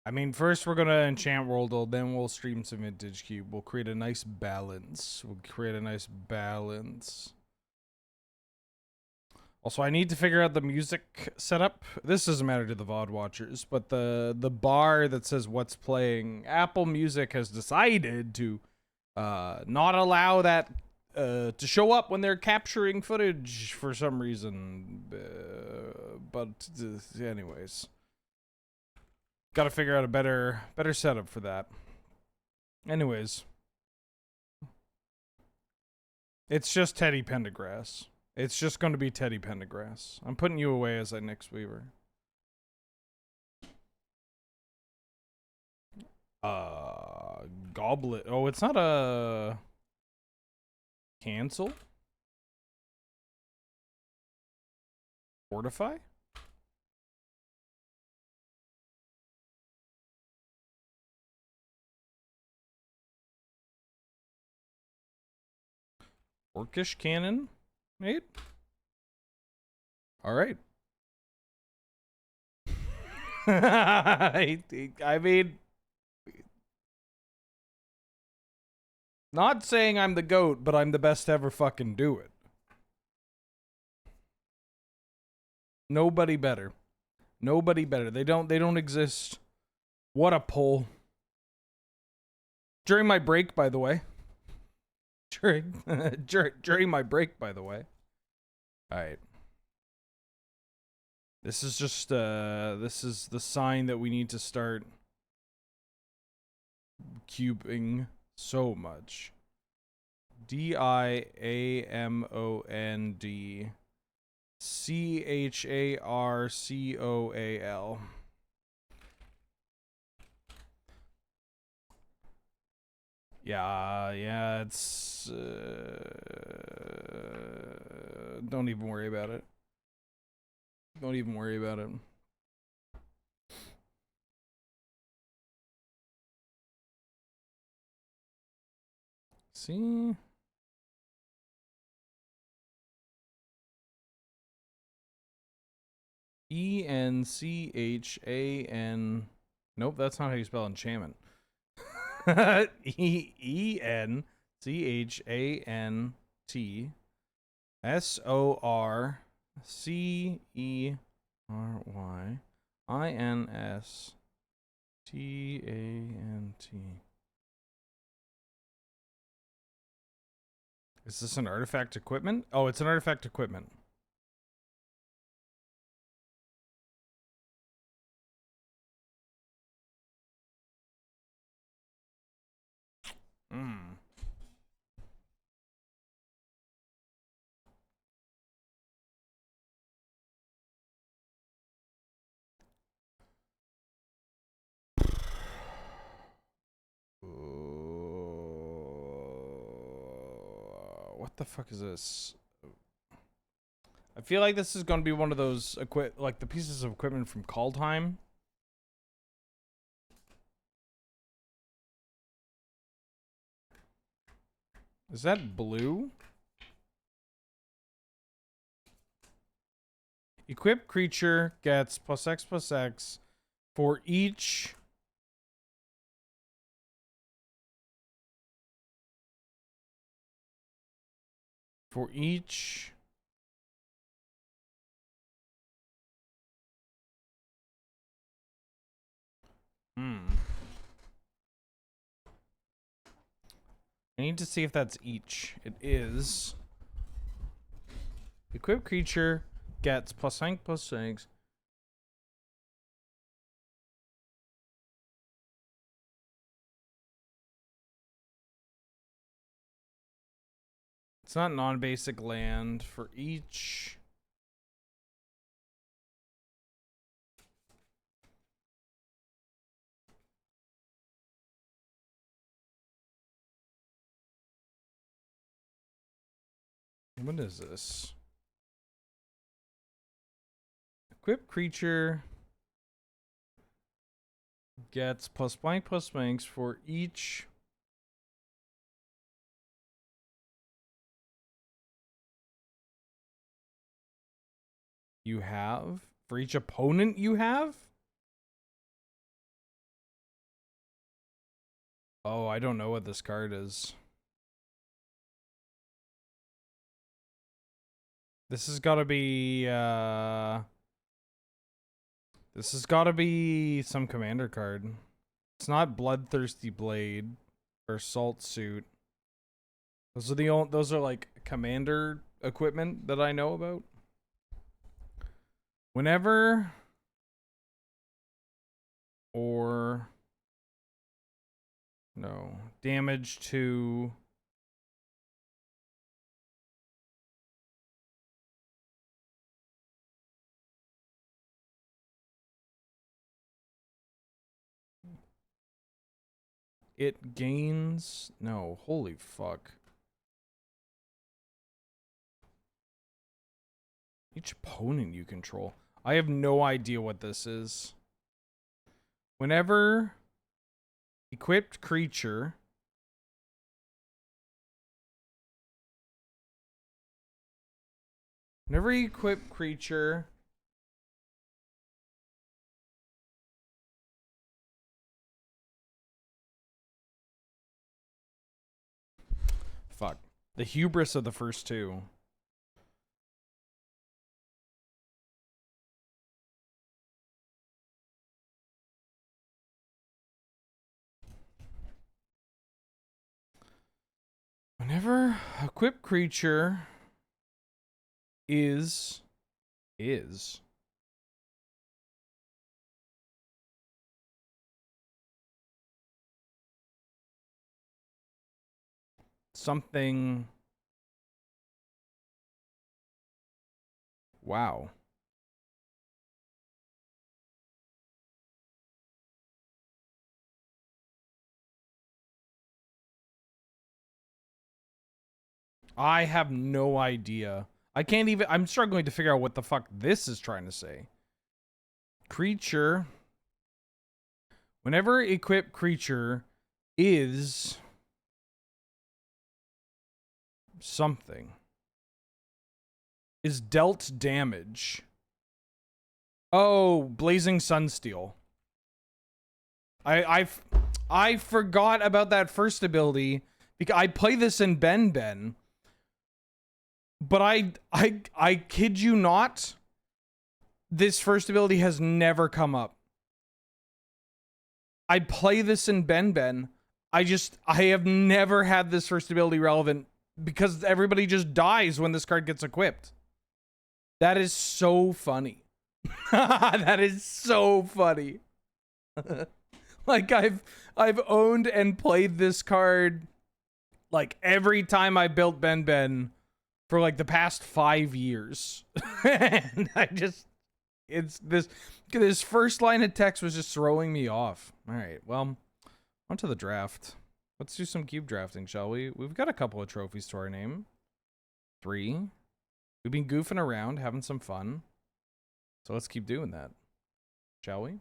I mean, first we're gonna enchant Worldle, then we'll stream some Vintage Cube. We'll create a nice balance. Also, I need to figure out the music setup. This doesn't matter to the VOD watchers, but the bar that says what's playing, Apple Music has decided to not allow that to show up when they're capturing footage for some reason. But anyways, got to figure out a better setup for that. Anyways, it's just Teddy Pendergrass. It's just going to be Teddy Pendergrass. I'm putting you away as I Nyx Weaver. Goblet. Oh, it's not a cancel. Fortify. Orcish cannon. Mate. All right. I mean, not saying I'm the GOAT, but I'm the best to ever fucking do it. Nobody better. Nobody better. They don't exist. What a pull. During my break, by the way. During my break, by the way. All right. This is just this is the sign that we need to start cubing so much. Diamond Charcoal. Yeah, it's don't even worry about it. Don't even worry about it. See? Enchan. Nope, that's not how you spell enchantment. ENCHANT. Is this an artifact equipment? Oh, it's an artifact equipment. What the fuck is this? I feel like this is going to be one of those like the pieces of equipment from Kaldheim. Is that blue? Equipped creature gets +X for each I need to see if that's each. It is. Equipped creature gets +X. It's not non-basic land for each. What is this? Equipped creature gets +X for each. You have? For each opponent you have? I don't know what this card is. This has got to be, this has got to be some commander card. It's not Bloodthirsty Blade or Salt Suit. Those are the only, those are like commander equipment that I know about. Whenever or no damage to it gains, no, holy fuck. Each opponent you control. I have no idea what this is. Whenever equipped creature fuck. The hubris of the first two. Whenever equipped creature is something. Wow. I have no idea. I can't even, I'm struggling to figure out what the fuck this is trying to say. Creature. Whenever equipped creature is something. Is dealt damage. Oh, Blazing Sunsteel. I forgot about that first ability because I play this in Ben, but I kid you not, this first ability has never come up. I play this in Ben. I have never had this first ability relevant because everybody just dies when this card gets equipped. That is so funny. That is so funny. Like I've owned and played this card like every time I built Ben for like the past 5 years. And it's this first line of text was just throwing me off. All right, well, on to the draft. Let's do some cube drafting, shall we? We've got a couple of trophies to our name. 3. We've been goofing around, having some fun. So let's keep doing that, shall we?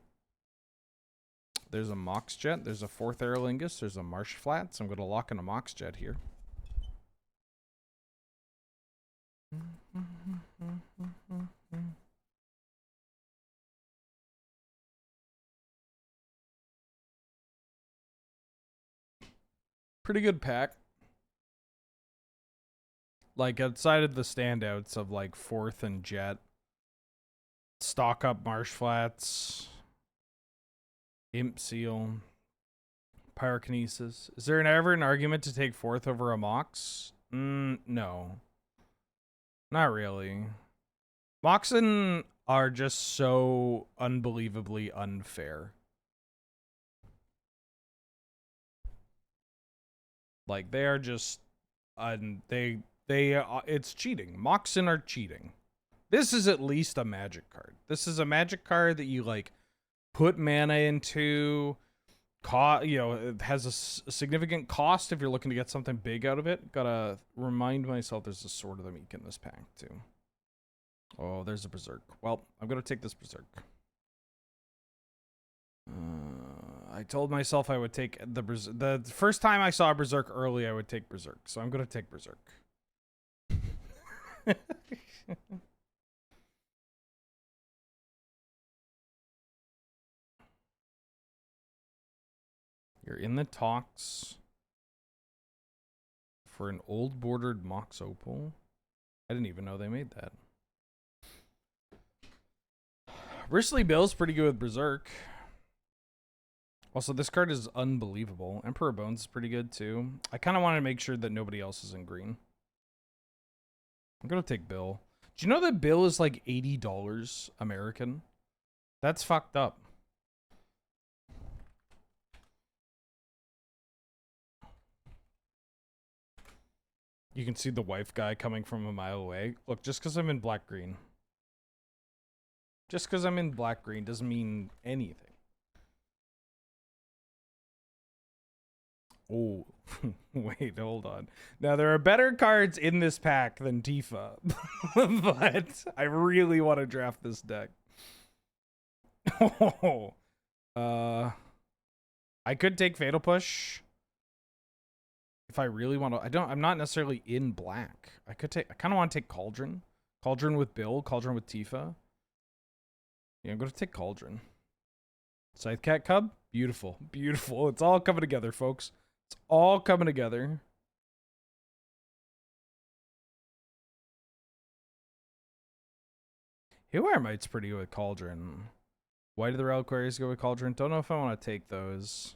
There's a Mox Jet. There's a 4th Aerolingus. There's a Marsh Flats. I'm going to lock in a Mox Jet here. Pretty good pack. Like, outside of the standouts of, like, 4th and Jet. Stock up Marsh Flats. Imp Seal. Pyrokinesis. Is there ever an argument to take 4th over a Mox? No. Not really. Moxen are just so unbelievably unfair. Like, they are just it's cheating. Moxen are cheating. This is at least a magic card. This is a magic card that you like put mana into. It has a significant cost if you're looking to get something big out of it. Gotta remind myself there's a Sword of the Meek in this pack too. Oh, there's a Berserk. Well, I'm gonna take this Berserk. I told myself I would take the Berserk. The first time I saw Berserk early, I would take Berserk. So I'm gonna take Berserk. You're in the talks. for an old bordered Mox Opal. I didn't even know they made that. Bristly Bill's pretty good with Berserk. Also, this card is unbelievable. Emperor Bones is pretty good too. I kind of want to make sure that nobody else is in green. I'm going to take Bill. Do you know that Bill is like $80 American? That's fucked up. You can see the wife guy coming from a mile away. Look, just because I'm in black-green. Just because I'm in black-green doesn't mean anything. Oh, wait, hold on. Now, there are better cards in this pack than Tifa. But I really want to draft this deck. Oh. I could take Fatal Push. If I really want to, I'm not necessarily in black. I kind of want to take Cauldron. Cauldron with Bill, Cauldron with Tifa. Yeah, I'm going to take Cauldron. Scythe Cat Cub. Beautiful. Beautiful. It's all coming together, folks. It's all coming together. Hailwire pretty good with Cauldron. Why do the Reliquaries go with Cauldron? Don't know if I want to take those.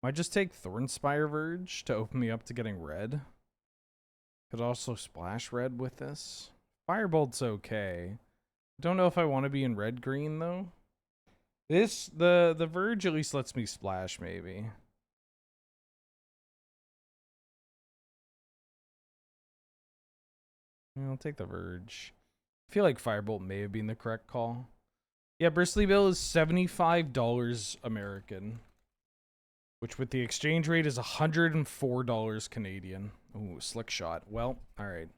Might just take Thornspire Verge to open me up to getting red. Could also splash red with this. Firebolt's okay. Don't know if I want to be in red-green, though. The Verge at least lets me splash, maybe. I'll take the Verge. I feel like Firebolt may have been the correct call. Yeah, Bristly Bill is $75 American. Which with the exchange rate is $104 Canadian. Ooh, slick shot. Well, alright.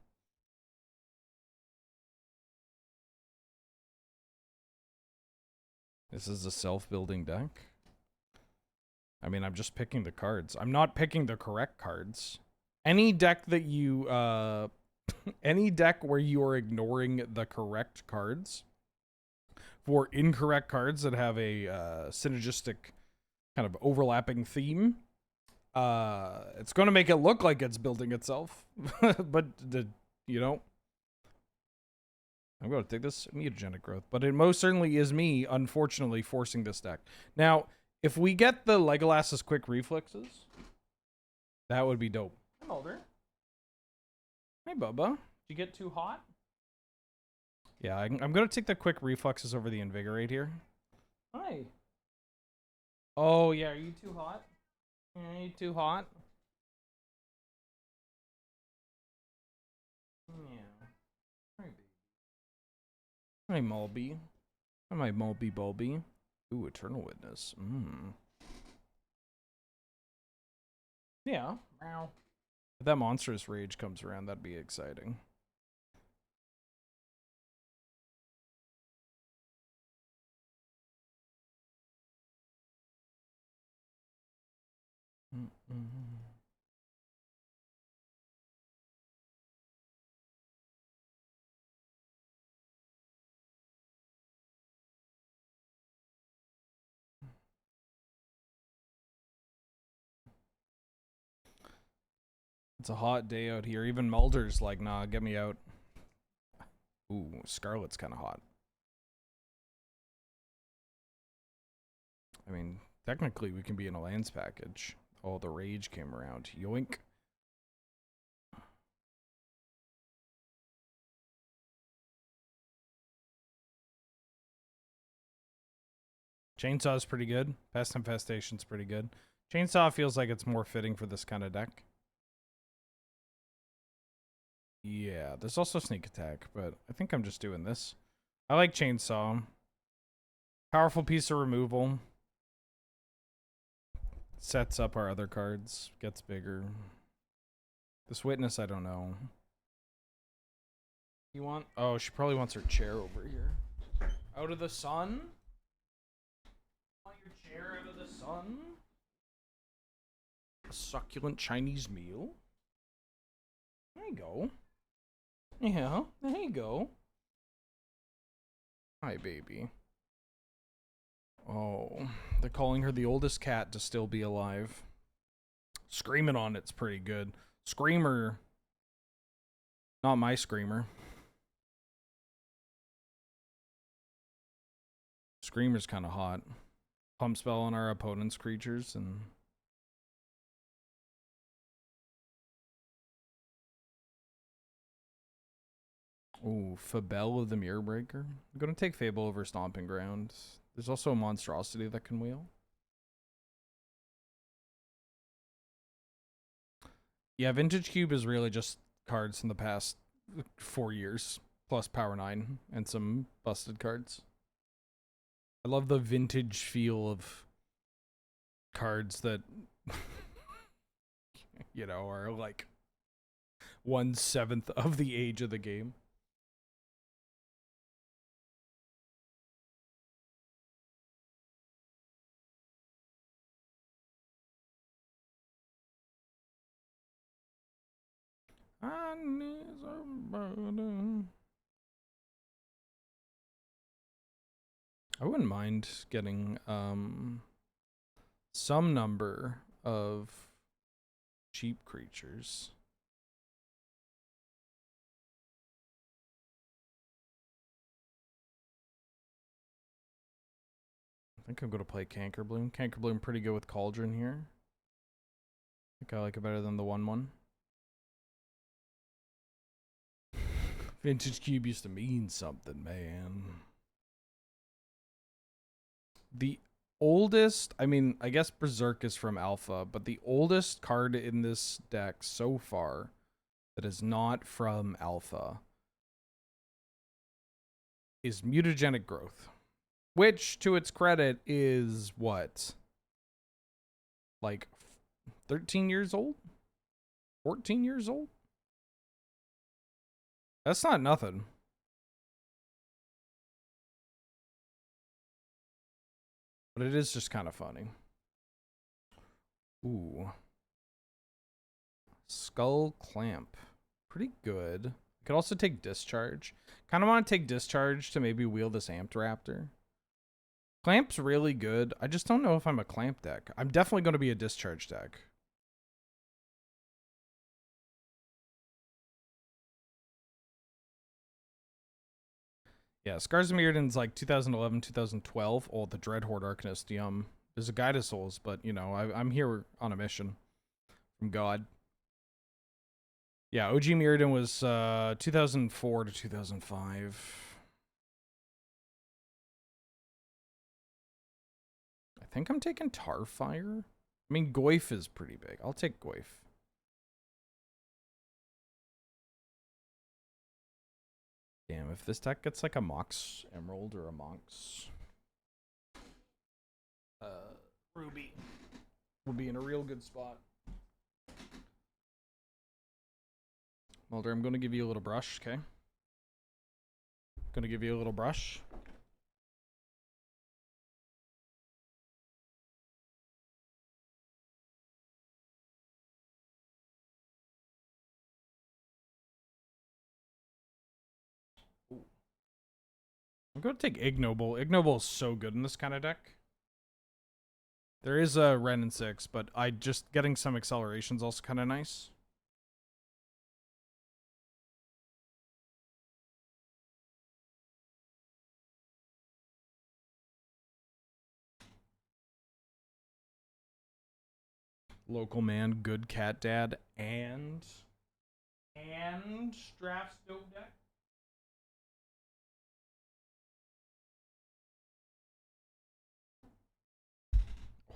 This is a self-building deck. I mean, I'm just picking the cards. I'm not picking the correct cards. Any deck that you, any deck where you are ignoring the correct cards for incorrect cards that have a synergistic kind of overlapping theme, it's going to make it look like it's building itself. But, you know, I'm going to take this mutagenic growth, but it most certainly is me, unfortunately, forcing this deck. Now, if we get the Legolas's quick reflexes, that would be dope. Hi, Mulder. Hey, Bubba. Did you get too hot? Yeah, I'm going to take the quick reflexes over the invigorate here. Hi. Oh, yeah, are you too hot? Are you too hot? Yeah. Hi, baby. Hi, Mulby. Hi, my Mulby Bulby. Ooh, Eternal Witness. Yeah. Meow. If that Monstrous Rage comes around, that'd be exciting. It's a hot day out here. Even Mulder's like, nah, get me out. Ooh, Scarlet's kind of hot. I mean, technically we can be in a lands package. Oh, the Rage came around. Yoink. Chainsaw's pretty good. Pest Infestation's pretty good. Chainsaw feels like it's more fitting for this kind of deck. Yeah, there's also Sneak Attack, but I think I'm just doing this. I like Chainsaw. Powerful piece of removal. Sets up our other cards. Gets bigger. This Witness, I don't know. You want? Oh, she probably wants her chair over here. Out of the sun? Want your chair out of the sun? A succulent Chinese meal? There you go. Yeah, there you go. Hi, baby. Oh, they're calling her the oldest cat to still be alive. Screaming on it's pretty good. Screamer. Not my Screamer. Screamer's kind of hot. Pump spell on our opponent's creatures and... Ooh, Fabel of the Mirror Breaker. I'm going to take Fable over Stomping Ground. There's also a monstrosity that can wheel. Yeah, Vintage Cube is really just cards from the past 4 years, plus Power 9 and some busted cards. I love the vintage feel of cards that, you know, are like 1/7 of the age of the game. I need somebody. I wouldn't mind getting some number of cheap creatures. I think I'm going to play Cankerbloom. Cankerbloom pretty good with Cauldron here. I think I like it better than the 1/1. Vintage Cube used to mean something, man. The oldest, I mean, I guess Berserk is from Alpha, but the oldest card in this deck so far that is not from Alpha is Mutagenic Growth, which, to its credit, is what? Like 13 years old? 14 years old? That's not nothing. But it is just kind of funny. Ooh. Skull Clamp. Pretty good. Could also take Discharge. Kind of want to take Discharge to maybe wheel this Amped Raptor. Clamp's really good. I just don't know if I'm a Clamp deck. I'm definitely going to be a Discharge deck. Yeah, Scars of Mirrodin's like 2011, 2012. Oh, the Dreadhorde Arcanist, yum. There's a Guide of Souls, but, you know, I'm here on a mission from God. Yeah, OG Mirrodin was 2004 to 2005. I think I'm taking Tarfire. I mean, Goyf is pretty big. I'll take Goyf. Damn, if this deck gets like a Mox Emerald or a Mox Ruby, we'll be in a real good spot. Mulder, I'm going to give you a little brush, okay? Going to give you a little brush. Ooh. I'm going to take Ignoble. Ignoble is so good in this kind of deck. There is a Ren and 6, but I just getting some acceleration is also kind of nice. Local man, good cat dad, and draft stove deck.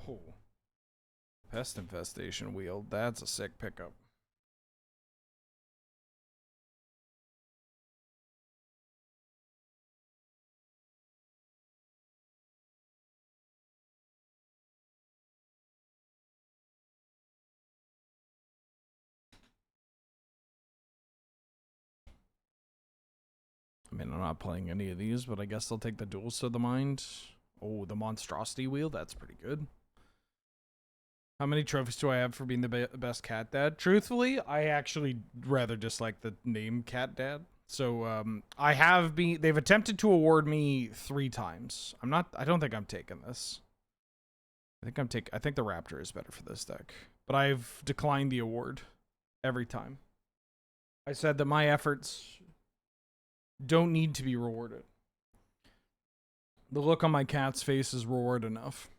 Oh. Pest Infestation wheel. That's a sick pickup. I mean, I'm not playing any of these, but I guess I'll take the Duels to the Mind. Oh, the Monstrosity wheel. That's pretty good. How many trophies do I have for being the best cat dad? Truthfully, I actually rather dislike the name cat dad. So I have been. They've attempted to award me 3 times. I don't think I'm taking this. I think the Raptor is better for this deck, but I've declined the award Every time. I said that my efforts don't need to be rewarded. The look on my cat's face is reward enough.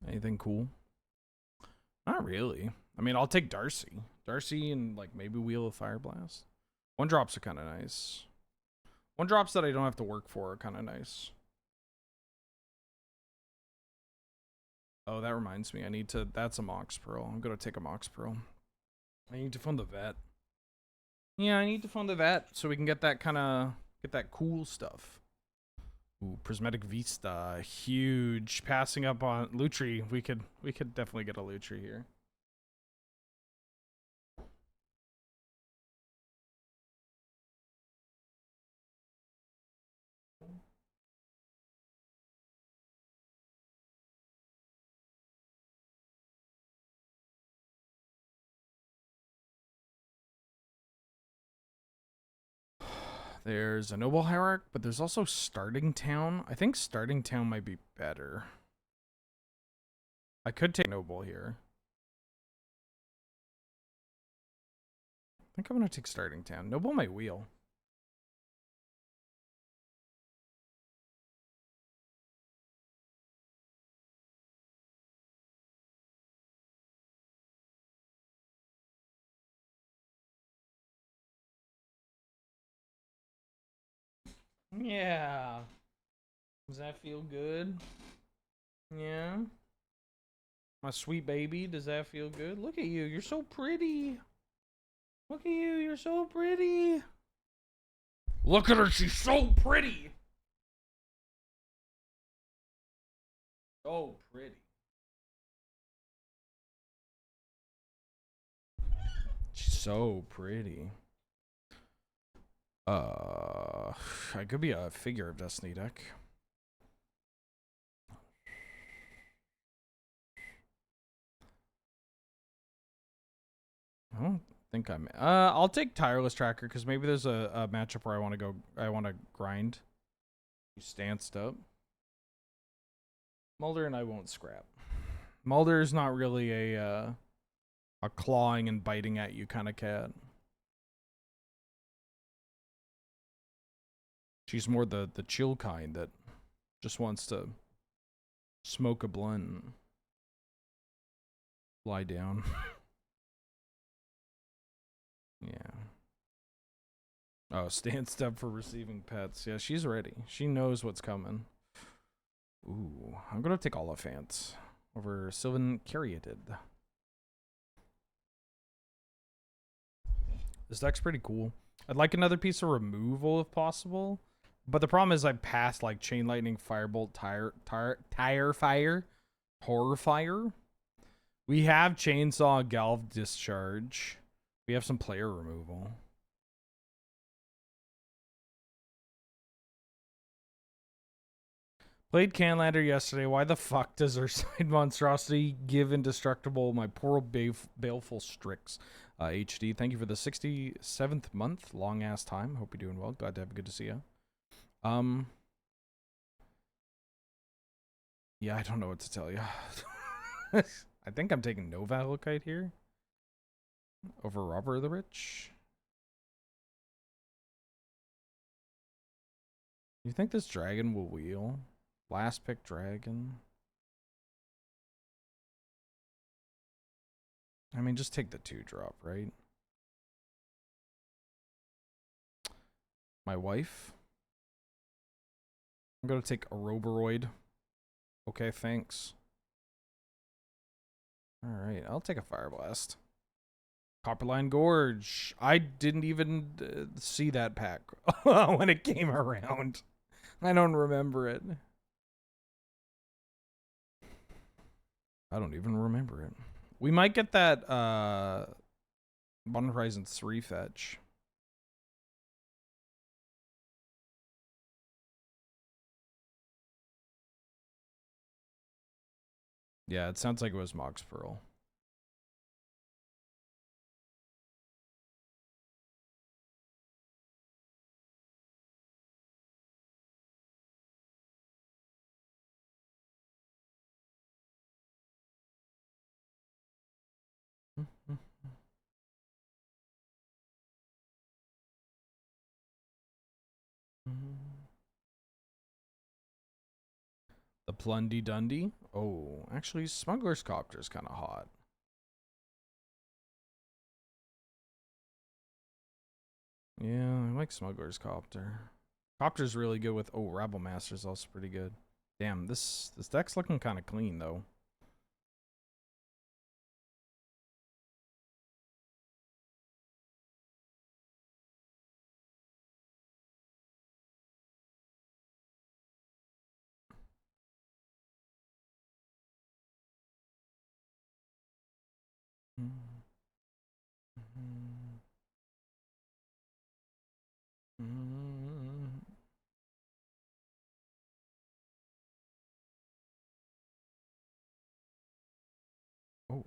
Anything cool? Not really. I mean, I'll take Darcy. Darcy and like maybe Wheel of Fire Blast. 1-drops are kind of nice. 1-drops that I don't have to work for are kind of nice. Oh, that reminds me. I need to... That's a Mox Pearl. I'm going to take a Mox Pearl. I need to fund the vet. Yeah, I need to fund the vet so we can get that kind of... Get that cool stuff. Ooh, Prismatic Vista. Huge. Passing up on Lutri. We could definitely get a Lutri here. There's a Noble Hierarch, but there's also Starting Town. I think Starting Town might be better. I could take Noble here. I think I'm going to take Starting Town. Noble might wheel. Yeah. Does that feel good? Yeah. My sweet baby, does that feel good? Look at you. You're so pretty. Look at you. You're so pretty. Look at her. She's so pretty. So pretty. She's so pretty. I could be a Figure of Destiny deck. I don't think I'm... I'll take Tireless Tracker because maybe there's a matchup where I want to grind. You stanced up. Mulder and I won't scrap. Mulder's not really a clawing and biting at you kind of cat. She's more the chill kind that just wants to smoke a blunt and lie down. Yeah. Oh, stand up for receiving pets. Yeah, she's ready. She knows what's coming. Ooh, I'm gonna take Oliphant over Sylvan Caryatid. This deck's pretty cool. I'd like another piece of removal if possible. But the problem is I passed like Chain Lightning, Firebolt, Tire Fire, Horror Fire. We have Chainsaw, Galv Discharge. We have some player removal. Played Canlander yesterday. Why the fuck does our side monstrosity give indestructible? My poor baleful Strix. HD, thank you for the 67th month. Long ass time. Hope you're doing well. Glad to have good to see you. Yeah, I don't know what to tell you. I think I'm taking no Valakite here over Robber the Rich. You think this dragon will wheel? Last pick dragon. I mean, just take the 2-drop, right? My wife. I'm gonna take a Roboroid. Okay, thanks. Alright, I'll take a Fire Blast. Copperline Gorge. I didn't even see that pack when it came around. I don't remember it. I don't even remember it. We might get that Modern Horizon 3 fetch. Yeah, it sounds like it was Mox Pearl. The Plundy Dundee? Oh, actually, Smuggler's Copter is kind of hot. Yeah, I like Smuggler's Copter. Copter's really good with... Oh, Rabble Master's also pretty good. Damn, this deck's looking kind of clean, though. Oh.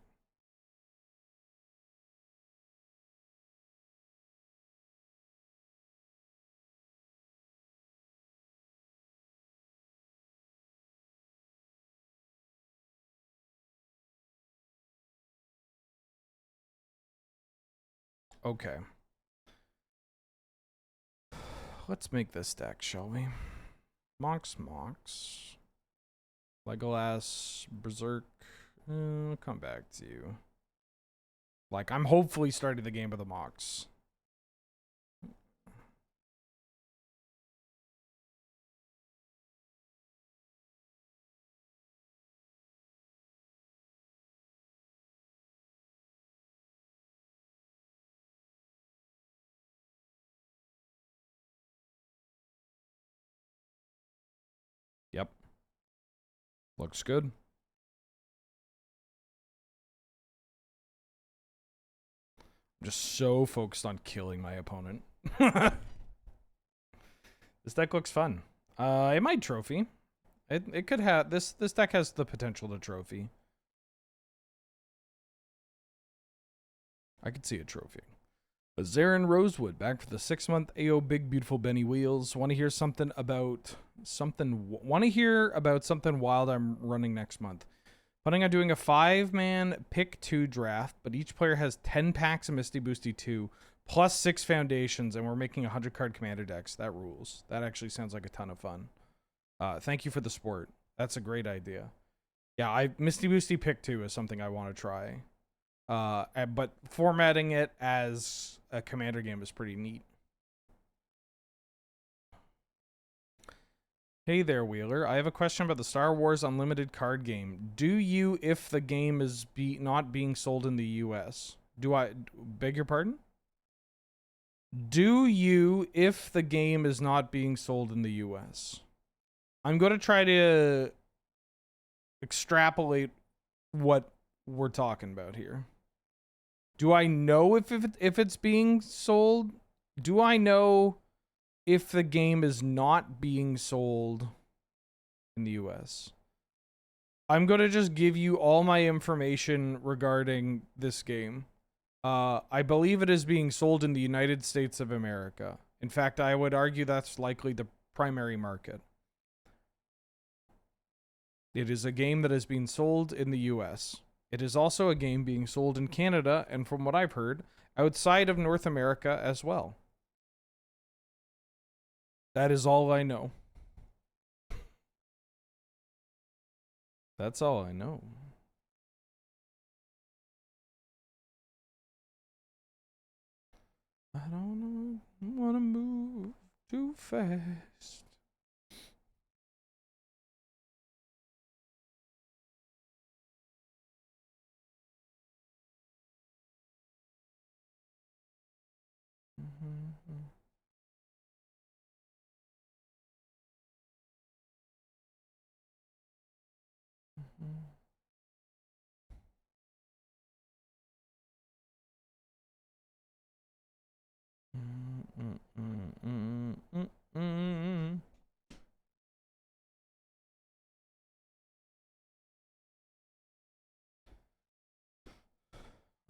Okay. Let's make this deck, shall we? Mox. Legolas, Berserk. I'll come back to you. Like, I'm hopefully starting the game with a Mox. Yep. Looks good. I'm just so focused on killing my opponent. This deck looks fun. It might trophy. It could have this deck has the potential to trophy. I could see a trophy. Zarin Rosewood back for the 6-month AO Big Beautiful Benny Wheels. Want to hear something about something wild I'm running next month. Planning on doing a 5-man pick 2 draft, but each player has 10 packs of Misty Boosty 2 plus 6 foundations, and we're making 100 card commander decks. That rules. That actually sounds like a ton of fun. Thank you for the support. That's a great idea. Yeah, Misty Boosty pick 2 is something I want to try. But formatting it as a commander game is pretty neat. Hey there, Wheeler. I have a question about the Star Wars Unlimited card game. Do you, if the game is not being sold in the US? Beg your pardon? Do you, if the game is not being sold in the US? I'm going to try to extrapolate what we're talking about here. Do I know if it's being sold? Do I know if the game is not being sold in the US? I'm going to just give you all my information regarding this game. I believe it is being sold in the United States of America. In fact, I would argue that's likely the primary market. It is a game that is being sold in the US. It is also a game being sold in Canada, and from what I've heard, outside of North America as well. That is all I know. That's all I know. I don't want to move too fast.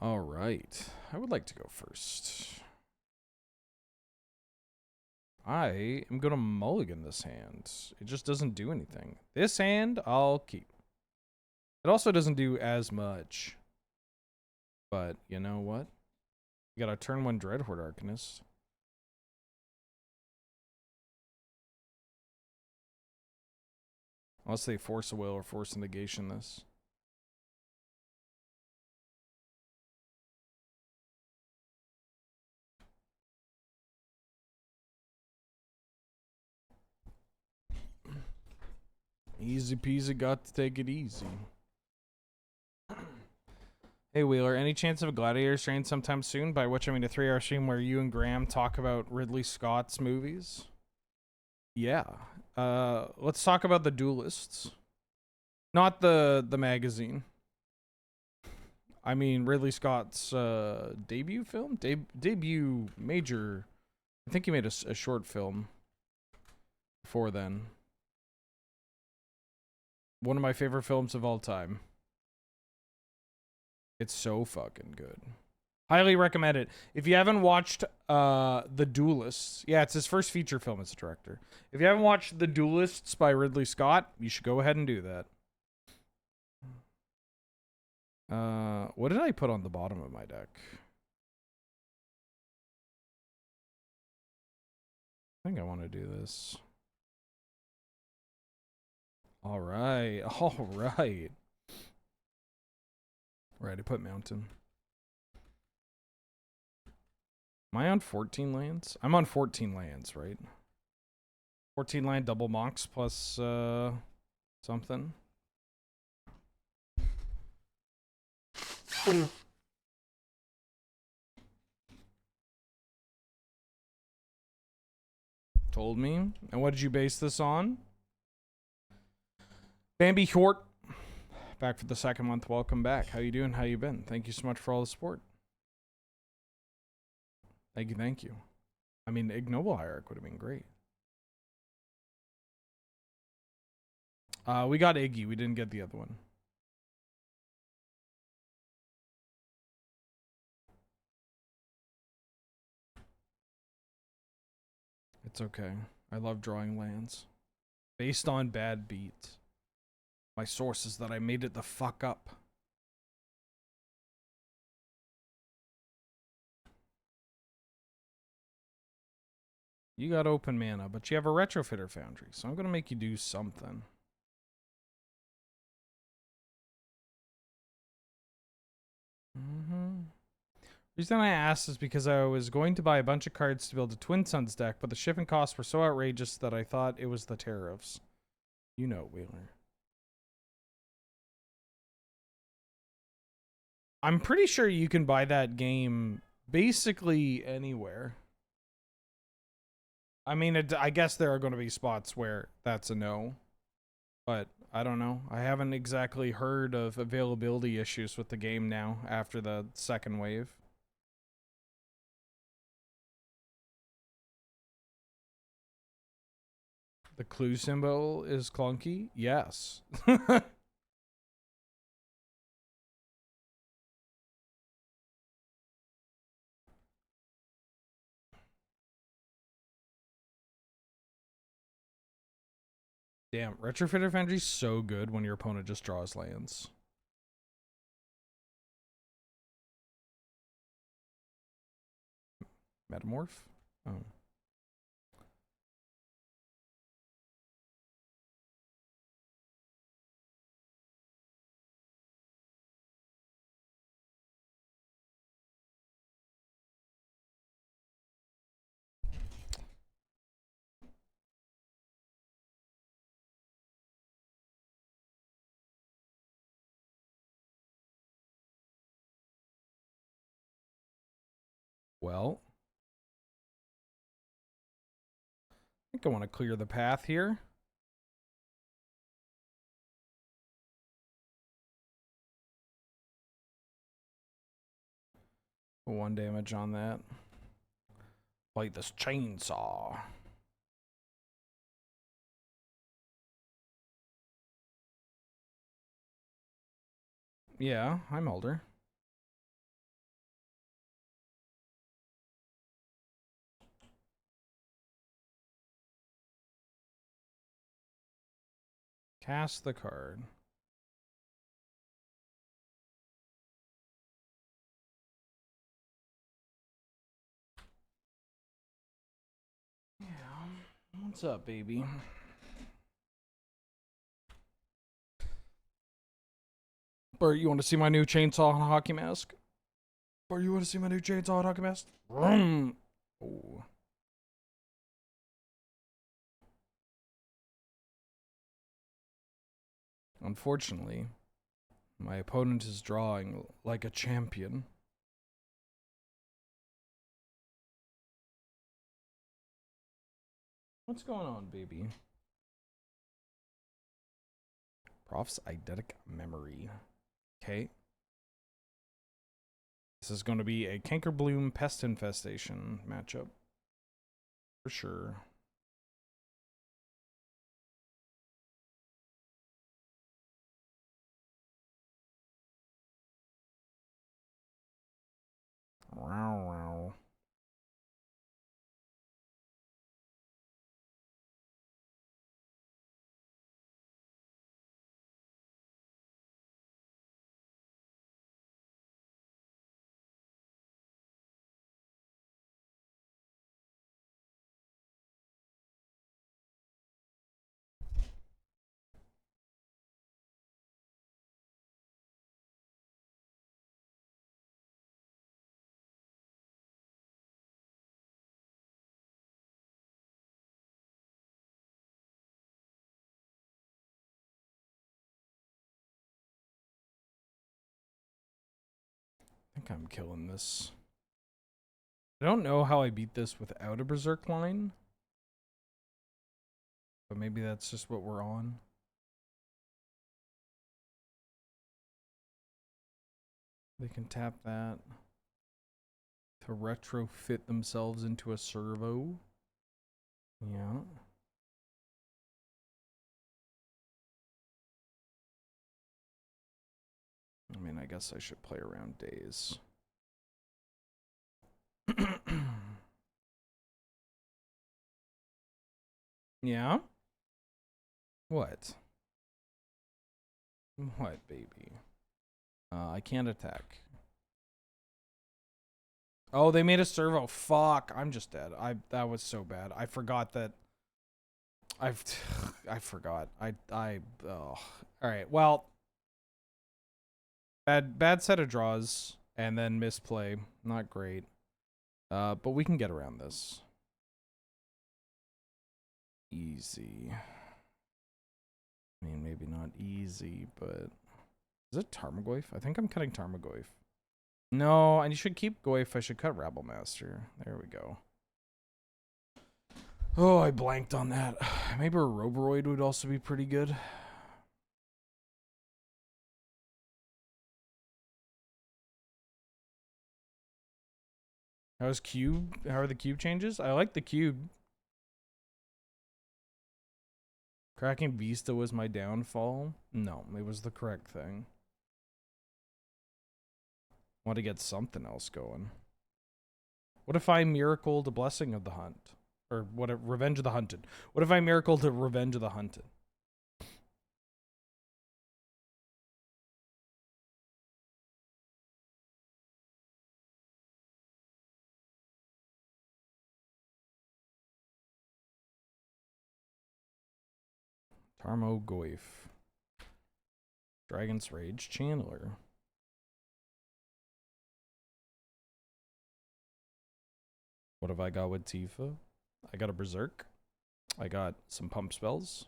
All right. I would like to go first. I am going to mulligan this hand. It just doesn't do anything. This hand, I'll keep. It also doesn't do as much. But you know what? You got a turn 1 Dreadhorde Arcanist. Unless they force a will or force a negation this. Easy peasy, got to take it easy. Hey Wheeler, any chance of a Gladiator stream sometime soon? By which I mean a 3-hour stream where you and Graham talk about Ridley Scott's movies? Yeah. Let's talk about The Duelists. Not the magazine. I mean Ridley Scott's debut film? Debut major. I think he made a short film before then. One of my favorite films of all time. It's so fucking good. Highly recommend it. If you haven't watched The Duelists, yeah, it's his first feature film as a director. If you haven't watched The Duelists by Ridley Scott, you should go ahead and do that. What did I put on the bottom of my deck? I think I want to do this. All right. All right. Right, I put mountain. Am I on 14 lands? I'm on 14 lands, right? 14 land double monks plus something. Told me. And what did you base this on? Bambi Hort. Back for the second month. Welcome back. How you doing? How you been? Thank you so much for all the support. Thank you, thank you. I mean, Ignoble Hierarch would have been great. We got Iggy. We didn't get the other one. It's okay. I love drawing lands. Based on bad beats. My source is that I made it the fuck up. You got open mana, but you have a Retrofitter Foundry, so I'm gonna make you do something. The reason I asked is because I was going to buy a bunch of cards to build a Twin Suns deck, but the shipping costs were so outrageous that I thought it was the tariffs. You know, Wheeler. I'm pretty sure you can buy that game basically anywhere. I mean, I guess there are going to be spots where that's a no. But I don't know. I haven't exactly heard of availability issues with the game now after the second wave. The clue symbol is clunky? Yes. Damn, Retrofitter Foundry's so good when your opponent just draws lands. Metamorph? Oh. Well, I think I want to clear the path here. One damage on that. Like this chainsaw. Yeah, I'm older. Cast the card. What's up, baby? Bert, you want to see my new chainsaw and hockey mask? Bert, you want to see my new chainsaw and hockey mask? Vroom. Oh. Unfortunately, my opponent is drawing like a champion. What's going on, baby? Prof's eidetic memory. Okay. This is going to be a Cankerbloom Pest Infestation matchup. For sure. Wow, wow. I think I'm killing this. I don't know how I beat this without a Berserk line. But maybe that's just what we're on. They can tap that to retrofit themselves into a servo. Yeah. I mean, I guess I should play around days. Yeah? What? What, baby? I can't attack. Oh, they made a servo. Fuck, I'm just dead. That was so bad. I forgot that. I forgot. Oh. All right. Well, bad set of draws and then misplay. Not great. But we can get around this. Easy. I mean, maybe not easy, but is it Tarmogoyf? I think I'm cutting Tarmogoyf. No, and you should keep Goyf. I should cut Rabblemaster. There we go. Oh, I blanked on that. Maybe a Roboroid would also be pretty good. How's cube? How are the cube changes? I like the cube. Cracking Vista was my downfall. No, it was the correct thing. Want to get something else going. What if I miracled a Blessing of the Hunt? Or what? Revenge of the Hunted. What if I miracled a Revenge of the Hunted? Tarmogoyf. Dragon's Rage Channeler. What have I got with Tifa? I got a Berserk. I got some pump spells.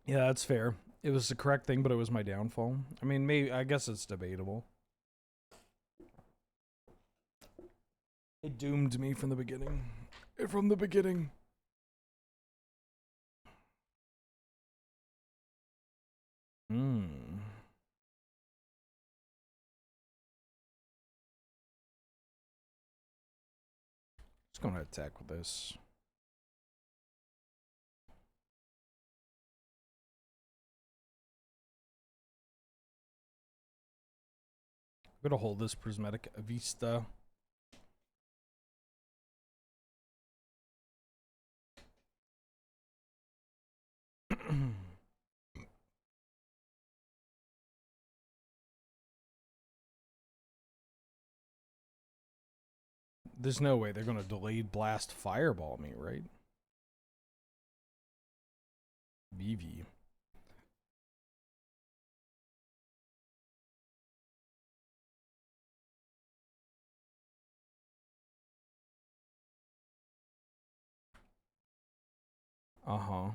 Yeah, that's fair. It was the correct thing, but it was my downfall. I mean, maybe I guess it's debatable. It doomed me from the beginning. From the beginning. Just gonna attack with this. I'm gonna hold this Prismatic Vista. There's no way they're gonna delayed blast fireball me, right? BV. Uh-huh.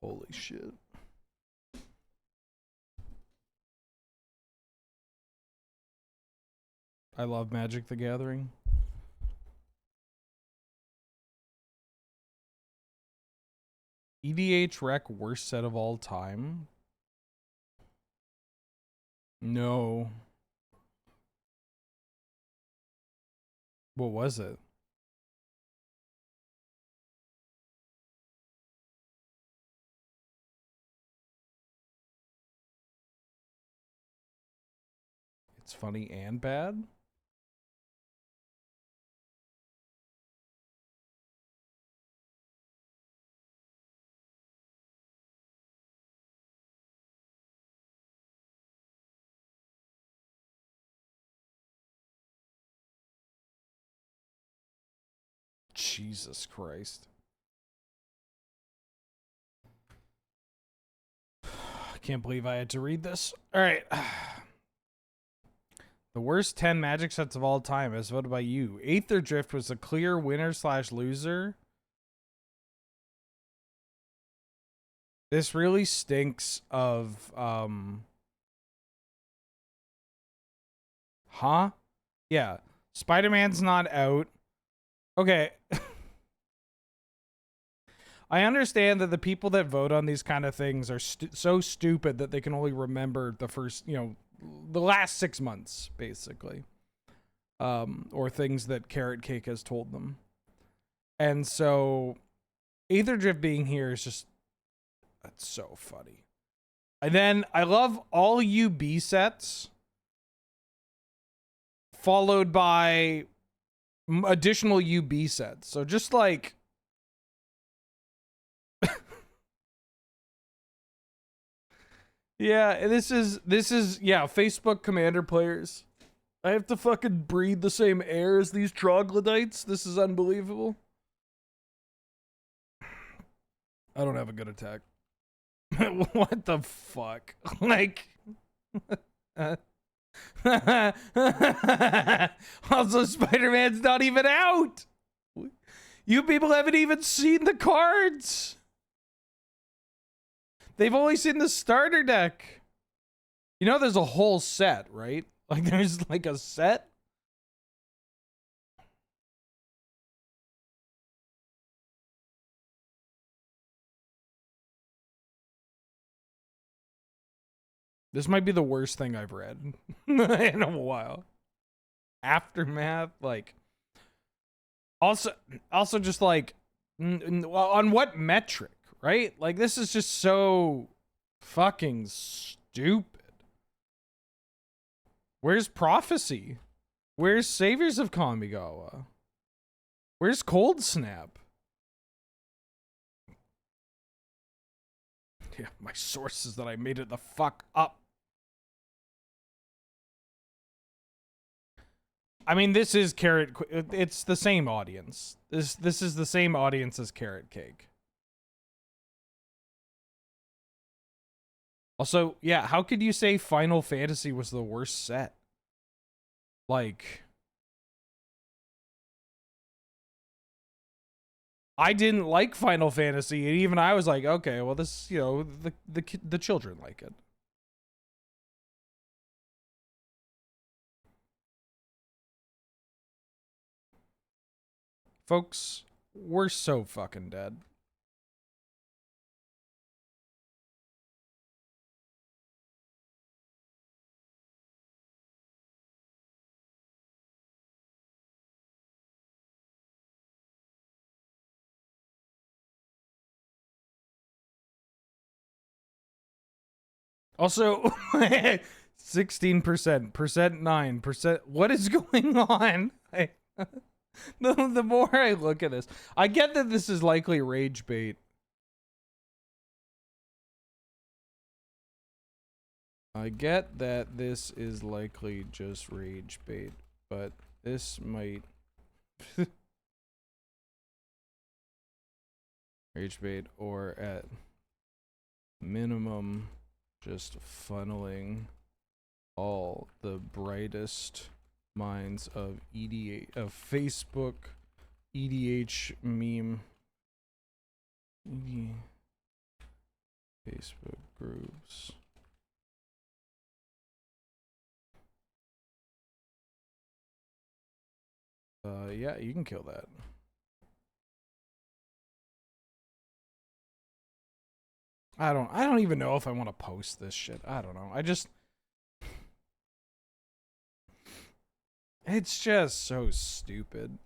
Holy shit. I love Magic the Gathering. EDH Rec worst set of all time? No. What was it? It's funny and bad? Jesus Christ. I can't believe I had to read this. All right. The worst 10 Magic sets of all time as voted by you. Aether Drift was a clear winner/loser. This really stinks of huh? Yeah. Spider-Man's not out. Okay. I understand that the people that vote on these kind of things are so stupid that they can only remember the first, the last 6 months, basically. Or things that Carrot Cake has told them. And so, Aether Drift being here is just, that's so funny. And then, I love all UB sets, followed by additional UB sets. So just like, yeah, this is Facebook Commander players. I have to fucking breathe the same air as these troglodytes. This is unbelievable. I don't have a good attack. What the fuck? Like, also, Spider-Man's not even out. You people haven't even seen the cards. They've only seen the starter deck. You know there's a whole set, right? Like there's like a set. This might be the worst thing I've read in a while. Aftermath, like. Also just like, on what metric, right? Like this is just so fucking stupid. Where's Prophecy? Where's Saviors of Kamigawa? Where's Cold Snap? Yeah, my source is that I made it the fuck up. I mean, this is Carrot. It's the same audience. This is the same audience as Carrot Cake. Also, yeah, how could you say Final Fantasy was the worst set? Like, I didn't like Final Fantasy, and even I was like, okay, well, this, the children like it. Folks, we're so fucking dead. Also, 16%, percent 9%. What is going on? The more I look at this, I get that this is likely rage bait. I get that this is likely just rage bait, but this might rage bait, or at minimum just funneling all the brightest minds of Facebook EDH meme Facebook groups. Yeah, you can kill that. I don't even know if I want to post this shit. I don't know. It's just so stupid.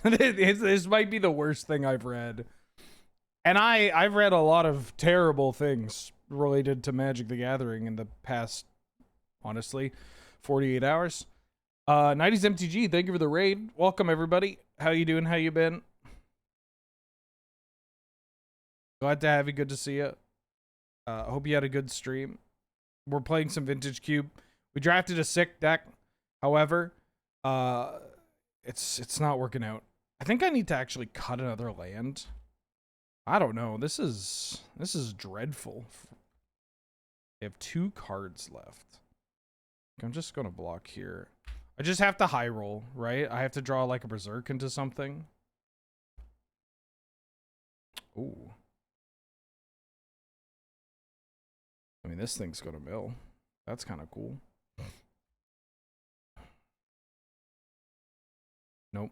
This might be the worst thing I've read. And I've read a lot of terrible things related to Magic the Gathering in the past, honestly, 48 hours. 90s MTG, thank you for the raid. Welcome, everybody. How you doing? How you been? Glad to have you. Good to see you. Hope you had a good stream. We're playing some Vintage Cube. We drafted a sick deck. However, it's not working out. I think I need to actually cut another land. I don't know. This is dreadful. I have 2 cards left. I'm just gonna block here. I just have to high roll, right? I have to draw like a berserk into something. Ooh. I mean, this thing's gonna mill. That's kind of cool. Nope.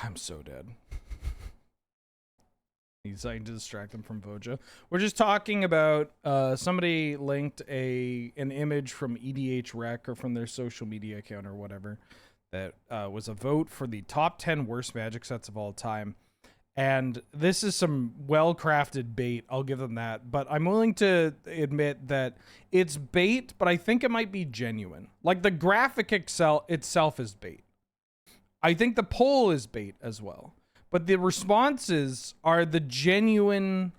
I'm so dead. He's trying to distract them from Voja. We're just talking about somebody linked an image from EDH Rec or from their social media account or whatever that was a vote for the top 10 worst Magic sets of all time. And this is some well-crafted bait, I'll give them that. But I'm willing to admit that it's bait, but I think it might be genuine. Like, the graphic itself is bait. I think the poll is bait as well. But the responses are the genuine,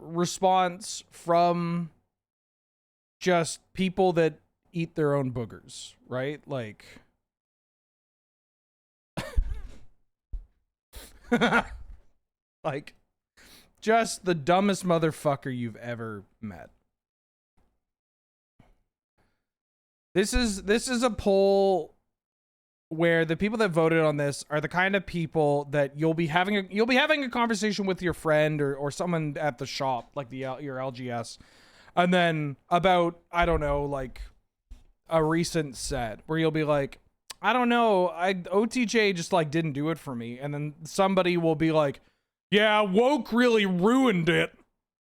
response from just people that eat their own boogers, right? Like, like, just the dumbest motherfucker you've ever met. This is a poll where the people that voted on this are the kind of people that you'll be having a conversation with your friend or someone at the shop, like your LGS, and then about, I don't know, like a recent set where you'll be like, I don't know, OTJ just like didn't do it for me, and then somebody will be like, yeah, woke really ruined it,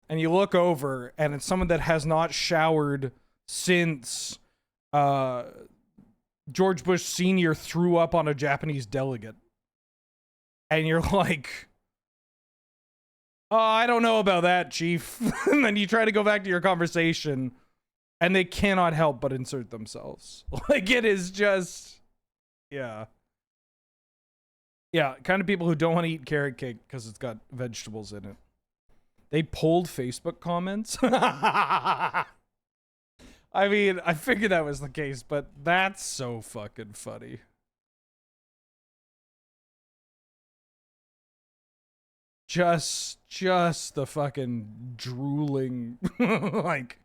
and you look over and it's someone that has not showered since George Bush Sr. threw up on a Japanese delegate. And you're like, oh, I don't know about that, Chief. And then you try to go back to your conversation, and they cannot help but insert themselves. Like, it is just, yeah. Yeah, kind of people who don't want to eat carrot cake because it's got vegetables in it. They pulled Facebook comments. I mean, I figured that was the case, but that's so fucking funny. Just the fucking drooling, like,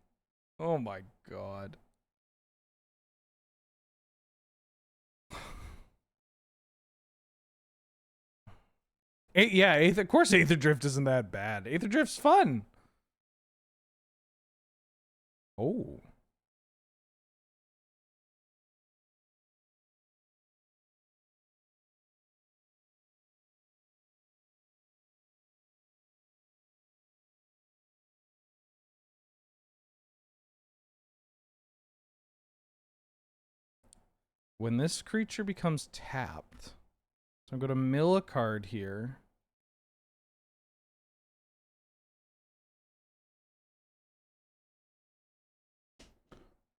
oh my god. Yeah, of course Aether Drift isn't that bad. Aether Drift's fun. Oh. when this creature becomes tapped, so I'm going to mill a card here.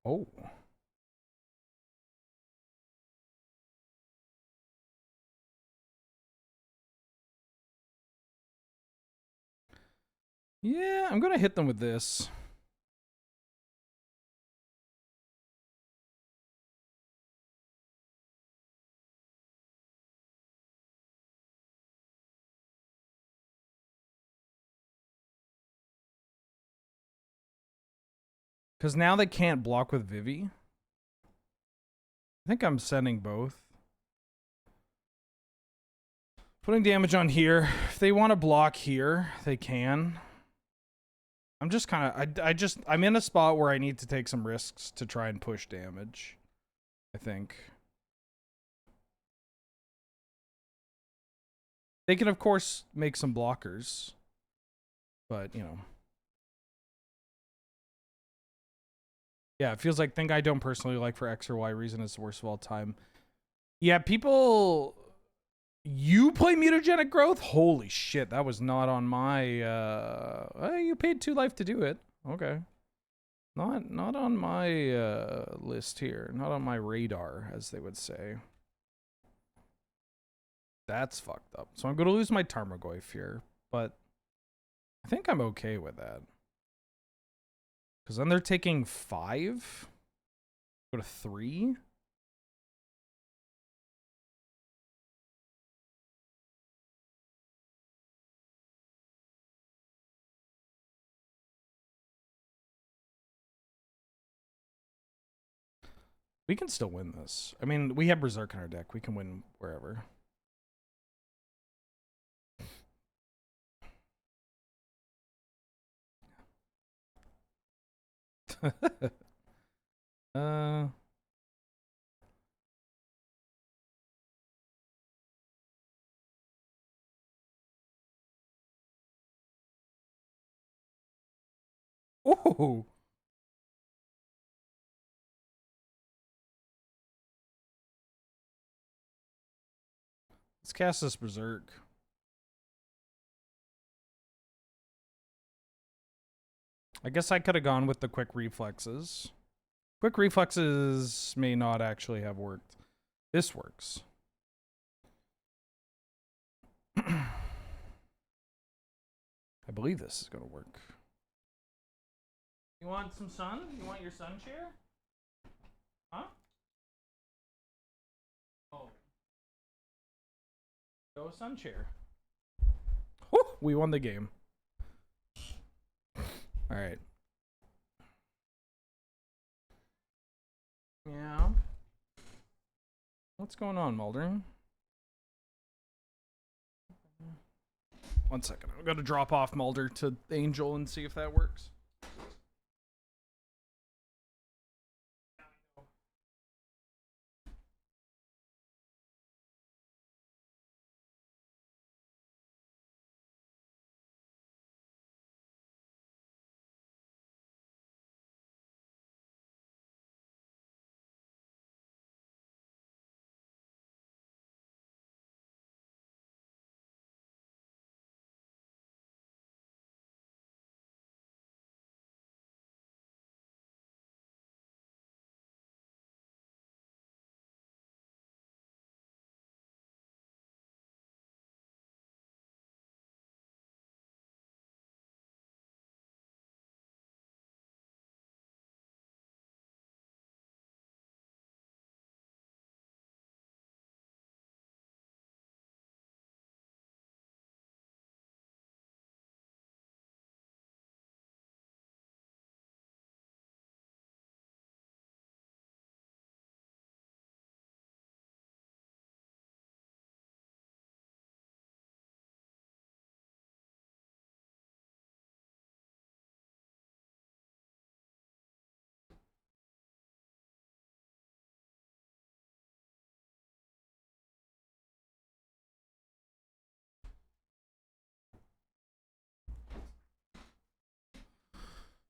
Oh. Yeah, I'm going to hit them with this. Because now they can't block with Vivi. I think I'm sending both. Putting damage on here. If they want to block here, they can. I'm just kind of... I'm in a spot where I need to take some risks to try and push damage. I think. They can, of course, make some blockers. But, you know. Yeah, it feels like thing I don't personally like for X or Y reason is the worst of all time. Yeah, people... You play mutagenic growth? Holy shit, that was not on my... you paid 2 life to do it. Okay. Not on my list here. Not on my radar, as they would say. That's fucked up. So I'm going to lose my Tarmogoyf here, but I think I'm okay with that. Because then they're taking 5? Go to 3? We can still win this. I mean, we have Berserk in our deck. We can win wherever. Oh. Let's cast this Berserk. I guess I could have gone with the quick reflexes. Quick reflexes may not actually have worked. This works. I believe this is going to work. You want some sun? You want your sun chair? Huh? Oh. Go sun chair. Whew, we won the game. All right. Yeah. What's going on, Mulder? 1 second. I've got to drop off Mulder to Angel and see if that works.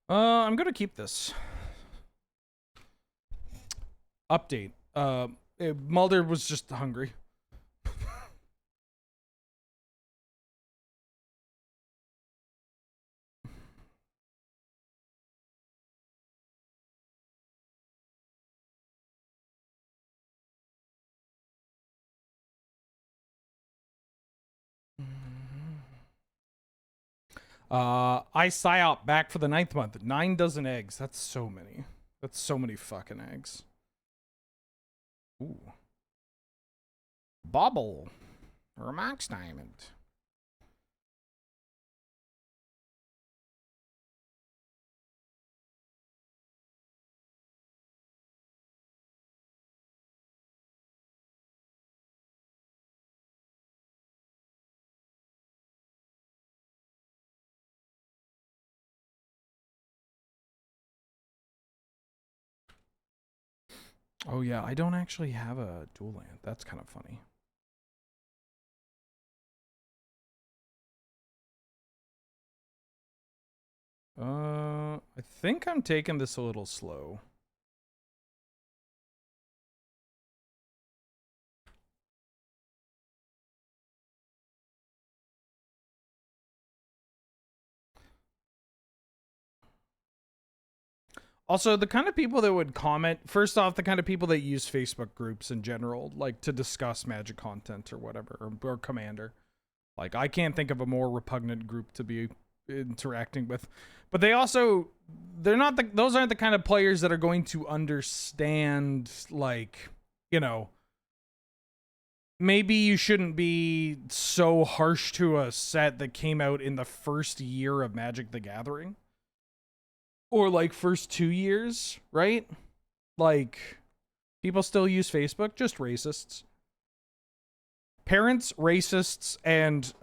I'm gonna keep this. Update. Mulder was just hungry. I psyop back for the 9th month. 9 dozen eggs. That's so many. That's so many fucking eggs. Ooh. Bobble. Or a Max Diamond. Oh yeah, I don't actually have a dual land. That's kind of funny. I think I'm taking this a little slow. Also, the kind of people that would comment, first off, the kind of people that use Facebook groups in general, like to discuss Magic content or whatever, or Commander. Like, I can't think of a more repugnant group to be interacting with. But they also, those aren't the kind of players that are going to understand, like, you know, maybe you shouldn't be so harsh to a set that came out in the first year of Magic the Gathering. Or like first 2 years, right? Like, people still use Facebook, just racists. Parents, racists, and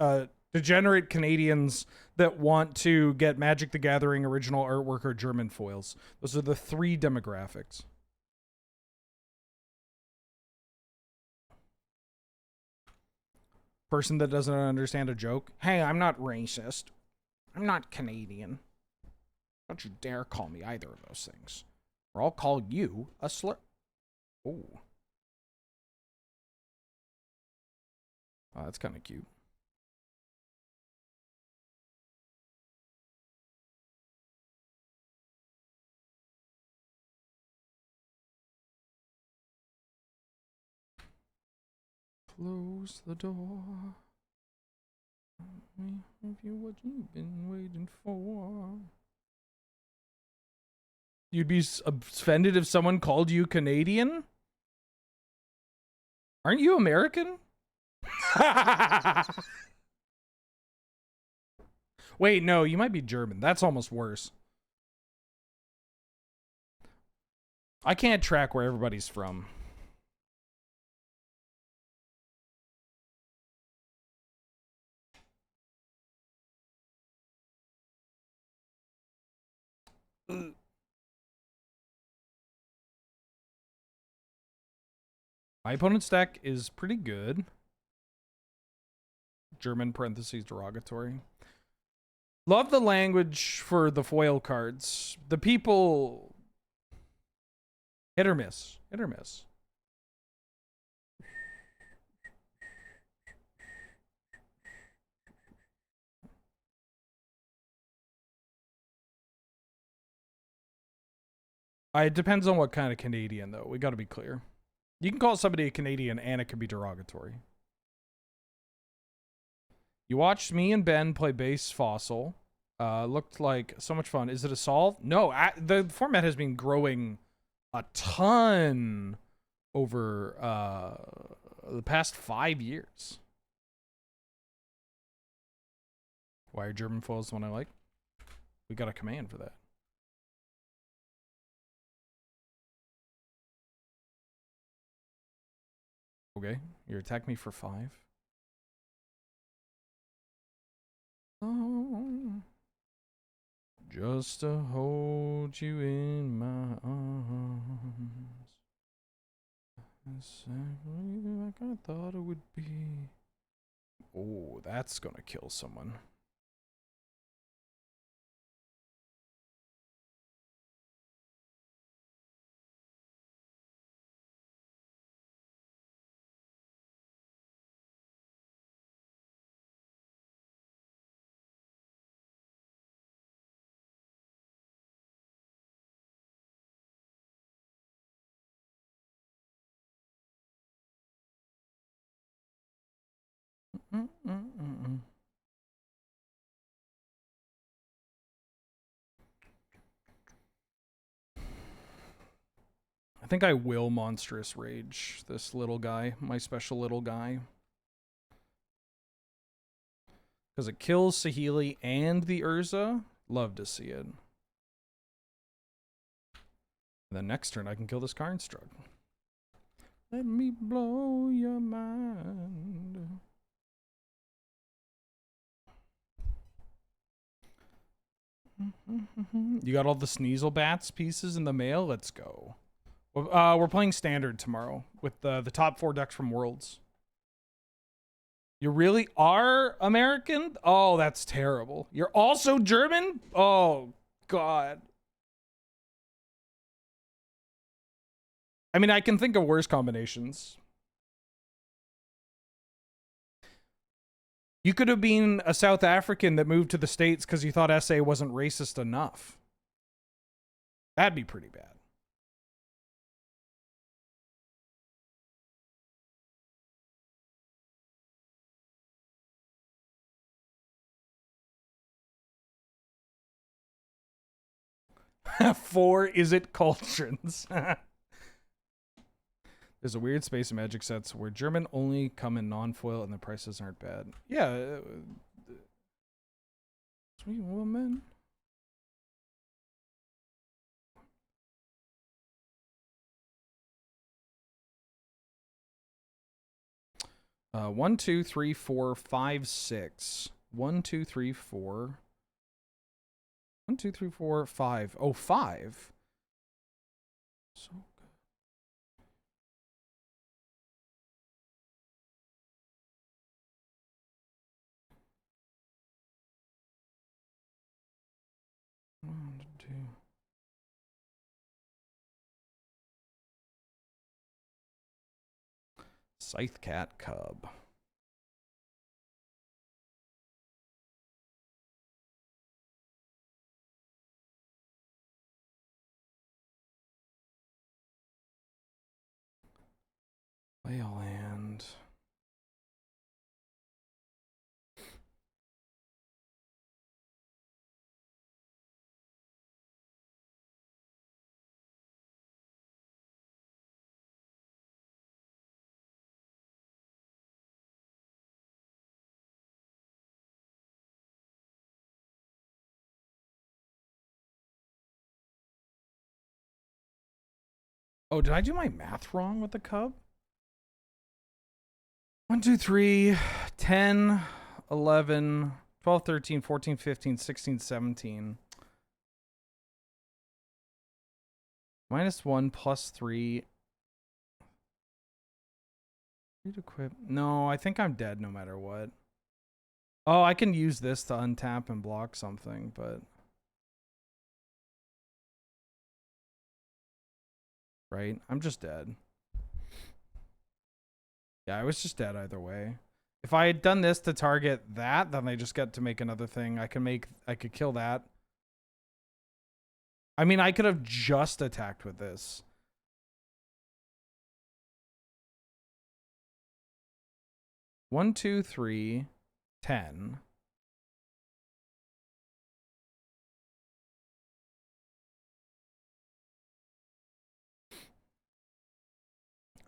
degenerate Canadians that want to get Magic the Gathering original artwork or German foils. Those are the 3 demographics. Person that doesn't understand a joke. Hey, I'm not racist. I'm not Canadian. Don't you dare call me either of those things. Or I'll call you a slur. Oh. Oh, that's kind of cute. Close the door. Let me give you what you've been waiting for. You'd be offended if someone called you Canadian? Aren't you American? Wait, no, you might be German. That's almost worse. I can't track where everybody's from. My opponent's deck is pretty good. German parentheses derogatory. Love the language for the foil cards. The people... Hit or miss. Hit or miss. It depends on what kind of Canadian, though. We gotta be clear. You can call somebody a Canadian and it could be derogatory. You watched me and Ben play base Fossil. Looked like so much fun. Is it a solve? No, the format has been growing a ton over the past 5 years. Why are German foils the one I like? We got a command for that. Okay, you attack me for 5. Oh, just to hold you in my arms. Exactly like I thought it would be. Oh, that's gonna kill someone. I think I will Monstrous Rage this little guy, my special little guy. Because it kills Saheeli and the Urza. Love to see it. And then next turn I can kill this Karnstrug. Let me blow your mind. You got all the Sneasel Bats pieces in the mail? Let's go. We're playing Standard tomorrow with the top 4 decks from Worlds. You really are American? Oh, that's terrible. You're also German? Oh, God. I mean, I can think of worse combinations. You could have been a South African that moved to the States because you thought SA wasn't racist enough. That'd be pretty bad. Four Izzet Cauldrons. There's a weird Space and Magic sets where German only come in non-foil and the prices aren't bad. Yeah. Sweet woman. One, two, three, four, five, six. 1, 2, 3, 4. 1, 2, 3, 4, 5. Oh, 5. So good. 1, 2. Scythe Cat Cub. Whaleland. Oh, did I do my math wrong with the cub? 1, 2, 3, 10, 11, 12, 13, 14, 15, 16, 17. -1 plus 3. Read equip. No, I think I'm dead no matter what. Oh, I can use this to untap and block something, but... Right? I'm just dead. Yeah, I was just dead either way. If I had done this to target that, then I just got to make another thing. I could kill that. I mean, I could have just attacked with this. One, 2, 3, 10.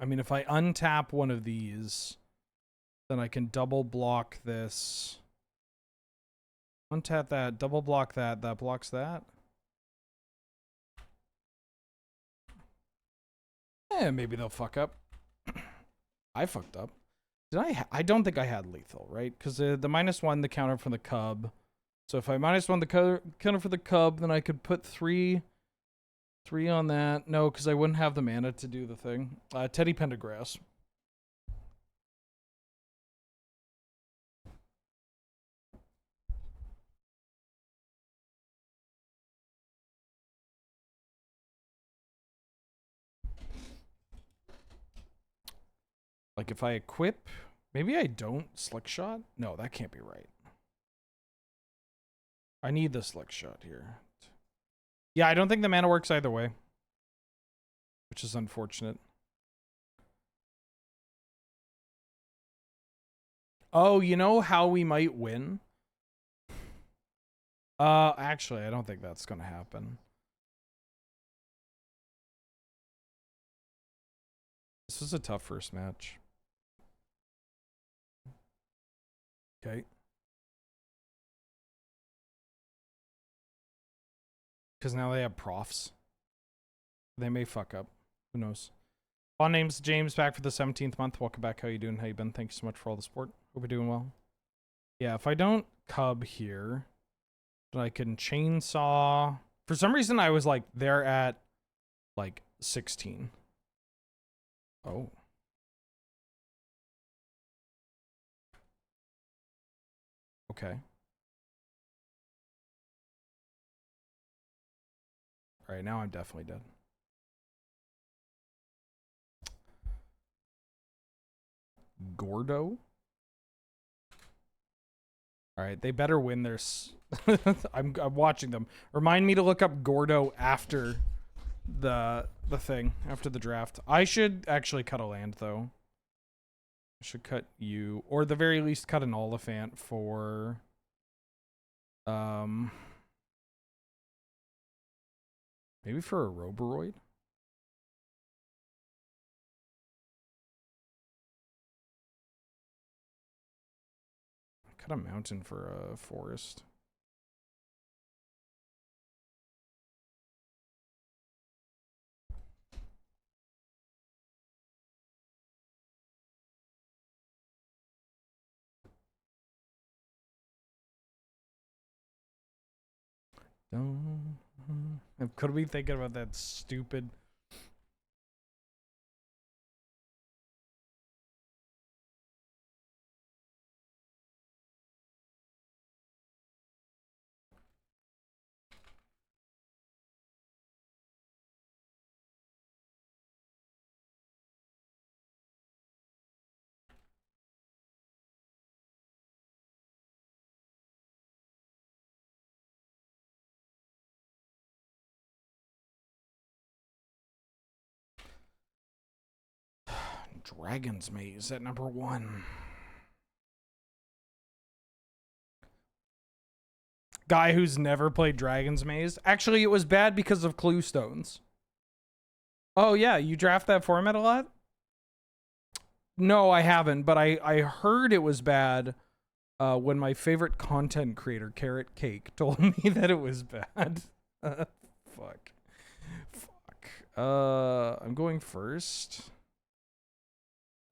I mean, if I untap one of these, then I can double block this. Untap that, double block that, that blocks that. Maybe they'll fuck up. I fucked up. Did I don't think I had lethal, right? Because the -1, the counter from the cub. So if I -1 the counter for the cub, then I could put 3 on that. No, because I wouldn't have the mana to do the thing. Teddy Pendergrass. Like if I equip, maybe I don't Slick Shot? No, that can't be right. I need the Slick Shot here. Yeah, I don't think the mana works either way, which is unfortunate. Oh, you know how we might win? Actually, I don't think that's gonna happen. This was a tough first match. Okay. Because now they have profs. They may fuck up. Who knows? On name's James, back for the 17th month. Welcome back. How you doing? How you been? Thank you so much for all the support. Hope you're doing well. Yeah, if I don't cub here, then I can chainsaw. For some reason, I was like, they're at like 16. Oh. Okay. All right, now I'm definitely dead. Gordo? All right, they better win their... I'm watching them. Remind me to look up Gordo after the thing, after the draft. I should actually cut a land, though. I should cut you, or at the very least cut an Oliphant for... Maybe for a Roboroid? Cut a mountain for a forest. Could we think about that stupid... Dragon's Maze at number 1. Guy who's never played Dragon's Maze. Actually, it was bad because of clue stones. Oh, yeah. You draft that format a lot? No, I haven't, but I heard it was bad when my favorite content creator, Carrot Cake, told me that it was bad. Fuck. I'm going first.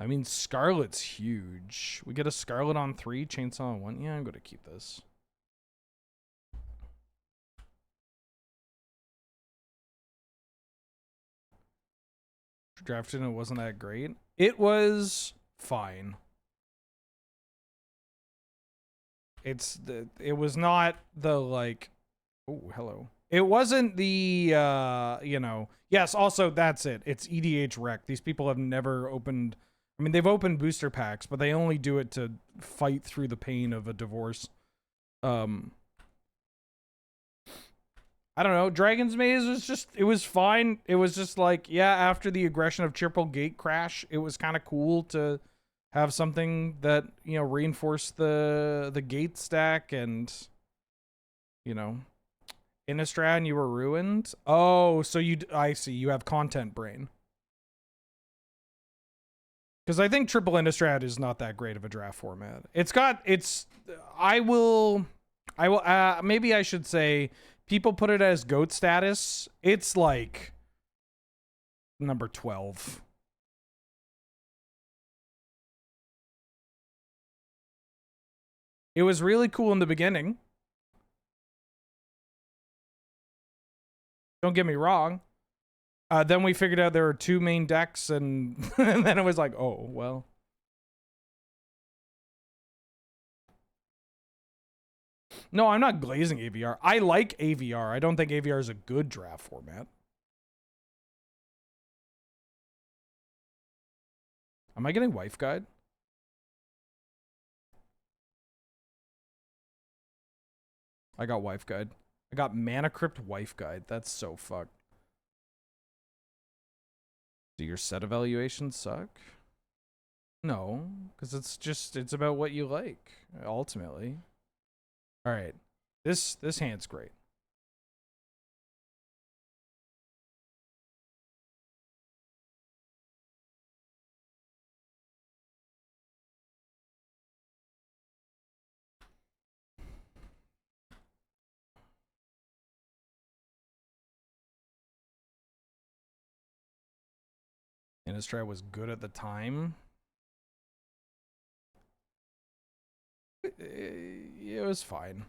I mean, Scarlet's huge. We get a Scarlet on 3, Chainsaw on 1. Yeah, I'm going to keep this. Drafted and it wasn't that great. It was fine. It was not the like, oh, hello. It wasn't the, you know, yes, also that's it. It's EDH Rec. These people have never opened, I mean, they've opened booster packs, but they only do it to fight through the pain of a divorce. I don't know. Dragon's Maze was just, it was fine. It was just like, yeah, after the aggression of Triple Gate Crash, it was kind of cool to have something that, you know, reinforced the gate stack and, you know, Innistrad and you were ruined. Oh, so I see. You have content brain. Because I think Triple Innistrad is not that great of a draft format. Maybe I should say, people put it as GOAT status. It's like number 12. It was really cool in the beginning. Don't get me wrong. Then we figured out there were 2 main decks, and, and then it was like, oh, well. No, I'm not glazing AVR. I like AVR. I don't think AVR is a good draft format. Am I getting Wife Guide? I got Wife Guide. I got Mana Crypt Wife Guide. That's so fucked. Do your set evaluations suck? No, because it's about what you like, ultimately. All right. This hand's great. Innistrad was good at the time. It was fine.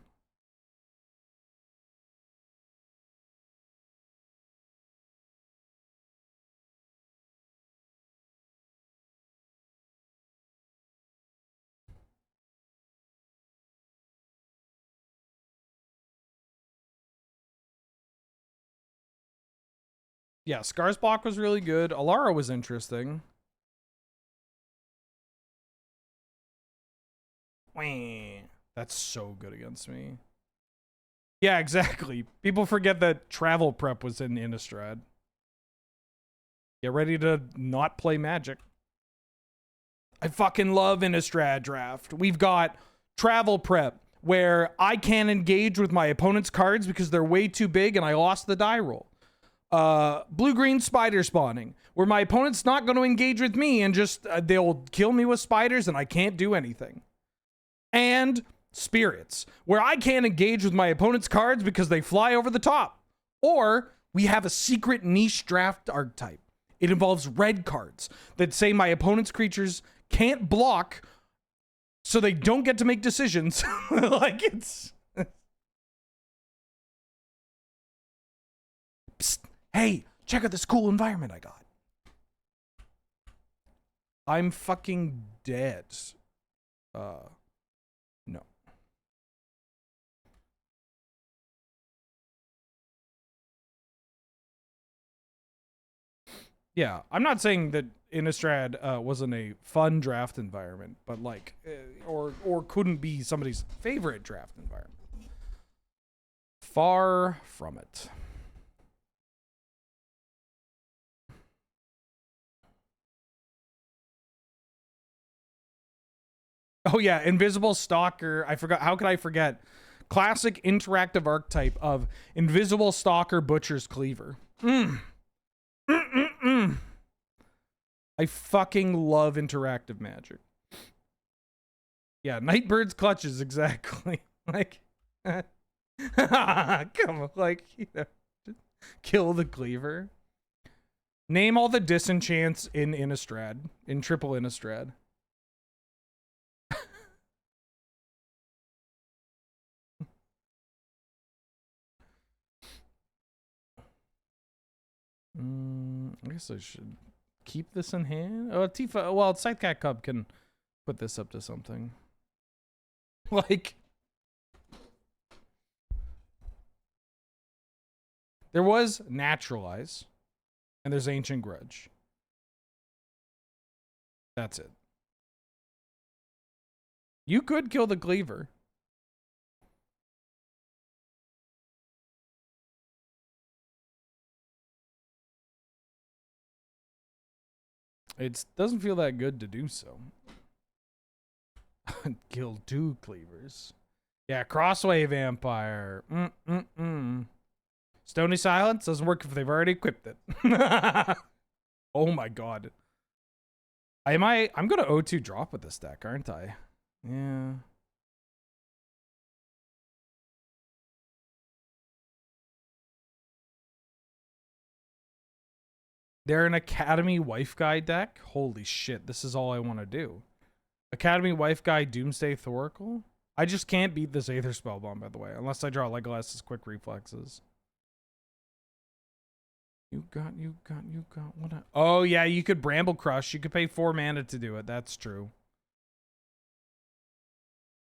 Yeah, Scar's block was really good. Alara was interesting. That's so good against me. Yeah, exactly. People forget that travel prep was in Innistrad. Get ready to not play Magic. I fucking love Innistrad draft. We've got travel prep, where I can't engage with my opponent's cards because they're way too big and I lost the die roll. Blue-green spider spawning, where my opponent's not going to engage with me and just they'll kill me with spiders and I can't do anything. And spirits, where I can't engage with my opponent's cards because they fly over the top. Or we have a secret niche draft archetype. It involves red cards that say my opponent's creatures can't block, so they don't get to make decisions. Like, it's... Psst, hey, check out this cool environment I got. I'm fucking dead. No. Yeah, I'm not saying that Innistrad wasn't a fun draft environment, but like, or couldn't be somebody's favorite draft environment. Far from it. Oh yeah, Invisible Stalker. I forgot. How could I forget? Classic interactive archetype of Invisible Stalker Butcher's Cleaver. I fucking love interactive Magic. Yeah, Nightbird's Clutches, exactly. Like, come on, like, you know, kill the Cleaver. Name all the disenchants in Innistrad, in triple Innistrad. I guess I should keep this in hand. Oh, Tifa. Well, Scythecat Cub can put this up to something. Like, there was Naturalize, and there's Ancient Grudge. That's it. You could kill the Cleaver. It doesn't feel that good to do so. Kill 2 Cleavers. Yeah, Crossway Vampire. Stony Silence doesn't work if they've already equipped it. Oh my god. I'm gonna O2 drop with this deck, aren't I? Yeah. They're an Academy Wife Guy deck? Holy shit, this is all I want to do. Academy Wife Guy Doomsday Thoracle? I just can't beat this Aether Spellbomb, by the way, unless I draw Legolas's Quick Reflexes. You got what? Oh, yeah, you could Bramble Crush. You could pay 4 mana to do it. That's true.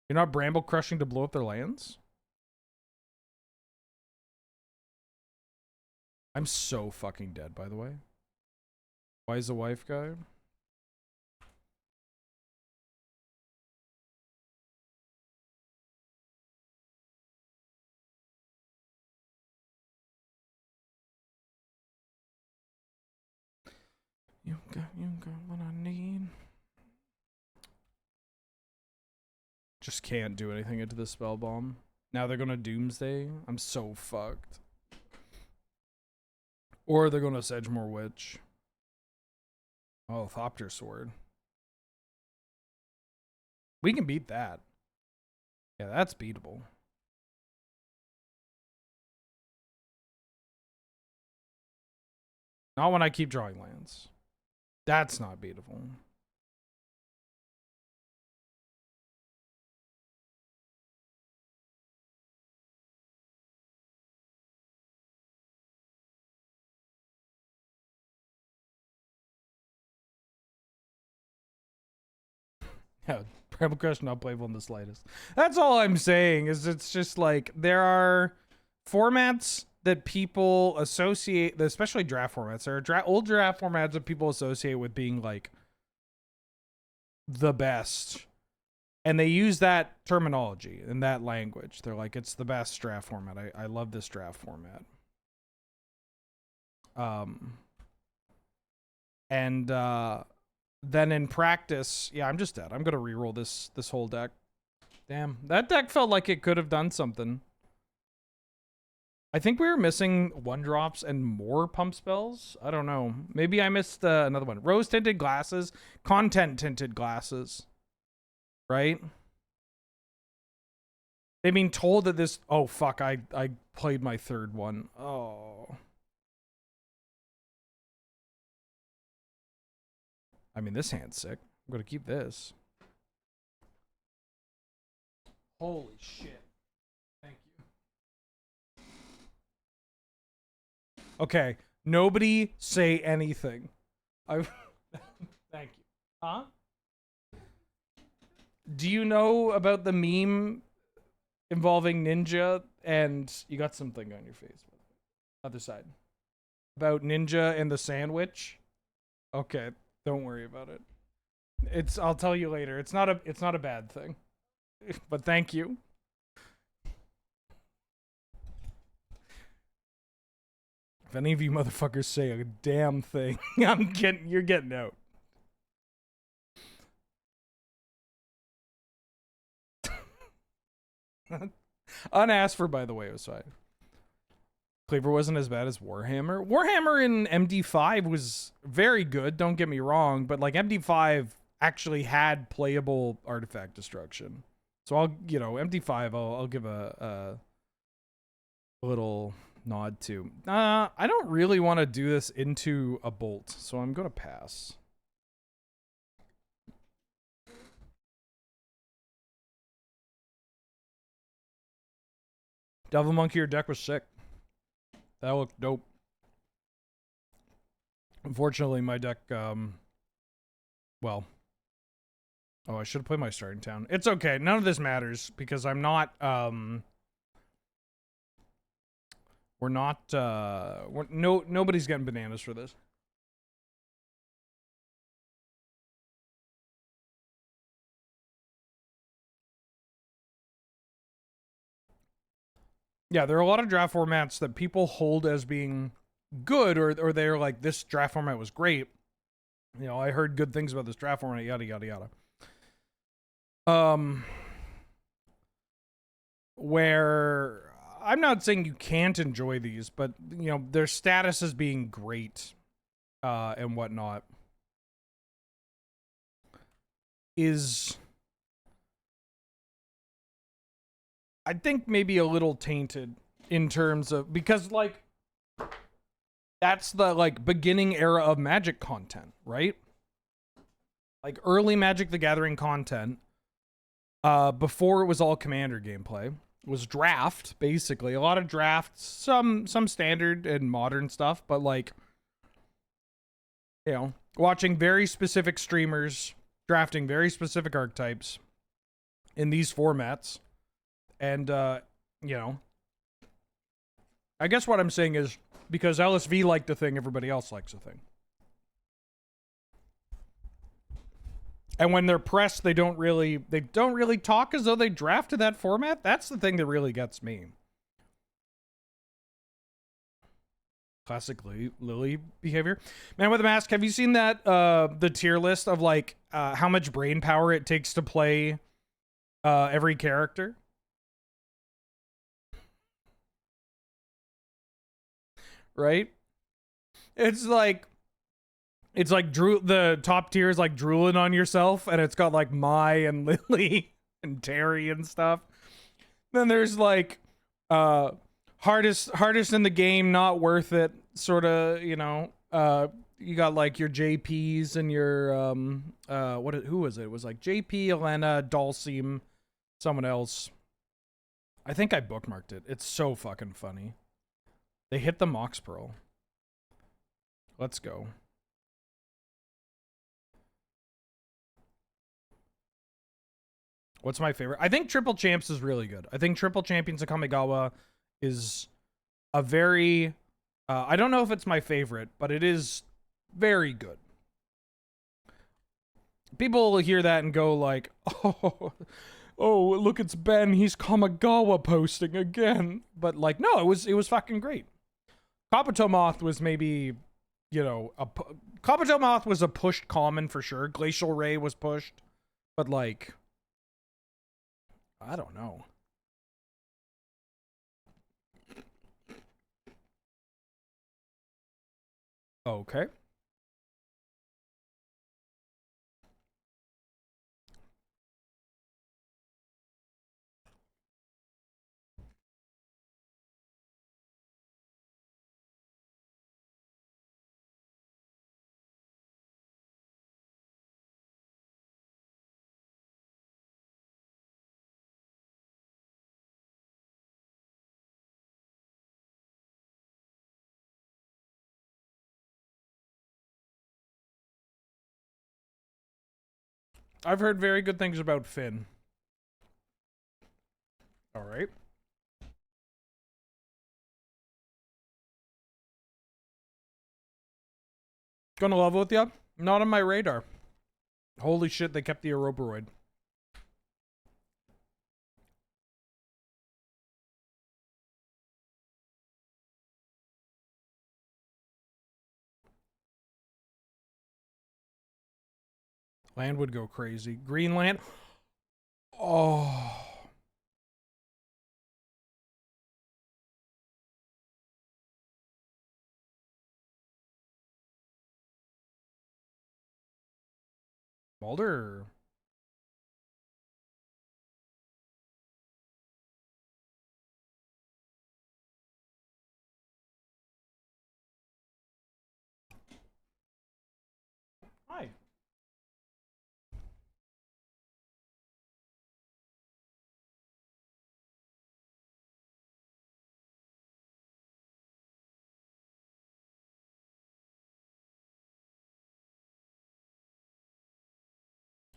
You're not Bramble Crushing to blow up their lands? I'm so fucking dead, by the way. Why is a Wife Guy? You got what I need. Just can't do anything into the spell bomb. Now they're gonna Doomsday. I'm so fucked. Or they're gonna Sedgemoor Witch. Oh, Thopter Sword. We can beat that. Yeah, that's beatable. Not when I keep drawing lands. That's not beatable. Yeah, Primal Crush not playable in the slightest. That's all I'm saying, is it's just like, there are formats that people associate, especially draft formats. There are old draft formats that people associate with being like the best. And they use that terminology and that language. They're like, it's the best draft format. I love this draft format. Then in practice, yeah, I'm just dead. I'm gonna reroll this whole deck. Damn, that deck felt like it could have done something. I think we were missing 1-drops and more pump spells. I don't know. Maybe I missed another one. Rose tinted glasses, content tinted glasses, right? They've been told that this. Oh fuck! I played my third one. Oh. I mean, this hand's sick. I'm gonna keep this. Holy shit. Thank you. Okay, nobody say anything. Thank you. Huh? Do you know about the meme involving Ninja and you got something on your face? Other side. About Ninja and the sandwich? Okay. Don't worry about it. I'll tell you later. It's not a bad thing. But thank you. If any of you motherfuckers say a damn thing, you're getting out. Unasked for, by the way, it was fine. Cleaver wasn't as bad as Warhammer. Warhammer in MD5 was very good, don't get me wrong, but like MD5 actually had playable artifact destruction. So MD5 I'll give a little nod to. I don't really want to do this into a bolt, so I'm going to pass. Devil Monkey, your deck was sick. That looked dope. Unfortunately, my deck, well. Oh, I should have played my starting town. It's okay. None of this matters because I'm not, nobody's getting bananas for this. Yeah, there are a lot of draft formats that people hold as being good, or they're like, this draft format was great. You know, I heard good things about this draft format, yada, yada, yada. Where I'm not saying you can't enjoy these, but, you know, their status as being great and whatnot is, I think, maybe a little tainted in terms of, because like that's the like beginning era of Magic content, right? Like early Magic the Gathering content, before it was all Commander gameplay, was draft, basically. A lot of drafts, some standard and modern stuff, but like, you know, watching very specific streamers drafting very specific archetypes in these formats. And, you know, I guess what I'm saying is, because LSV liked a thing, everybody else likes a thing. And when they're pressed, they don't really talk as though they drafted that format. That's the thing that really gets me. Classically Lily behavior. Man with a Mask, have you seen that, the tier list of like, how much brain power it takes to play every character. Right? It's like the top tier is like drooling on yourself, and it's got like Mai and Lily and Terry and stuff. Then there's like hardest in the game, not worth it, sort of, you know. You got like your JPs and your who was it? It was like JP, Elena, Dalsim, someone else. I think I bookmarked it. It's so fucking funny. They hit the Mox Pearl. Let's go. What's my favorite? I think Triple Champs is really good. I think Triple Champions of Kamigawa is a very... I don't know if it's my favorite, but it is very good. People will hear that and go like, oh, look, it's Ben. He's Kamigawa posting again. But like, no, it was fucking great. Kabutomoth was maybe, you know, Kabutomoth was a pushed common for sure. Glacial Ray was pushed, but like, I don't know. Okay. I've heard very good things about Finn. All right. Gonna level with you? Not on my radar. Holy shit, they kept the Ouroboros. Land would go crazy. Greenland. Oh. Mulder. Hi.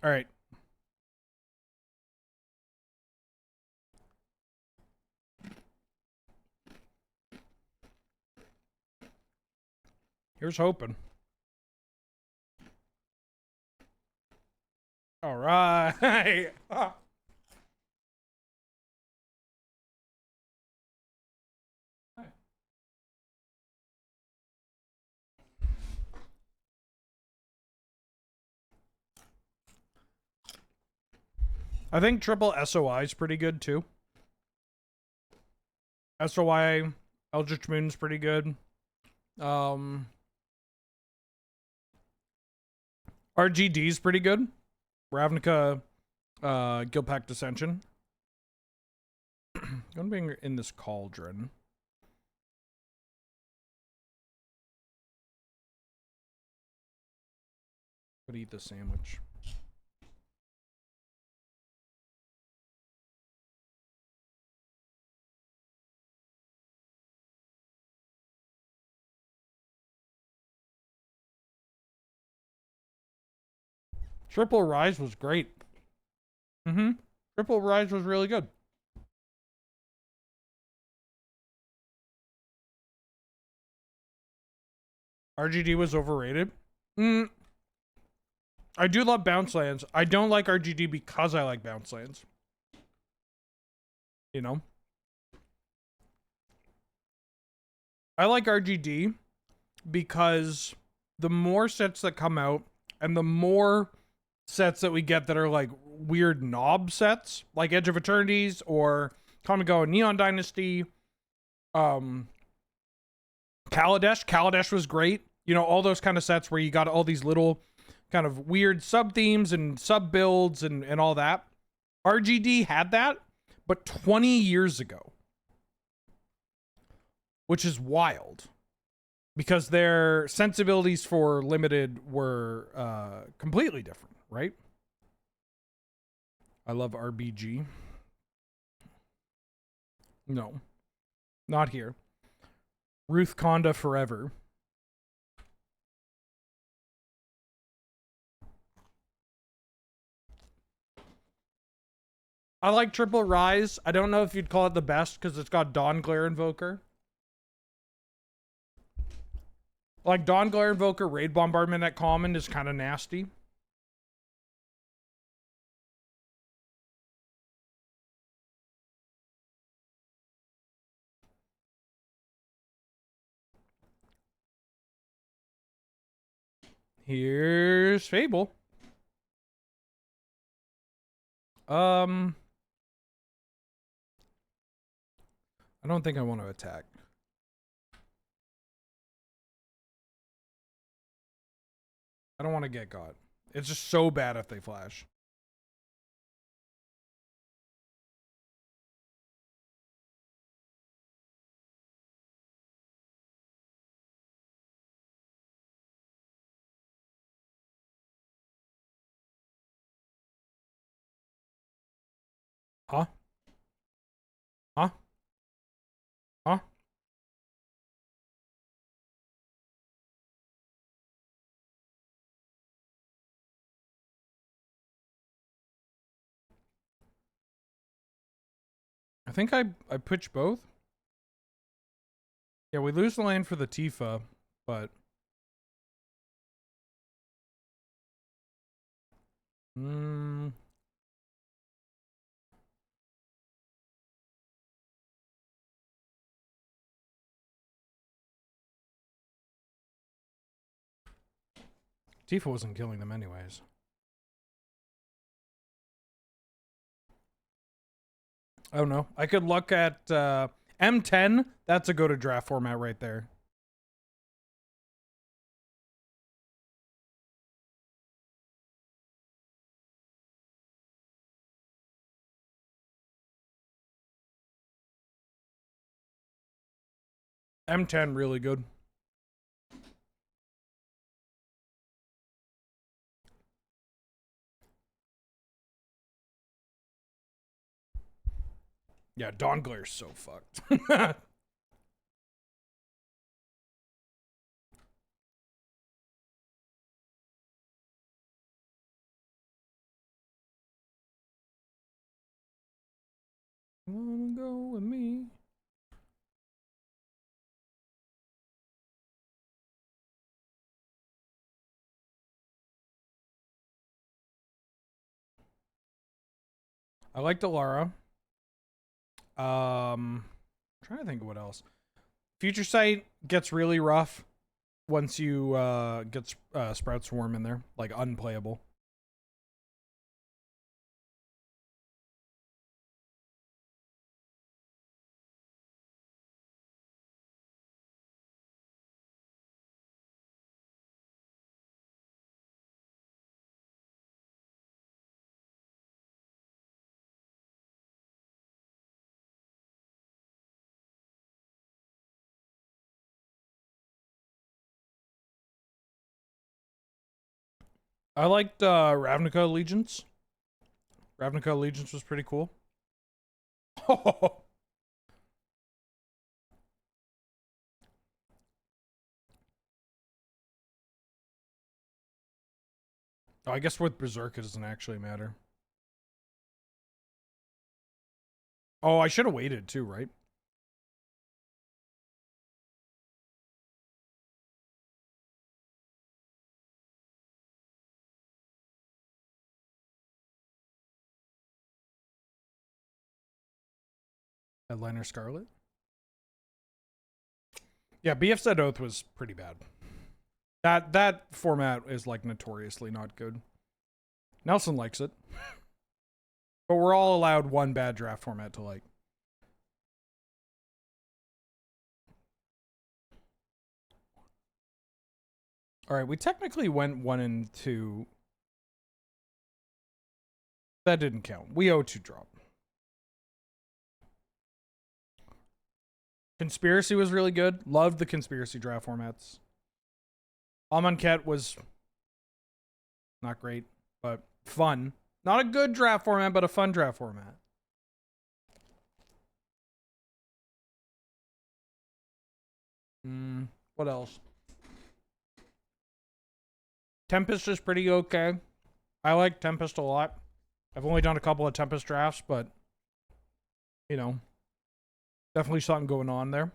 All right. Here's hoping. All right. I think triple SOI is pretty good too. SOI Eldritch Moon's pretty good. RGD's pretty good. Ravnica Gilpact Ascension. Gonna be in this cauldron. Could eat the sandwich. Triple Rise was great. Triple Rise was really good. RGD was overrated. I do love bounce lands. I don't like RGD because I like bounce lands. You know? I like RGD because the more sets that come out and the more sets that we get that are like weird knob sets like Edge of Eternities or Kamigawa Neon Dynasty. Kaladesh was great. You know, all those kind of sets where you got all these little kind of weird sub themes and sub builds and all that. RGD had that, but 20 years ago, which is wild because their sensibilities for limited were completely different, right? I love RBG. No, not here. Ruth Conda forever. I like Triple Rise. I don't know if you'd call it the best because it's got Dawn Glare Invoker. Like Dawn Glare Invoker Raid Bombardment at common is kind of nasty. Here's Fable. I don't think I want to attack. I don't want to get got. It's just so bad if they flash. Huh? Huh? Huh? I think I pitch both. Yeah, we lose the lane for the Tifa, but Tifa wasn't killing them anyways. I don't know. I could look at M10. That's a go to draft format right there. M10 really good. Yeah, Dawn Glare's so fucked. Wanna go with me? I like Delara. Trying to think of what else. Future Sight gets really rough once you get Sprout Swarm in there, like unplayable. I liked Ravnica Allegiance. Ravnica Allegiance was pretty cool. Oh, I guess with Berserk it doesn't actually matter. Oh, I should have waited too, right? Headliner Scarlet. Yeah, BF said Oath was pretty bad. That format is like notoriously not good. Nelson likes it. But we're all allowed one bad draft format to like. All right, we technically went 1 and 2. That didn't count. We 0-2 drop. Conspiracy was really good. Loved the conspiracy draft formats. Amonkhet was not great, but fun. Not a good draft format, but a fun draft format. What else? Tempest is pretty okay. I like Tempest a lot. I've only done a couple of Tempest drafts, but you know, definitely something going on there.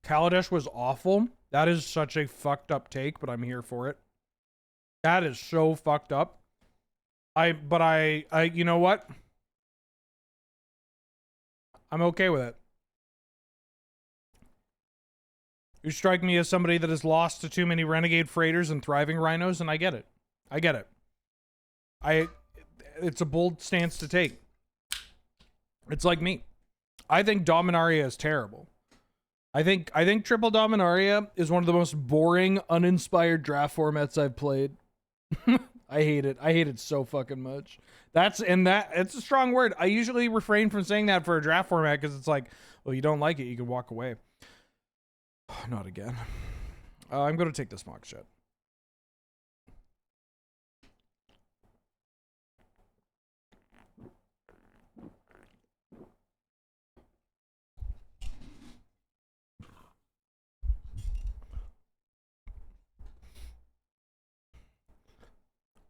Kaladesh was awful. That is such a fucked up take, but I'm here for it. That is so fucked up. But I you know what? I'm okay with it. You strike me as somebody that has lost to too many renegade freighters and thriving rhinos, and I get it. I get it. It's a bold stance to take. It's like me. I think Dominaria is terrible. I think Triple Dominaria is one of the most boring, uninspired draft formats I've played. I hate it. I hate it so fucking much. It's a strong word. I usually refrain from saying that for a draft format because it's like, well, you don't like it, you can walk away. Not again. I'm going to take this mock shit.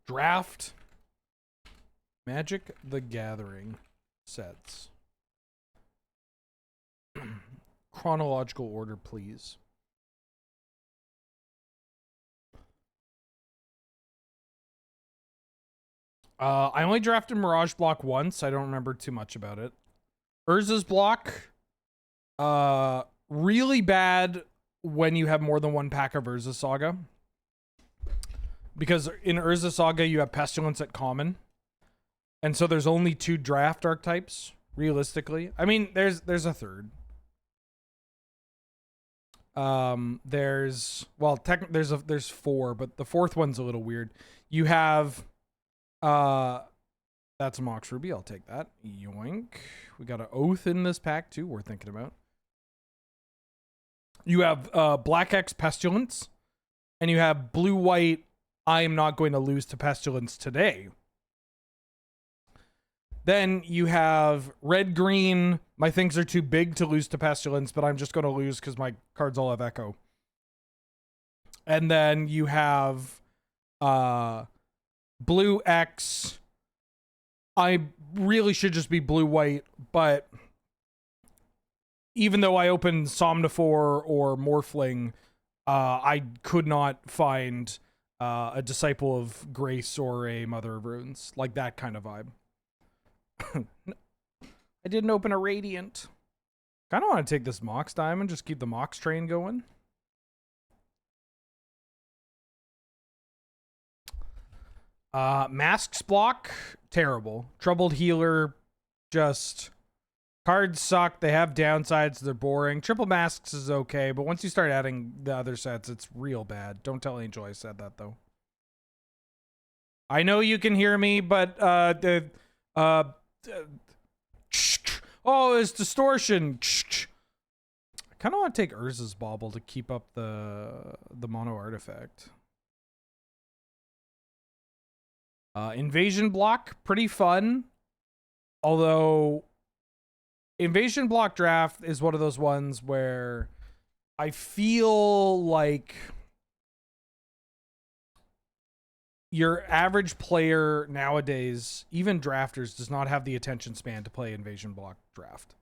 Draft Magic the Gathering sets. Chronological order, please. I only drafted Mirage block once. I don't remember too much about it. Urza's block, really bad when you have more than one pack of Urza Saga. Because in Urza Saga, you have Pestilence at common. And so there's only 2 draft archetypes, realistically. I mean, there's a third. There's 4, but the 4th one's a little weird. You have that's a Mox Ruby, I'll take that. Yoink. We got an Oath in this pack too, we're thinking about. You have Black X Pestilence, and you have Blue White I am not going to lose to Pestilence today. Then you have Red Green, my things are too big to lose to Pestilence, but I'm just going to lose because my cards all have Echo. And then you have Blue X. I really should just be Blue White, but even though I opened Somnivore or Morphling, I could not find a Disciple of Grace or a Mother of Runes, like that kind of vibe. I didn't open a Radiant. Kind of want to take this Mox Diamond, just keep the Mox train going. Masks block, terrible. Troubled Healer, just cards suck. They have downsides. They're boring. Triple Masks is okay, but once you start adding the other sets, it's real bad. Don't tell Angel I said that, though. I know you can hear me, but oh, it's distortion. I kind of want to take Urza's Bauble to keep up the mono artifact. Invasion block, pretty fun. Although Invasion block draft is one of those ones where I feel like your average player nowadays, even drafters, does not have the attention span to play Invasion block draft.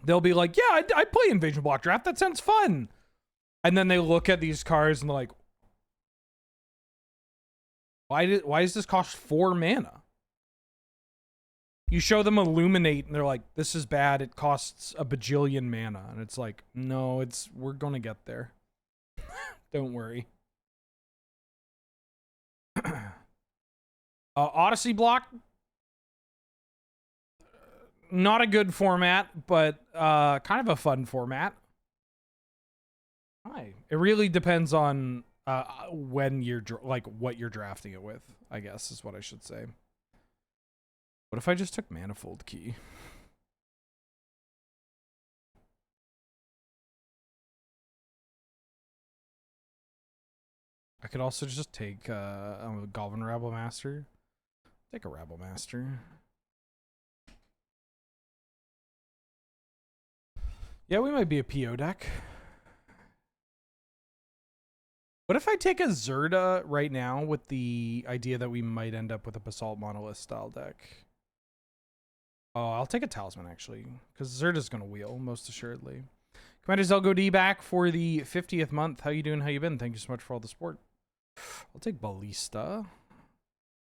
They'll be like, yeah, I play Invasion block draft. That sounds fun. And then they look at these cards and they're like, why does this cost 4 mana? You show them Illuminate and they're like, this is bad. It costs a bajillion mana. And it's like, no, we're going to get there. Don't worry. Odyssey block. Not a good format, but kind of a fun format. Hi. It really depends on when you're like what you're drafting it with, I guess is what I should say. What if I just took Manifold Key? I could also just take a Goblin Rabble Master. Take a Rabble Master. Yeah, we might be a PO deck. What if I take a Zerda right now with the idea that we might end up with a Basalt Monolith style deck? Oh, I'll take a Talisman actually, because Zerda's gonna wheel most assuredly. Commander Zelgo D back for the 50th month. How you doing? How you been? Thank you so much for all the support. I'll take Ballista.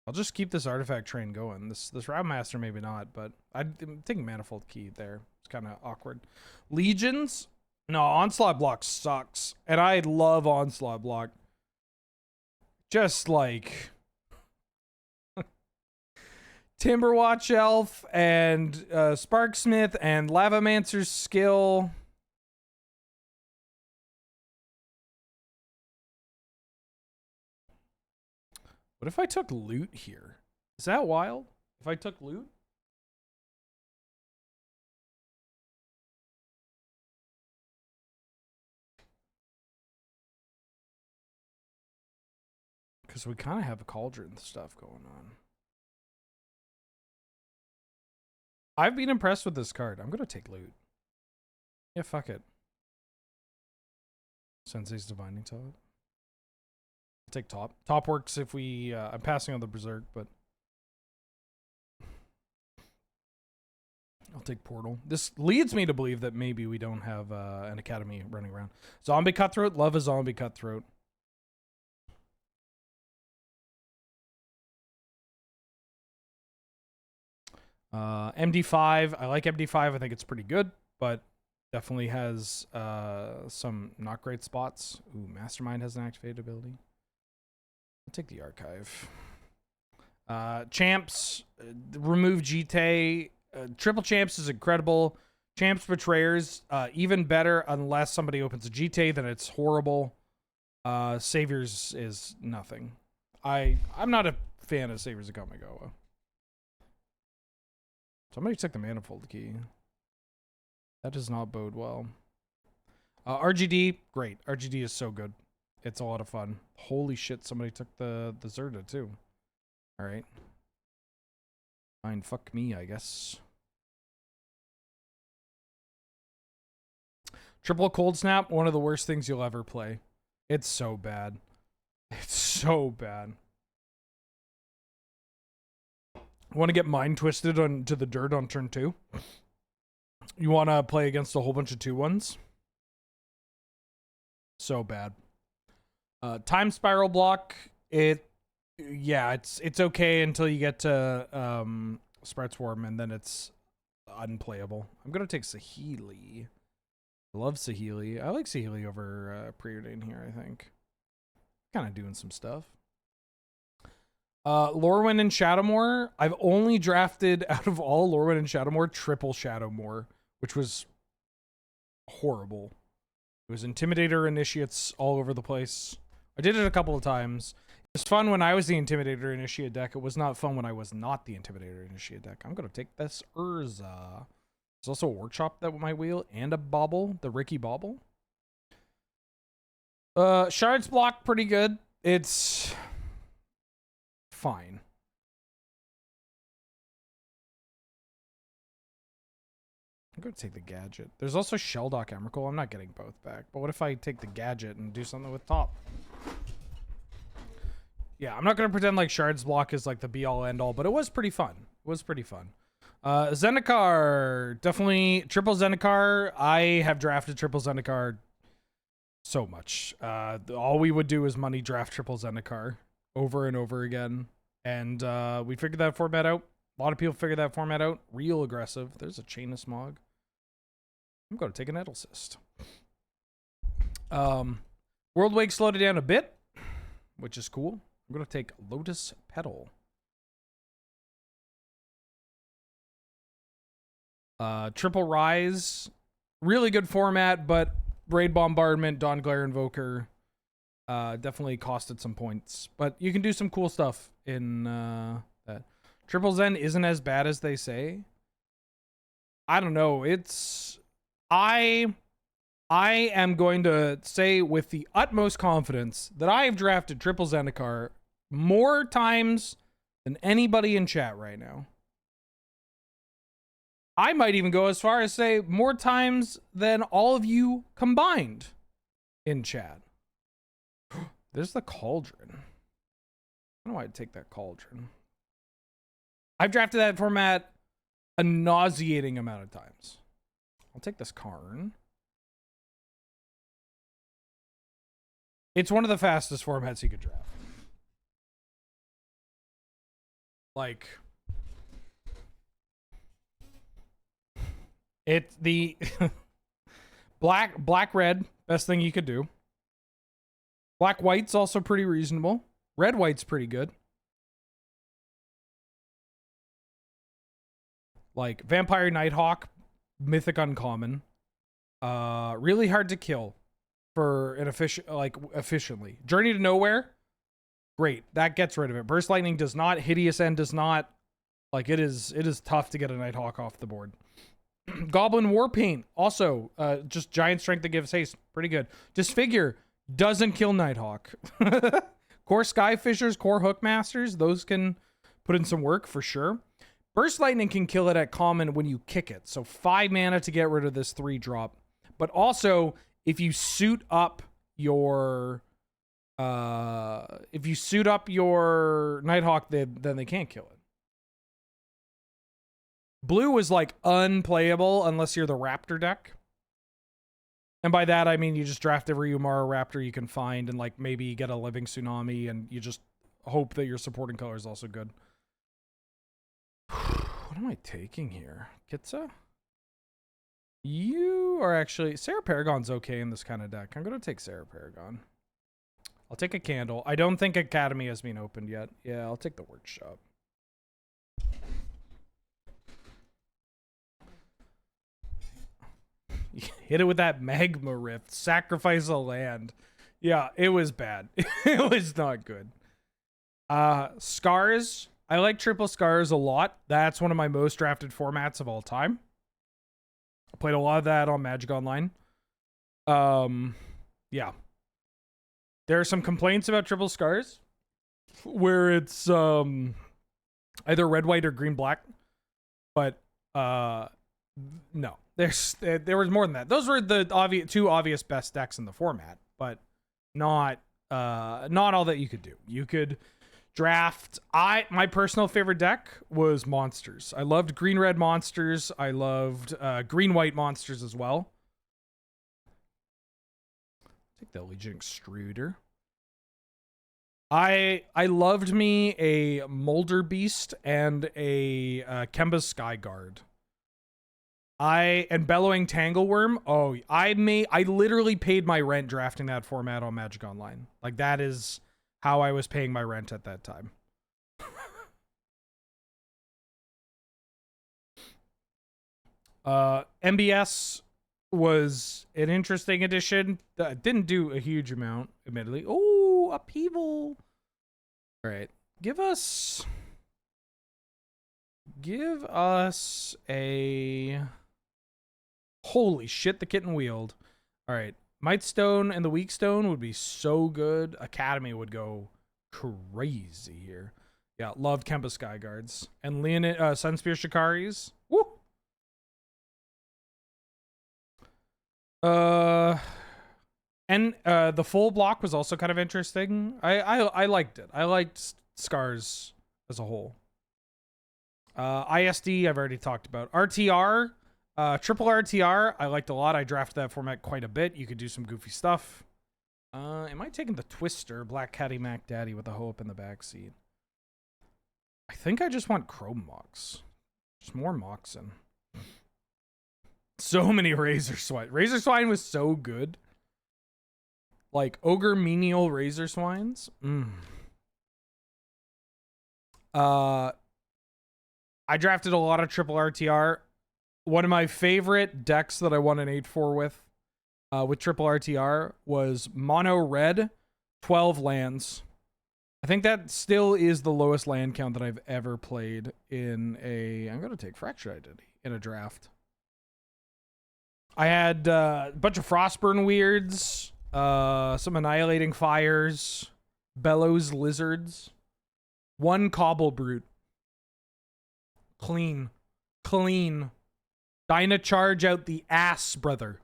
I'll just keep this artifact train going. This Rab Master maybe not, but I'm taking Manifold Key there. It's kind of awkward. Legions? No, Onslaught block sucks. And I love Onslaught block. Just like Timberwatch Elf and Sparksmith and Lavamancer's Skill. What if I took Loot here? Is that wild? If I took Loot? Because we kind of have a Cauldron stuff going on. I've been impressed with this card. I'm going to take Loot. Yeah, fuck it. Sensei's Divining Top. I'll take Top. Top works if we... I'm passing on the Berserk, but... I'll take Portal. This leads me to believe that maybe we don't have an Academy running around. Zombie Cutthroat. Love a Zombie Cutthroat. MD5. I like MD5. I think it's pretty good, but definitely has some not great spots. Ooh, Mastermind has an activated ability. I'll take the Archive. Champs. Remove GT. Triple Champs is incredible. Champs Betrayers, even better unless somebody opens a GT, then it's horrible. Saviors is nothing. I'm not a fan of Saviors of Kamigawa. Somebody took the Manifold Key. That does not bode well. RGD, great. RGD is so good. It's a lot of fun. Holy shit, somebody took the Zerda too. Alright. Fine, fuck me, I guess. Triple Cold Snap, one of the worst things you'll ever play. It's so bad. It's so bad. Want to get Mind Twisted to the dirt on turn 2? You want to play against a whole bunch of 2-1s? So bad. Time Spiral block, yeah, it's okay until you get to Sprite Swarm, and then it's unplayable. I'm going to take Saheeli. I love Saheeli. I like Saheeli over Preordain here, I think. Kind of doing some stuff. Lorwyn and Shadowmoor. I've only drafted out of all Lorwyn and Shadowmoor triple Shadowmoor, which was horrible. It was Intimidator Initiates all over the place. I did it a couple of times. It was fun when I was the Intimidator Initiate deck. It was not fun when I was not the Intimidator Initiate deck. I'm going to take this Urza. There's also a Workshop that might wheel and a Bauble, the Ricky Bauble. Shards block, pretty good. It's fine. I'm going to take the Gadget. There's also Shelldock Emrakul. I'm not getting both back. But what if I take the Gadget and do something with Top? Yeah, I'm not going to pretend like Shards block is like the be-all, end-all, but it was pretty fun. It was pretty fun. Zendikar. Definitely triple Zendikar. I have drafted triple Zendikar so much. All we would do is money draft triple Zendikar over and over again. And we figured that format out. A lot of people figured that format out. Real aggressive. There's a Chain of Smog. I'm going to take an Edelcyst. World Wake slowed it down a bit, which is cool. I'm going to take Lotus Petal. Triple Rise. Really good format, but Raid Bombardment, Dawn Glare Invoker definitely costed some points. But you can do some cool stuff in that. Triple Zen isn't as bad as they say. I don't know. It's... I am going to say with the utmost confidence that I have drafted Triple Zendikar more times than anybody in chat right now. I might even go as far as say more times than all of you combined in chat. There's the Cauldron. I don't know why I'd take that Cauldron. I've drafted that format a nauseating amount of times. I'll take this Karn. It's one of the fastest formats you could draft. Like, it the black red, best thing you could do. Black white's also pretty reasonable. Red white's pretty good. Like Vampire Nighthawk, mythic uncommon. Really hard to kill for an efficiently. Journey to Nowhere, great. That gets rid of it. Burst Lightning does not. Hideous End does not. Like it is tough to get a Nighthawk off the board. Goblin Warpaint, also just giant strength that gives haste, pretty good. Disfigure doesn't kill Nighthawk. Core Skyfishers, Core Hookmasters, those can put in some work for sure. Burst Lightning can kill it at common when you kick it. So 5 mana to get rid of this 3-drop. But also, if you suit up your Nighthawk, then they can't kill it. Blue is like unplayable unless you're the Raptor deck. And by that, I mean you just draft every Umara Raptor you can find and like maybe you get a Living Tsunami and you just hope that your supporting color is also good. What am I taking here? Kitsa? You are actually... Sarah Paragon's okay in this kind of deck. I'm going to take Sarah Paragon. I'll take a Candle. I don't think Academy has been opened yet. Yeah, I'll take the Workshop. Hit it with that Magma Rift. Sacrifice a land. Yeah, it was bad. It was not good. Scars. I like triple Scars a lot. That's one of my most drafted formats of all time. I played a lot of that on Magic Online. Yeah. There are some complaints about triple Scars where it's either red, white, or green, black. But no. There was more than that. Those were the two obvious best decks in the format, but not all that you could do. You could draft. My personal favorite deck was Monsters. I loved green-red Monsters. I loved green-white Monsters as well. Take the Legion Extruder. I loved me a Molder Beast and a Kemba's Skyguard. And Bellowing Tangleworm. Oh, I literally paid my rent drafting that format on Magic Online. Like that is how I was paying my rent at that time. MBS was an interesting addition. Didn't do a huge amount, admittedly. Oh, Upheaval. All right. Give us a... Holy shit, the Kitten Wield. All right. Mightstone and the Weak Stone would be so good. Academy would go crazy here. Yeah, loved Kemba Skyguards. And Sunspear Shikaris. Woo! And the full block was also kind of interesting. I liked it. I liked Scars as a whole. ISD, I've already talked about. RTR. Triple RTR, I liked a lot. I drafted that format quite a bit. You could do some goofy stuff. Am I taking the Twister, Black Caddy Mac Daddy with a hoe up in the backseat? I think I just want Chrome Mox. Just more Moxen. So many Razor Swine. Razor Swine was so good. Like Ogre Menial Razor Swines. I drafted a lot of triple RTR. One of my favorite decks that I won an 8-4 with triple RTR was mono red, 12 lands. I think that still is the lowest land count that I've ever played in a... I'm going to take Fractured Identity in a draft. I had a bunch of Frostburn Weirds, some Annihilating Fires, Bellows Lizards, one Cobble Brute. Clean. Clean. Dyna Charge out the ass, brother.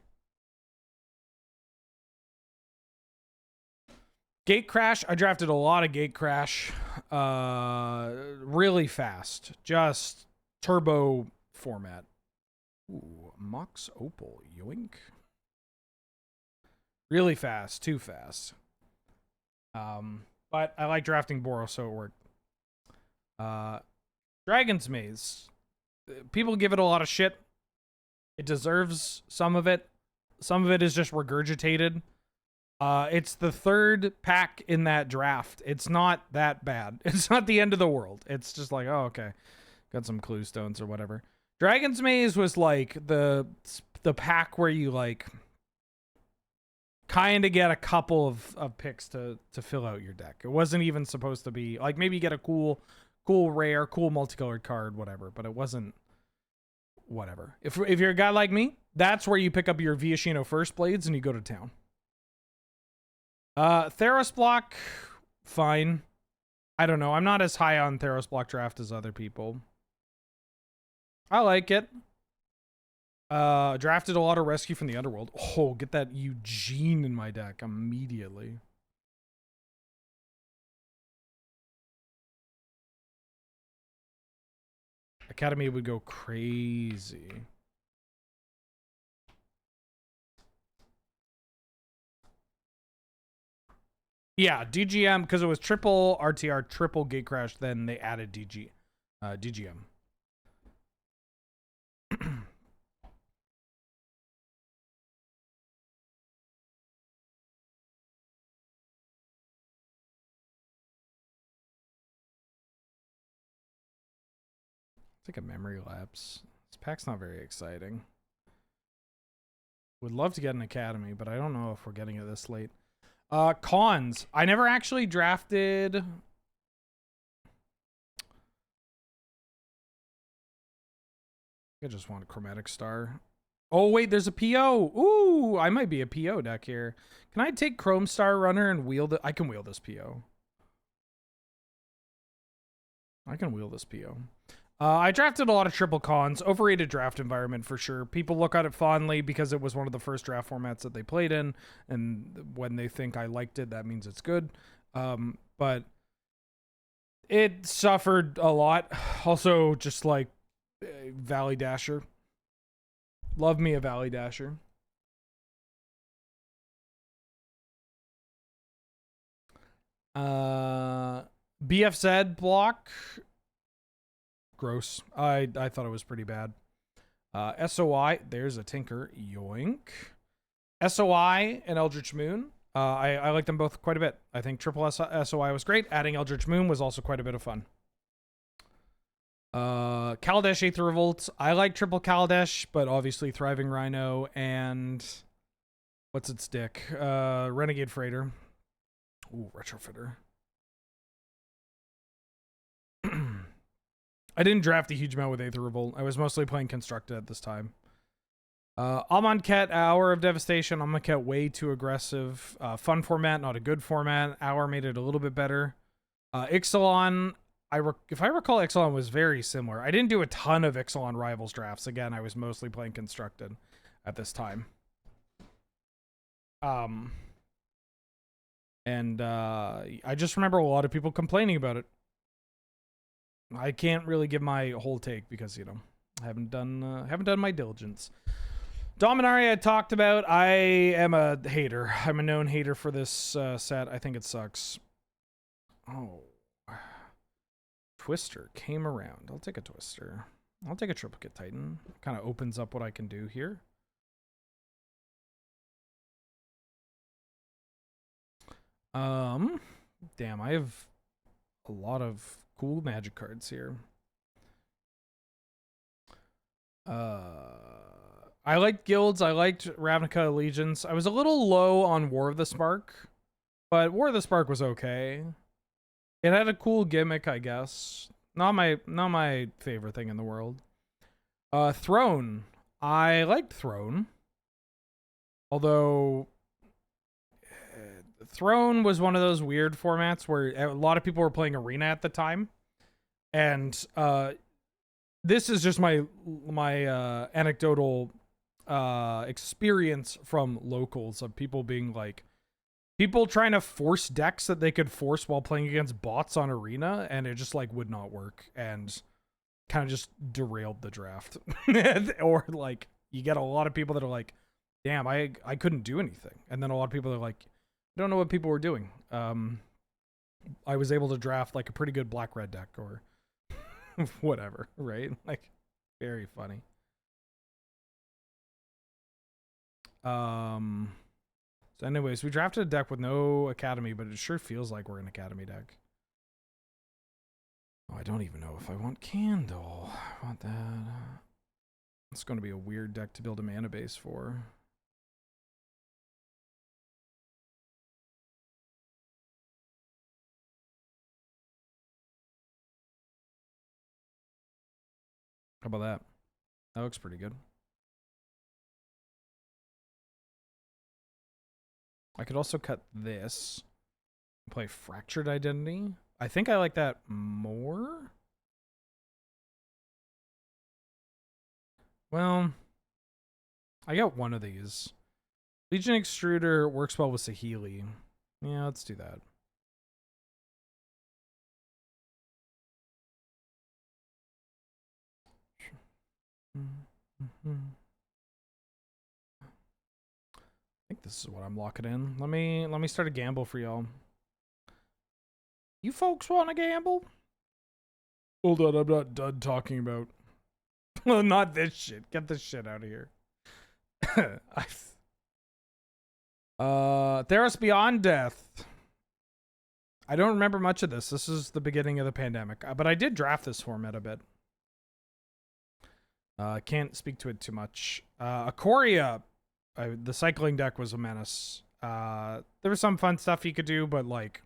Gate Crash. I drafted a lot of Gate Crash. Really fast. Just turbo format. Ooh, Mox Opal. Yoink. Really fast. Too fast. But I like drafting Boros, so it worked. Dragon's Maze. People give it a lot of shit. It deserves some of it. Some of it is just regurgitated. It's the third pack in that draft. It's not that bad. It's not the end of the world. It's just like, oh, okay. Got some clue stones or whatever. Dragon's Maze was like the pack where you like kind of get a couple of picks to fill out your deck. It wasn't even supposed to be like maybe you get a cool rare, cool multicolored card, whatever, but it wasn't whatever. If you're a guy like me, that's where you pick up your Viashino First Blades and you go to town. Theros Block, fine. I don't know. I'm not as high on Theros Block draft as other people. I like it. Drafted a lot of Rescue from the Underworld. Oh, get that Eugene in my deck immediately. Academy would go crazy. Yeah, DGM, because it was triple RTR, triple Gate Crash, then they added DGM. It's like a memory lapse. This pack's not very exciting. Would love to get an Academy, but I don't know if we're getting it this late. Cons. I never actually drafted... I just want a Chromatic Star. Oh, wait, there's a PO. Ooh, I might be a PO deck here. Can I take Chrome Star Runner and wield it? I can wield this PO. I can wield this PO. I drafted a lot of triple cons. Overrated draft environment for sure. People look at it fondly because it was one of the first draft formats that they played in. And when they think I liked it, that means it's good. But it suffered a lot. Also, just like Valley Dasher. Love me a Valley Dasher. BFZ block. Gross. I thought it was pretty bad. SOI. There's a Tinker. Yoink. SOI and Eldritch Moon. I like them both quite a bit. I think triple SOI was great. Adding Eldritch Moon was also quite a bit of fun. Kaladesh Aether Revolt. I like triple Kaladesh, but obviously Thriving Rhino and what's its dick? Renegade Freighter. Ooh, Retrofitter. I didn't draft a huge amount with Aether Revolt. I was mostly playing Constructed at this time. Amonkhet, Hour of Devastation. Amonkhet way too aggressive. Fun format, not a good format. Hour made it a little bit better. Ixalan, if I recall, Ixalan was very similar. I didn't do a ton of Ixalan Rivals drafts. Again, I was mostly playing Constructed at this time. And I just remember a lot of people complaining about it. I can't really give my whole take because, you know, I haven't done my diligence. Dominaria I talked about. I am a hater. I'm a known hater for this set. I think it sucks. Oh. Twister came around. I'll take a Twister. I'll take a Triplicate Titan. Kind of opens up what I can do here. Damn, I have a lot of cool magic cards here. I liked guilds. I liked Ravnica Allegiance. I was a little low on War of the Spark, but War of the Spark was okay. It had a cool gimmick, I guess. Not my favorite thing in the world. Throne. I liked Throne. Although Throne was one of those weird formats where a lot of people were playing Arena at the time. And this is just my anecdotal experience from locals of people being like, people trying to force decks that they could force while playing against bots on Arena, and it just like would not work and kind of just derailed the draft. Or like you get a lot of people that are like, damn, I couldn't do anything. And then a lot of people are like, I don't know what people were doing. I was able to draft like a pretty good black-red deck or whatever, right? Like, very funny. So anyways, we drafted a deck with no Academy, but it sure feels like we're an Academy deck. Oh, I don't even know if I want Candle. I want that. It's going to be a weird deck to build a mana base for. How about that? That looks pretty good. I could also cut this. Play Fractured Identity. I think I like that more. Well, I got one of these. Legion Extruder works well with Saheeli. Yeah, let's do that. I think this is what I'm locking in. Let me start a gamble for y'all. You folks want to gamble? Hold on, I'm not done talking about. Well, not this shit. Get this shit out of here. Theros Beyond Death. I don't remember much of this. This is the beginning of the pandemic, but I did draft this format a bit. Can't speak to it too much. Ikoria, the cycling deck was a menace. There was some fun stuff you could do, but like,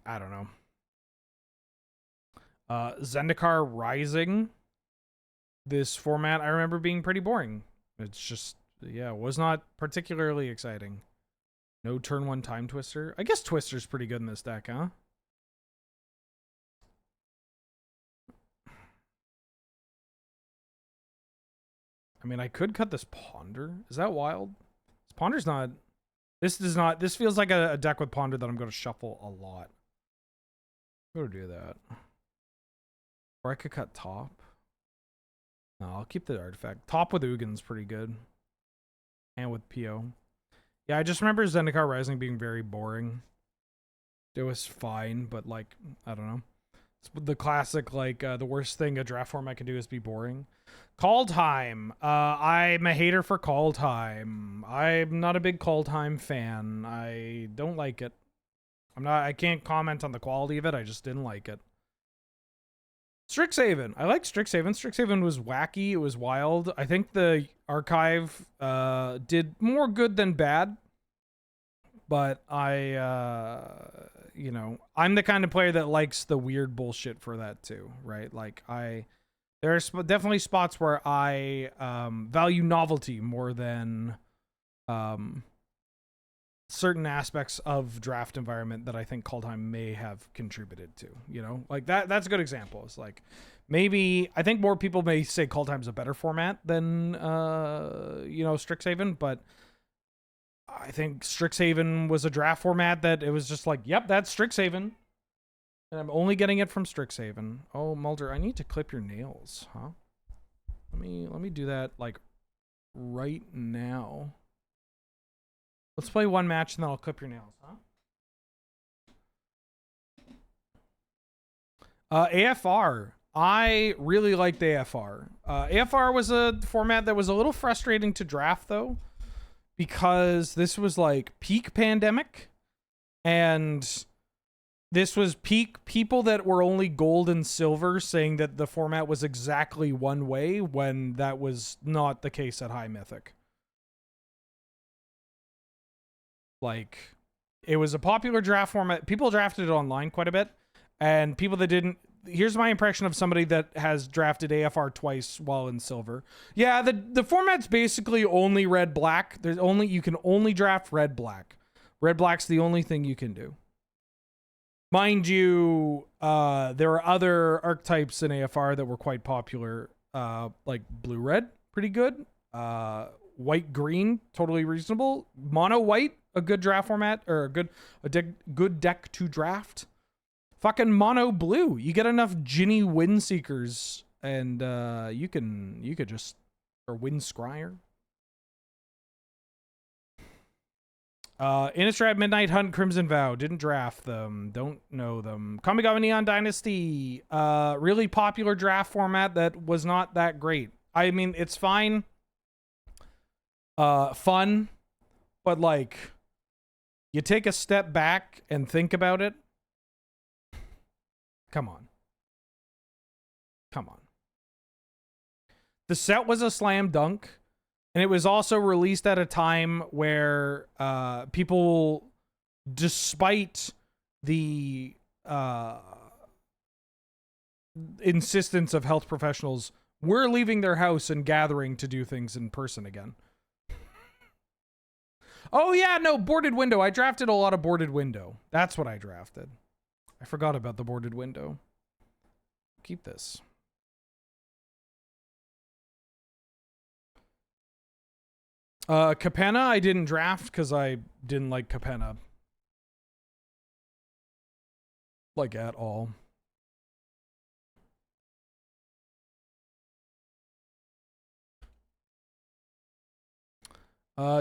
I don't know. Zendikar Rising. This format I remember being pretty boring. It's just, yeah, it was not particularly exciting. No turn one Time Twister. I guess Twister's pretty good in this deck, huh? I mean, I could cut this Ponder. Is that wild? Ponder's not... This does not... This feels like a deck with Ponder that I'm going to shuffle a lot. I'm going to do that. Or I could cut top. No, I'll keep the artifact. Top with Ugin's pretty good. And with PO. Yeah, I just remember Zendikar Rising being very boring. It was fine, but like, I don't know. It's the classic, like, the worst thing a draft format can do is be boring. Call Time. I'm a hater for Call Time. I'm not a big Call Time fan. I don't like it. I can't comment on the quality of it. I just didn't like it. Strixhaven. I like Strixhaven. Strixhaven was wacky. It was wild. I think the archive did more good than bad. But you know, I'm the kind of player that likes the weird bullshit for that too, right? Like there are definitely spots where I value novelty more than certain aspects of draft environment that I think Call Time may have contributed to, you know, like that's a good example. It's like, maybe I think more people may say Call Time's a better format than, you know, Strixhaven, but I think Strixhaven was a draft format that it was just like, yep, that's Strixhaven. And I'm only getting it from Strixhaven. Oh, Mulder, I need to clip your nails, huh? Let me do that like right now. Let's play one match and then I'll clip your nails, huh? AFR. I really liked AFR. AFR was a format that was a little frustrating to draft though, because this was like peak pandemic. And this was peak people that were only gold and silver saying that the format was exactly one way when that was not the case at high mythic. Like, it was a popular draft format. People drafted it online quite a bit, and people that didn't. Here's my impression of somebody that has drafted AFR twice while in silver. Yeah, the format's basically only red black. You can only draft red black. Red black's the only thing you can do. Mind you, there are other archetypes in AFR that were quite popular, like blue red, pretty good. White green, totally reasonable. Mono white, a good draft format, or a good deck to draft. Fucking mono blue, you get enough Ginny Windseekers, and you could just, or Wind Scryer. Innistrad Midnight Hunt Crimson Vow, didn't draft them, don't know them. Kamigawa Neon Dynasty, really popular draft format that was not that great. I mean, it's fine. Fun, but like, you take a step back and think about it. Come on. The set was a slam dunk, and it was also released at a time where people, despite the insistence of health professionals, were leaving their house and gathering to do things in person again. Oh yeah, no, boarded window. I drafted a lot of boarded window. That's what I drafted. I forgot about the boarded window. Keep this. Capenna, I didn't draft because I didn't like Capenna. Like, at all.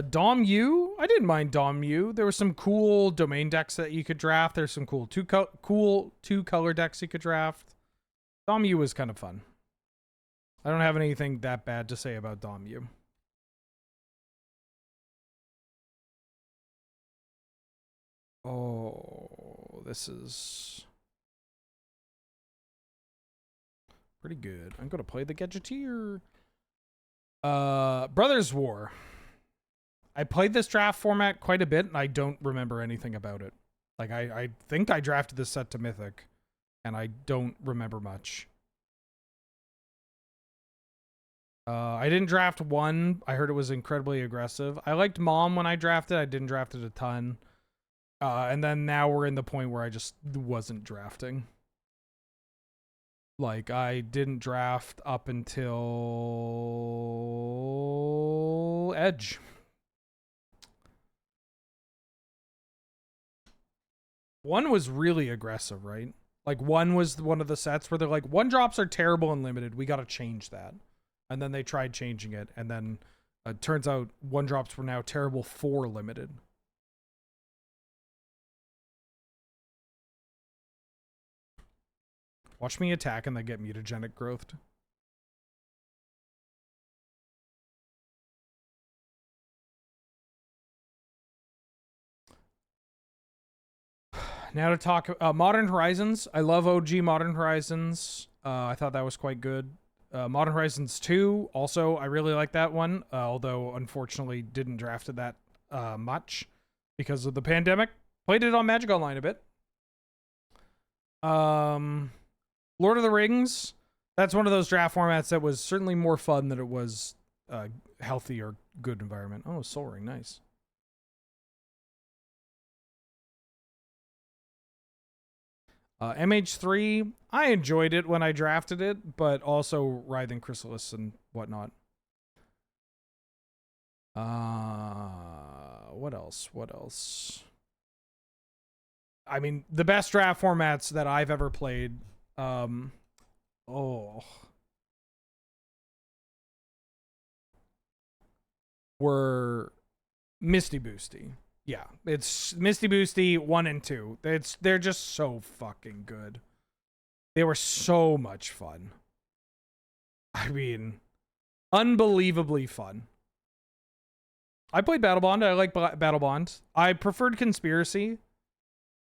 Dom U, I didn't mind Dom U. There were some cool domain decks that you could draft. There's some cool two color decks you could draft. Dom U was kind of fun. I don't have anything that bad to say about Dom U. Oh, this is pretty good. I'm gonna play the Gadgeteer. Brothers War. I played this draft format quite a bit, and I don't remember anything about it. Like, I think I drafted this set to Mythic, and I don't remember much. I didn't draft one. I heard it was incredibly aggressive. I liked Mom when I drafted. I didn't draft it a ton. And then now we're in the point where I just wasn't drafting. Like, I didn't draft up until Edge. One was really aggressive, right? Like, one was one of the sets where they're like, 1-drops are terrible and limited. We got to change that. And then they tried changing it. And then it turns out 1-drops were now terrible for limited. Watch me attack and then get mutagenic growthed. Now to talk Modern Horizons. I love OG Modern Horizons. I thought that was quite good. Modern Horizons 2, also, I really like that one. Although, unfortunately, didn't draft it that much because of the pandemic. Played it on Magic Online a bit. Lord of the Rings. That's one of those draft formats that was certainly more fun than it was healthy or good environment. Oh, Soul Ring, nice. MH3, I enjoyed it when I drafted it, but also Writhing Chrysalis and whatnot. What else? I mean, the best draft formats that I've ever played, were Misty Boosty. Yeah, it's Misty Boosty 1 and 2. They're just so fucking good. They were so much fun. I mean, unbelievably fun. I played Battle Bond. I like Battle Bond. I preferred Conspiracy.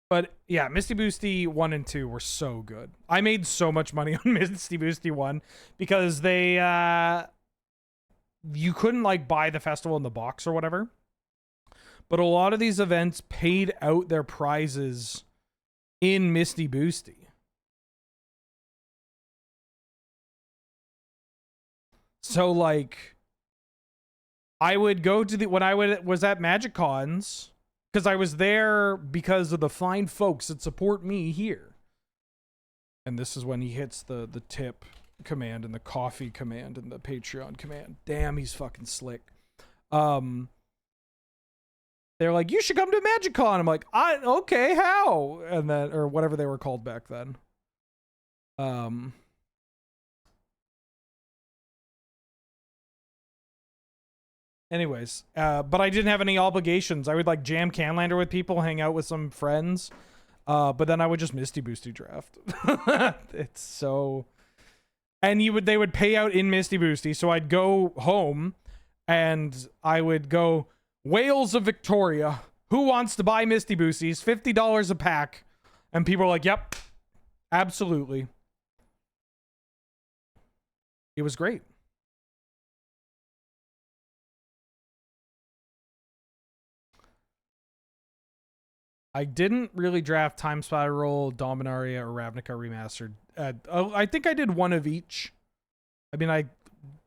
But yeah, Misty Boosty 1 and 2 were so good. I made so much money on Misty Boosty 1 because they you couldn't like buy the festival in the box or whatever. But a lot of these events paid out their prizes in Misty Boosty. So like I would go to the when I was at Magic Cons, because I was there because of the fine folks that support me here. And this is when he hits the tip command and the coffee command and the Patreon command. Damn, he's fucking slick. They're like, you should come to MagicCon. I'm like, okay, how? And then, or whatever they were called back then. Anyways, but I didn't have any obligations. I would like jam Canlander with people, hang out with some friends. But then I would just Misty Boosty draft. It's so, and they would pay out in Misty Boosty. So I'd go home and I would go, Whales of Victoria, who wants to buy Misty Boosties? $50 a pack. And people are like, yep, absolutely. It was great. I didn't really draft Time Spiral, Dominaria, or Ravnica Remastered. I think I did one of each. I mean, I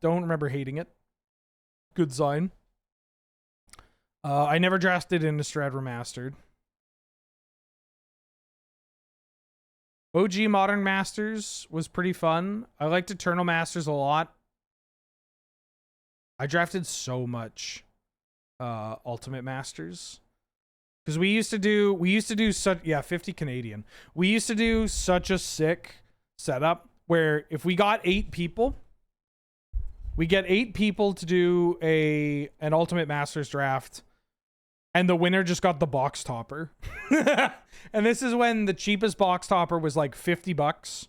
don't remember hating it. Good sign. I never drafted Innistrad Remastered. OG Modern Masters was pretty fun. I liked Eternal Masters a lot. I drafted so much Ultimate Masters. Because we used to do such, yeah, 50 Canadian. We used to do such a sick setup where if we got 8 people, we get 8 people to do an Ultimate Masters draft, and the winner just got the box topper. And this is when the cheapest box topper was like $50.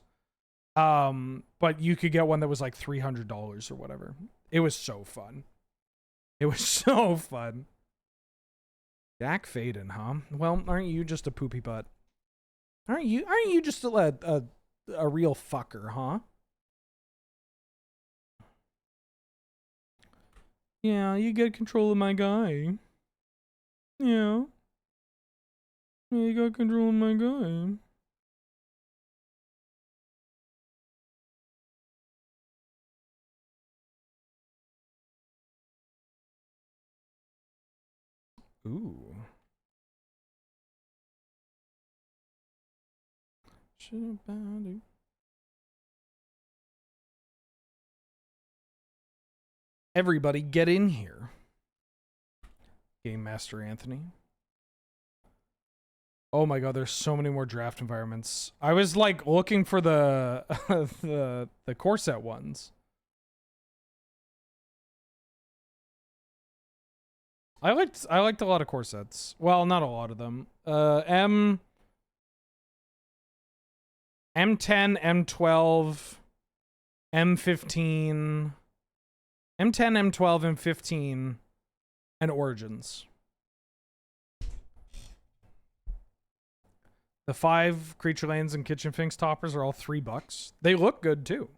But you could get one that was like $300 or whatever. It was so fun. It was so fun. Jack Faden, huh? Well, aren't you just a poopy butt? Aren't you just a real fucker, huh? Yeah, you get control of my guy. Yeah. Yeah, you got control of my guy. Ooh. Everybody get in here. Game Master Anthony. Oh my god, there's so many more draft environments. I was like looking for the the core set ones. I liked a lot of core sets. Well, not a lot of them. M10, M12, M15, M10, M12, M15, and Origins. The 5 Creature Lanes and Kitchen Finks toppers are all $3. They look good too.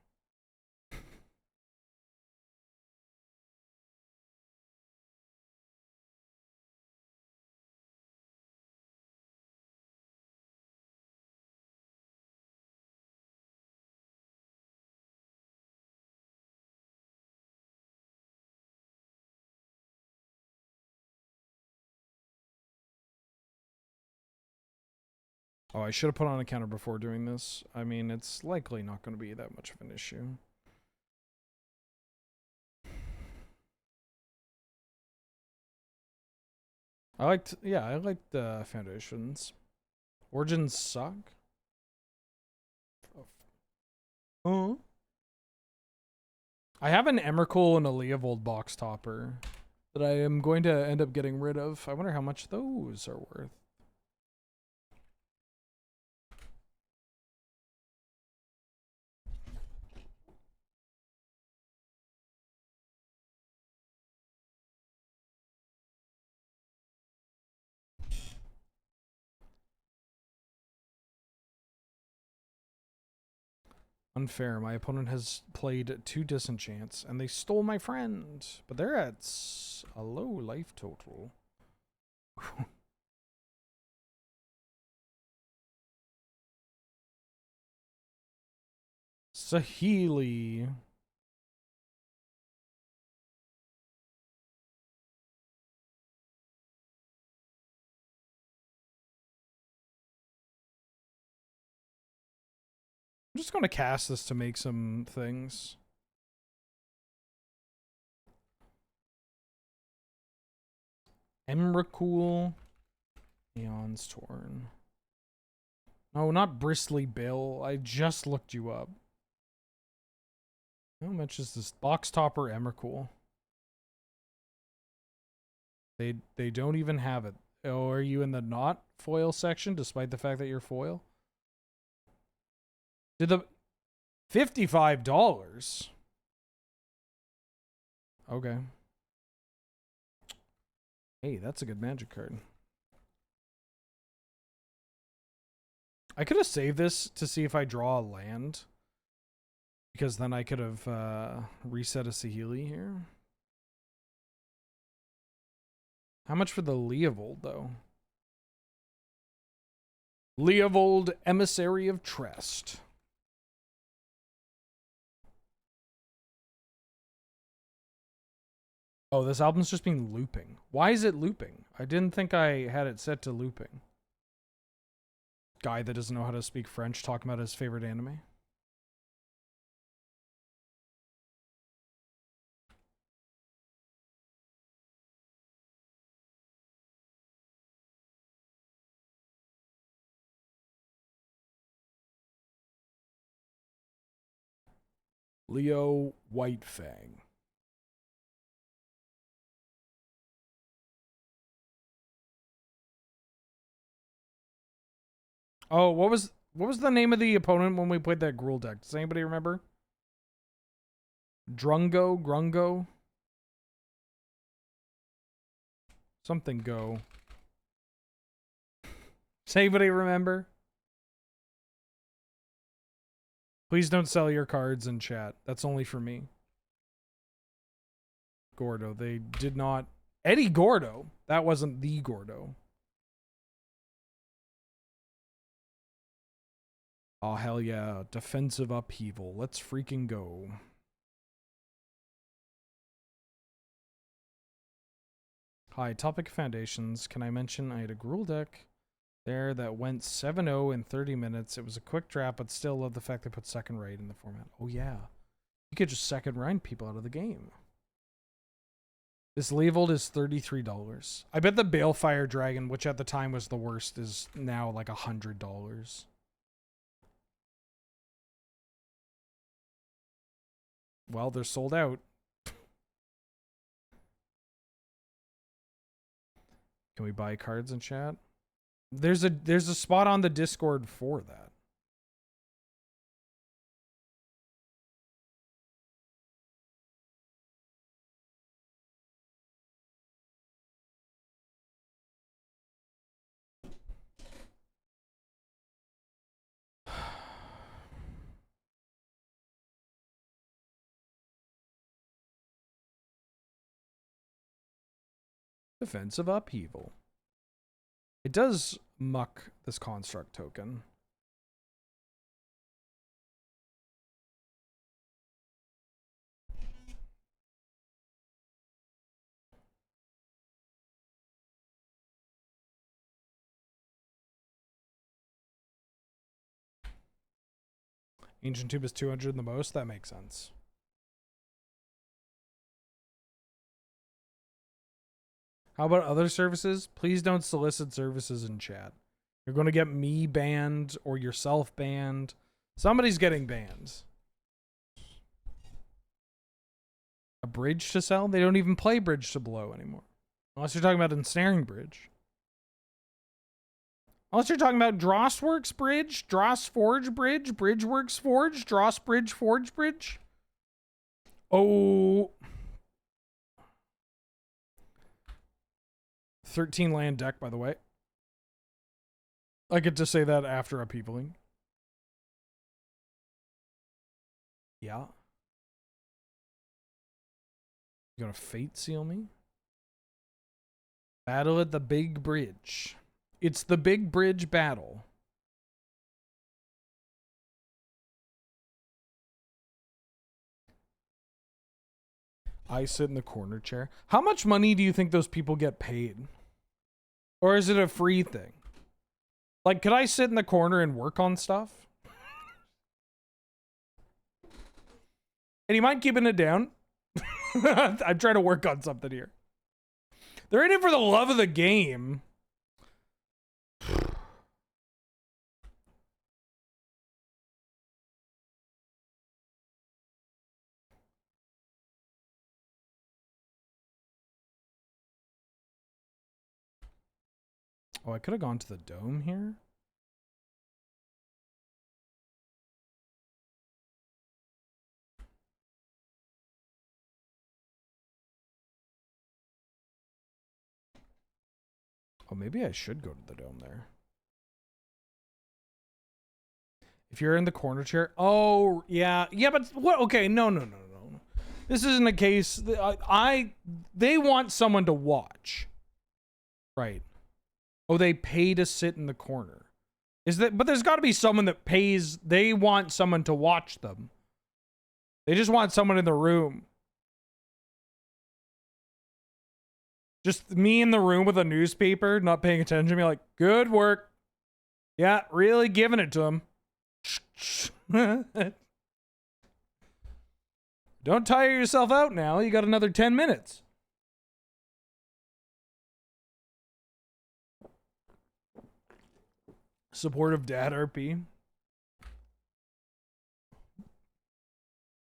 Oh, I should have put on a counter before doing this. I mean, it's likely not going to be that much of an issue. I liked Foundations. Origins suck. Oh. I have an Emrakul and a Leovold box topper that I am going to end up getting rid of. I wonder how much those are worth. Unfair. My opponent has played 2 disenchants, and they stole my friend. But they're at a low life total. Sahili. I'm just going to cast this to make some things. Emrakul. Eon's Torn. No, not Bristly Bill. I just looked you up. How much is this? Box Topper Emrakul. They don't even have it. Oh, are you in the not foil section despite the fact that you're foil? Did the $55? Okay. Hey, that's a good Magic card. I could have saved this to see if I draw a land, because then I could have reset a Sahili here. How much for the Leovold, though? Leovold, Emissary of Trest. Oh, this album's just been looping. Why is it looping? I didn't think I had it set to looping. Guy that doesn't know how to speak French talking about his favorite anime. Leo Whitefang. Oh, what was the name of the opponent when we played that Gruul deck? Does anybody remember? Grungo? Something go. Does anybody remember? Please don't sell your cards in chat. That's only for me. Gordo. They did not... Eddie Gordo. That wasn't the Gordo. Oh, hell yeah. Defensive upheaval. Let's freaking go. Hi, Topic Foundations. Can I mention I had a Gruul deck there that went 7-0 in 30 minutes. It was a quick draft, but still love the fact they put second right in the format. Oh, yeah. You could just second right people out of the game. This Leovold is $33. I bet the Balefire Dragon, which at the time was the worst, is now like $100. Well, they're sold out. Can we buy cards in chat? There's a spot on the Discord for that. Defensive upheaval. It does muck this construct token. Ancient Tube is 200 the most. That makes sense. How about other services? Please don't solicit services in chat. You're going to get me banned or yourself banned. Somebody's getting banned. A bridge to sell? They don't even play Bridge to Blow anymore. Unless you're talking about Ensnaring Bridge. Unless you're talking about Drossworks Bridge, Dross Forge Bridge, Bridgeworks Forge, Dross Bridge, Forge Bridge. Oh. 13 land deck, by the way. I get to say that after upheavaling. Yeah. You gonna fate seal me? Battle at the big bridge. It's the big bridge battle. I sit in the corner chair. How much money do you think those people get paid? Or is it a free thing? Like, could I sit in the corner and work on stuff? And you mind keeping it down? I'm trying to work on something here. They're in it for the love of the game. Oh, I could have gone to the dome here. Oh, maybe I should go to the dome there. If you're in the corner chair. Oh, yeah. Yeah, but what? Okay, no. This isn't a case. They want someone to watch. Right. Oh, they pay to sit in the corner. But there's got to be someone that pays. They want someone to watch them. They just want someone in the room. Just me in the room with a newspaper, not paying attention, be like, good work. Yeah, really giving it to them. Don't tire yourself out now. You got another 10 minutes. Supportive dad RP.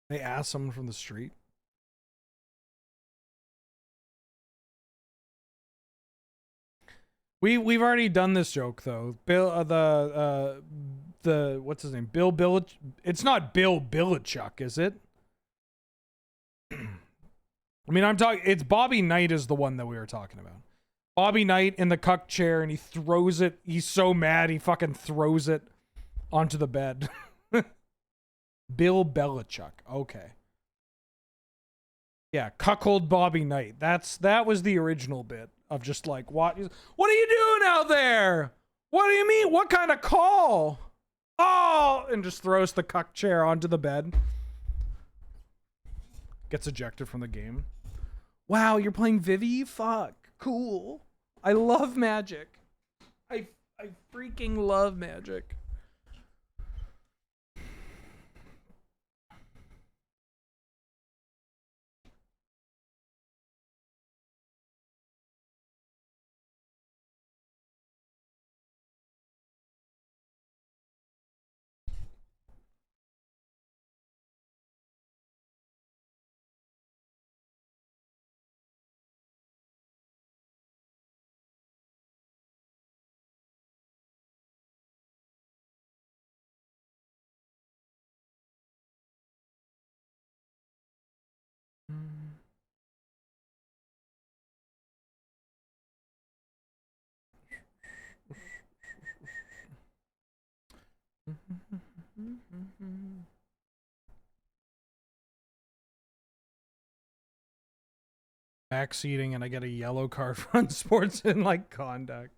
They ask someone from the street. We've already done this joke though. Bill the what's his name? Bill Billich. It's not Bill Billichuk, is it? I mean, I'm talking. It's Bobby Knight is the one that we were talking about. Bobby Knight in the cuck chair, and he throws it. He's so mad, he fucking throws it onto the bed. Bill Belichick. Okay. Yeah, cuckold Bobby Knight. That was the original bit of just like, what are you doing out there? What do you mean? What kind of call? Oh, and just throws the cuck chair onto the bed. Gets ejected from the game. Wow, you're playing Vivi? Fuck. Cool. I love Magic. I freaking love Magic. Backseating and I get a yellow card for unsportsmanlike conduct.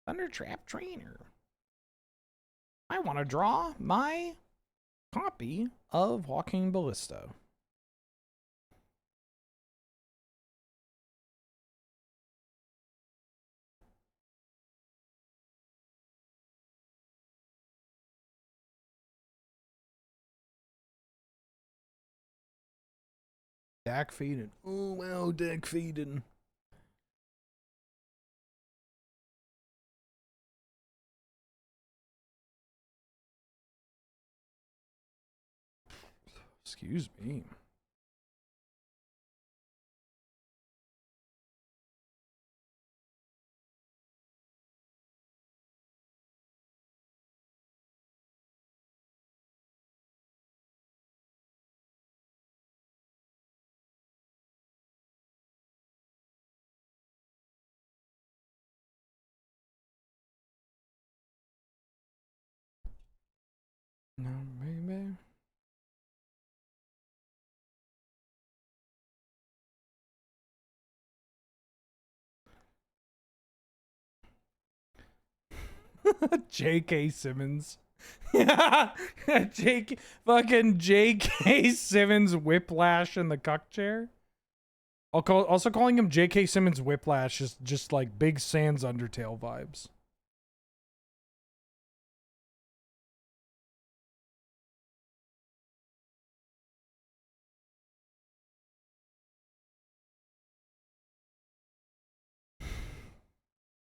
Thundertrap Trainer. I want to draw my copy of Walking Ballista. Dak feeding. Oh wow, Dak feeding. Excuse me. No, maybe. J.K. Simmons. Yeah, fucking J.K. Simmons Whiplash in the cuck chair. Also calling him J.K. Simmons Whiplash is just like Big Sans Undertale vibes.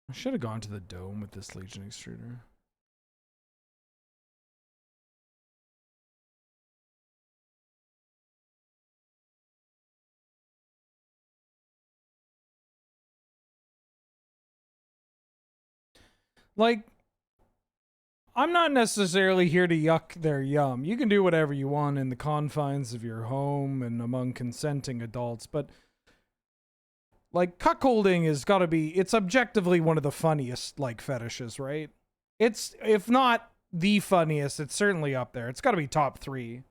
I should have gone to the dome with this Legion extruder. Like, I'm not necessarily here to yuck their yum. You can do whatever you want in the confines of your home and among consenting adults, but like cuckolding has got to be, it's objectively one of the funniest like fetishes, right? It's, if not the funniest, it's certainly up there. It's got to be top 3.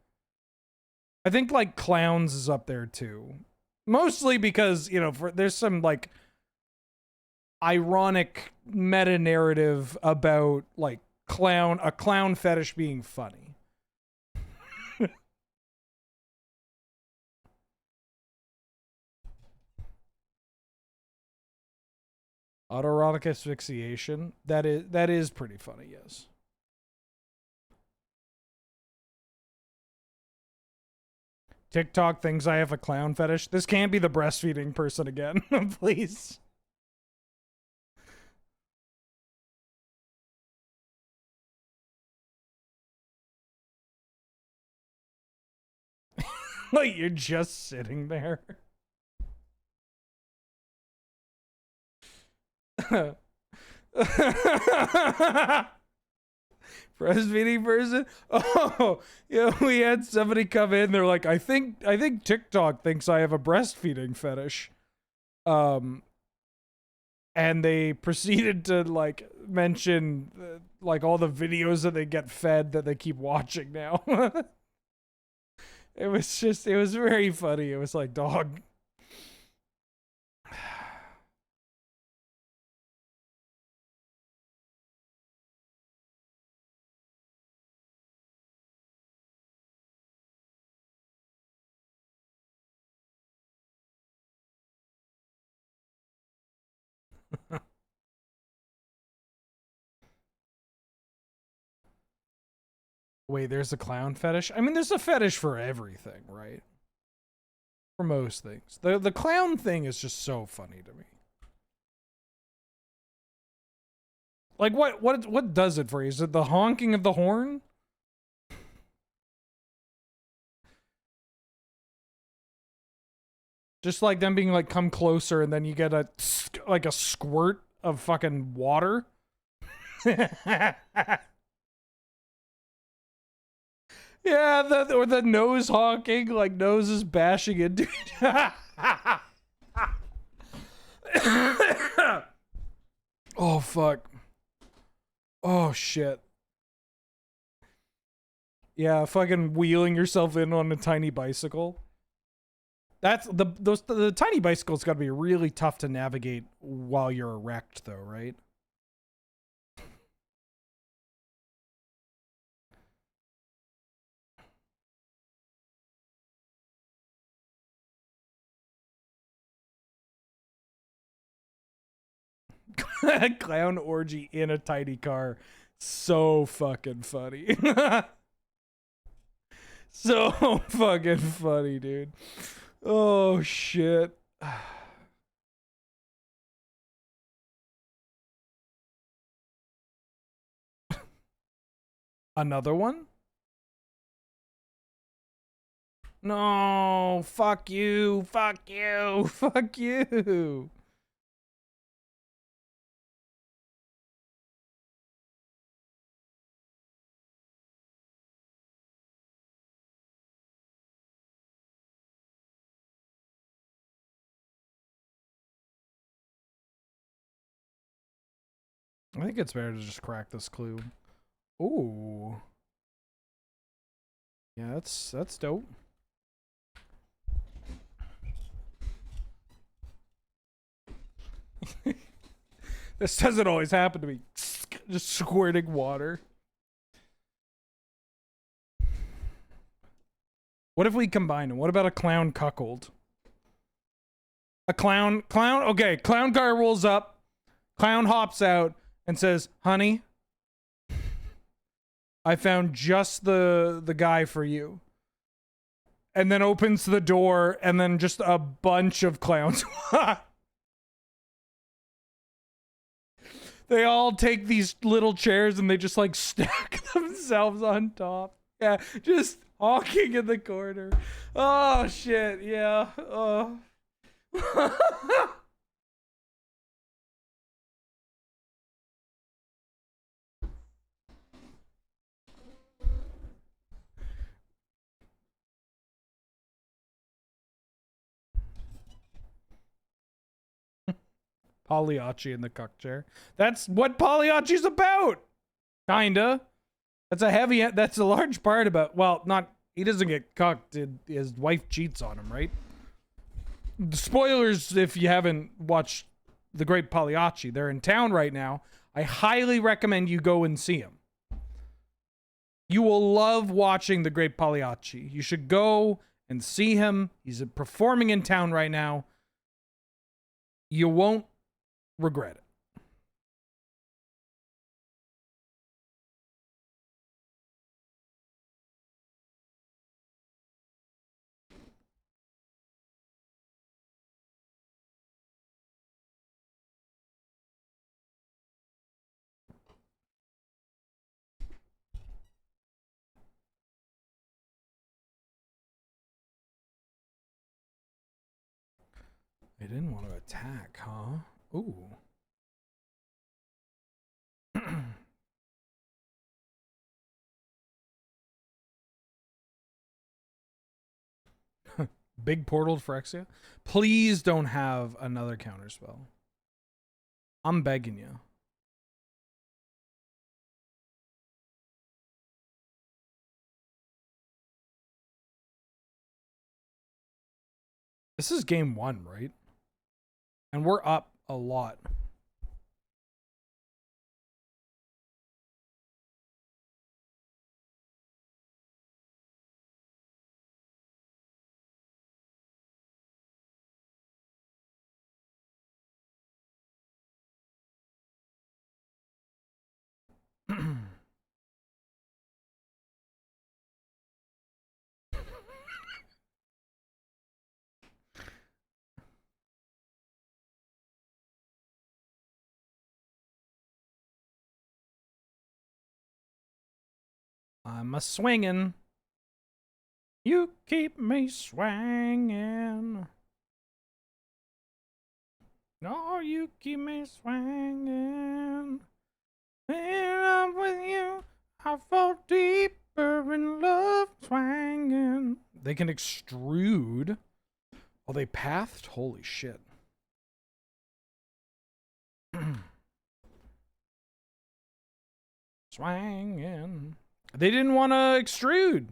I think like clowns is up there too. Mostly because, you know, there's some like ironic meta narrative about like a clown fetish being funny. Autoerotic asphyxiation. That is pretty funny, yes. TikTok thinks I have a clown fetish. This can't be the breastfeeding person again, please. Like you're just sitting there. Breastfeeding person. Oh, yeah. We had somebody come in. They're like, I think TikTok thinks I have a breastfeeding fetish. And they proceeded to like mention like all the videos that they get fed that they keep watching now. It was very funny. It was like, dog. Wait, there's a clown fetish? I mean, there's a fetish for everything, right? For most things. The clown thing is just so funny to me. Like what does it for you? Is it the honking of the horn? Just like them being like, come closer, and then you get a like a squirt of fucking water. Yeah, or the nose honking, like noses bashing into. Oh fuck. Oh shit. Yeah, fucking wheeling yourself in on a tiny bicycle. That's the tiny bicycle's got to be really tough to navigate while you're erect, though, right? Clown orgy in a tiny car, so fucking funny. So fucking funny, dude. Oh shit. Another one? No, fuck you, fuck you, fuck you. I think it's better to just crack this clue. Ooh. Yeah, that's dope. This doesn't always happen to me. Just squirting water. What if we combine them? What about a clown cuckold? A clown, okay, clown car rolls up, clown hops out and says, honey, I found just the guy for you. And then opens the door and then just a bunch of clowns. They all take these little chairs and they just like stack themselves on top. Yeah, just honking in the corner. Oh shit, yeah. Oh. Pagliacci in the cuck chair. That's what Pagliacci's about. Kinda. That's a large part about, well, not, he doesn't get cucked. His wife cheats on him, right? Spoilers if you haven't watched The Great Pagliacci. They're in town right now. I highly recommend you go and see him. You will love watching The Great Pagliacci. You should go and see him. He's performing in town right now. You won't regret it. They didn't want to attack, huh? Ooh. Big portal Phyrexia. Please don't have another counterspell. I'm begging you. This is game 1, right? And we're up a lot. I'm a swinging. You keep me swinging. No, you keep me swinging. When I'm with you, I fall deeper in love swinging. They can extrude. Oh, they pathed? Holy shit. Swinging. They didn't want to extrude.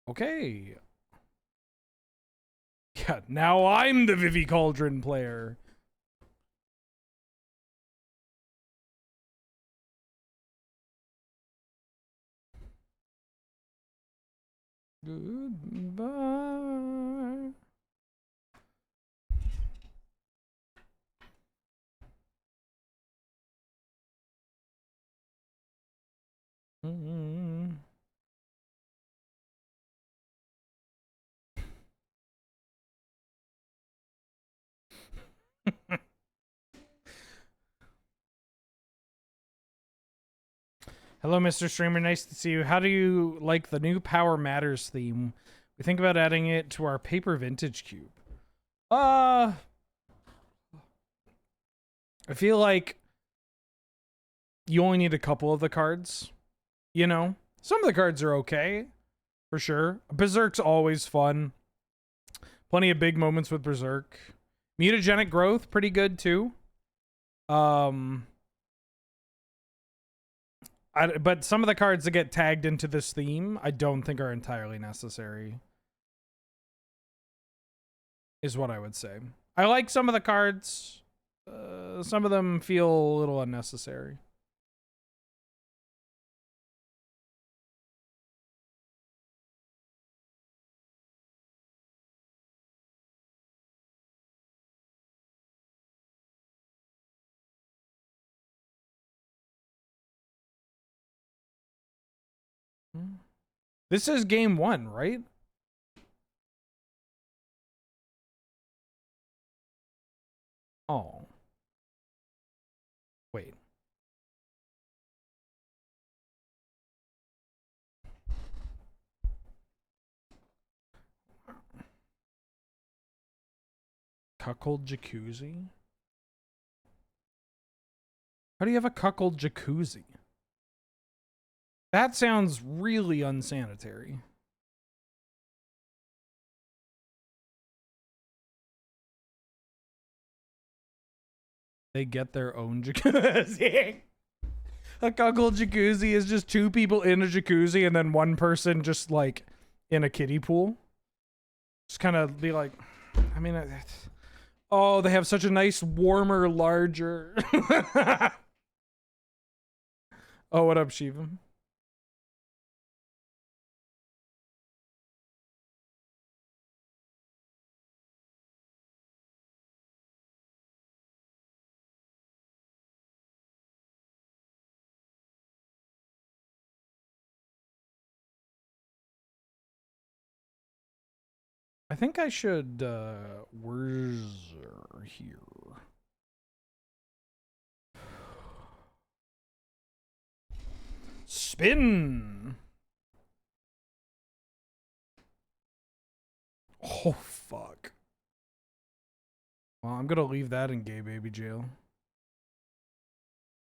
Okay. Yeah, now I'm the Vivi Cauldron player. Goodbye. Hello, Mr. Streamer. Nice to see you. How do you like the new Power Matters theme? We think about adding it to our paper vintage cube. I feel like you only need a couple of the cards. You know? Some of the cards are okay. For sure. Berserk's always fun. Plenty of big moments with Berserk. Mutagenic Growth, pretty good too. I But some of the cards that get tagged into this theme, I don't think are entirely necessary. Is what I would say. I like some of the cards. Some of them feel a little unnecessary. This is game 1, right? Oh. Wait. Cuckold jacuzzi? How do you have a cuckold jacuzzi? That sounds really unsanitary. They get their own jacuzzi. A cuckold jacuzzi is just 2 people in a jacuzzi and then 1 person just like in a kiddie pool. Just kind of be like, I mean, oh, they have such a nice, warmer, larger. Oh, what up, Shiva? I think I should, where's here? Spin! Oh, fuck. Well, I'm gonna leave that in gay baby jail.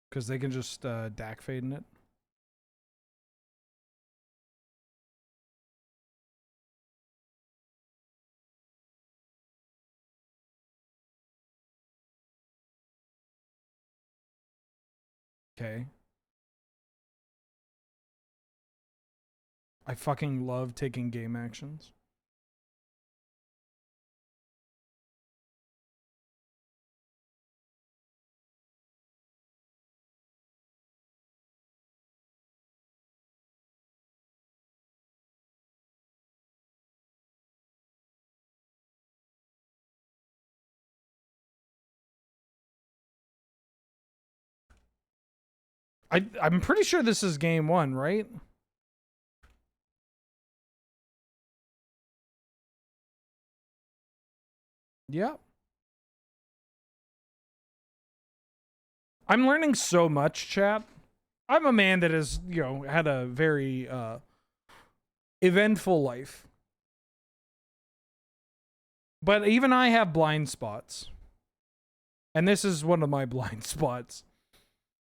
Because they can just, DAC fade in it. Okay. I fucking love taking game actions. I'm pretty sure this is game 1, right? Yep. I'm learning so much, chat. I'm a man that has, you know, had a very eventful life. But even I have blind spots. And this is one of my blind spots.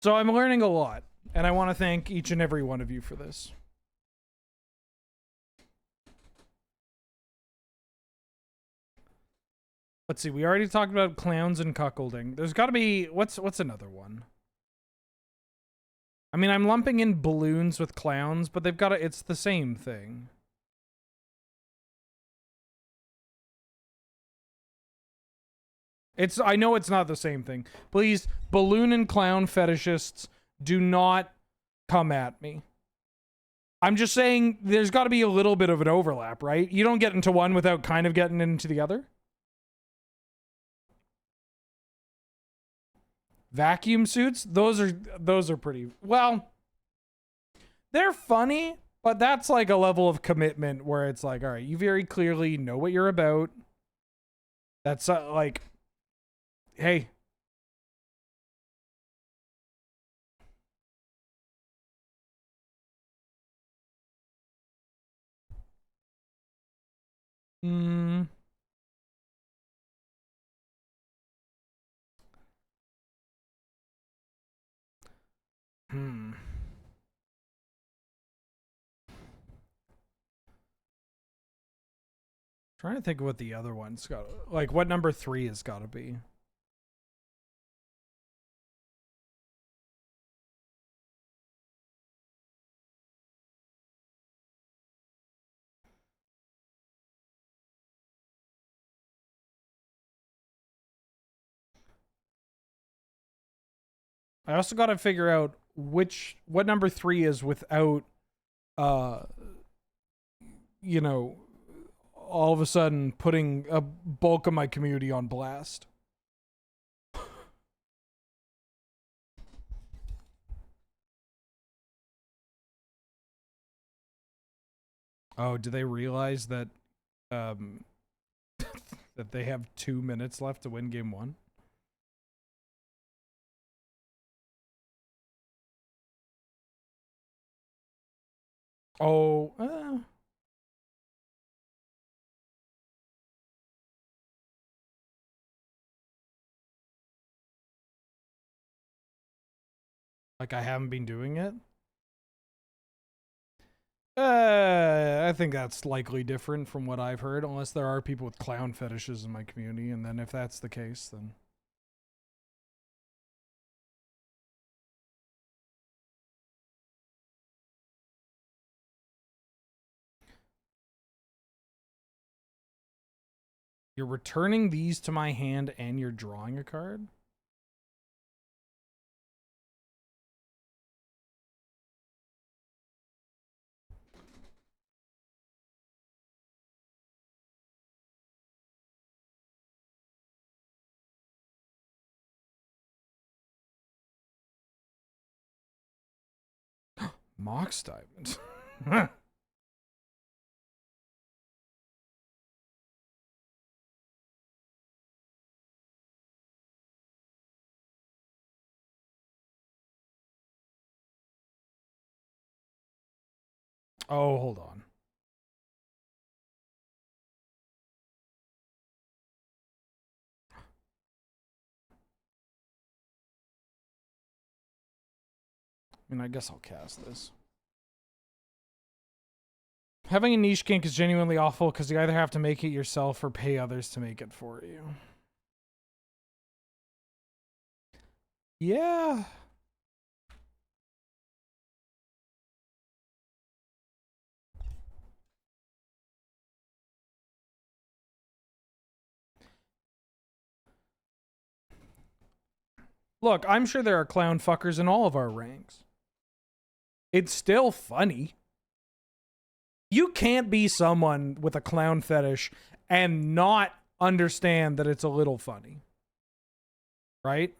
So I'm learning a lot. And I want to thank each and every one of you for this. Let's see, we already talked about clowns and cuckolding. There's got to be, what's another one? I mean, I'm lumping in balloons with clowns, but they've got to, it's the same thing. I know it's not the same thing. Please, balloon and clown fetishists, do not come at me. I'm just saying there's got to be a little bit of an overlap, right? You don't get into one without kind of getting into the other. Vacuum suits, those are pretty, well, they're funny, but that's like a level of commitment where it's like, all right, you very clearly know what you're about. That's like, hey. Hmm. Trying to think of what the other one's got. Like, what number 3 has got to be. I also got to figure out what number 3 is without, you know, all of a sudden putting a bulk of my community on blast. Oh, do they realize that that they have 2 minutes left to win game 1? Oh, like I haven't been doing it? I think that's likely different from what I've heard, unless there are people with clown fetishes in my community, and then if that's the case, then... You're returning these to my hand and you're drawing a card? Mox Diamond. Oh, hold on. I mean, I guess I'll cast this. Having a niche kink is genuinely awful because you either have to make it yourself or pay others to make it for you. Yeah. Look, I'm sure there are clown fuckers in all of our ranks. It's still funny. You can't be someone with a clown fetish and not understand that it's a little funny. Right?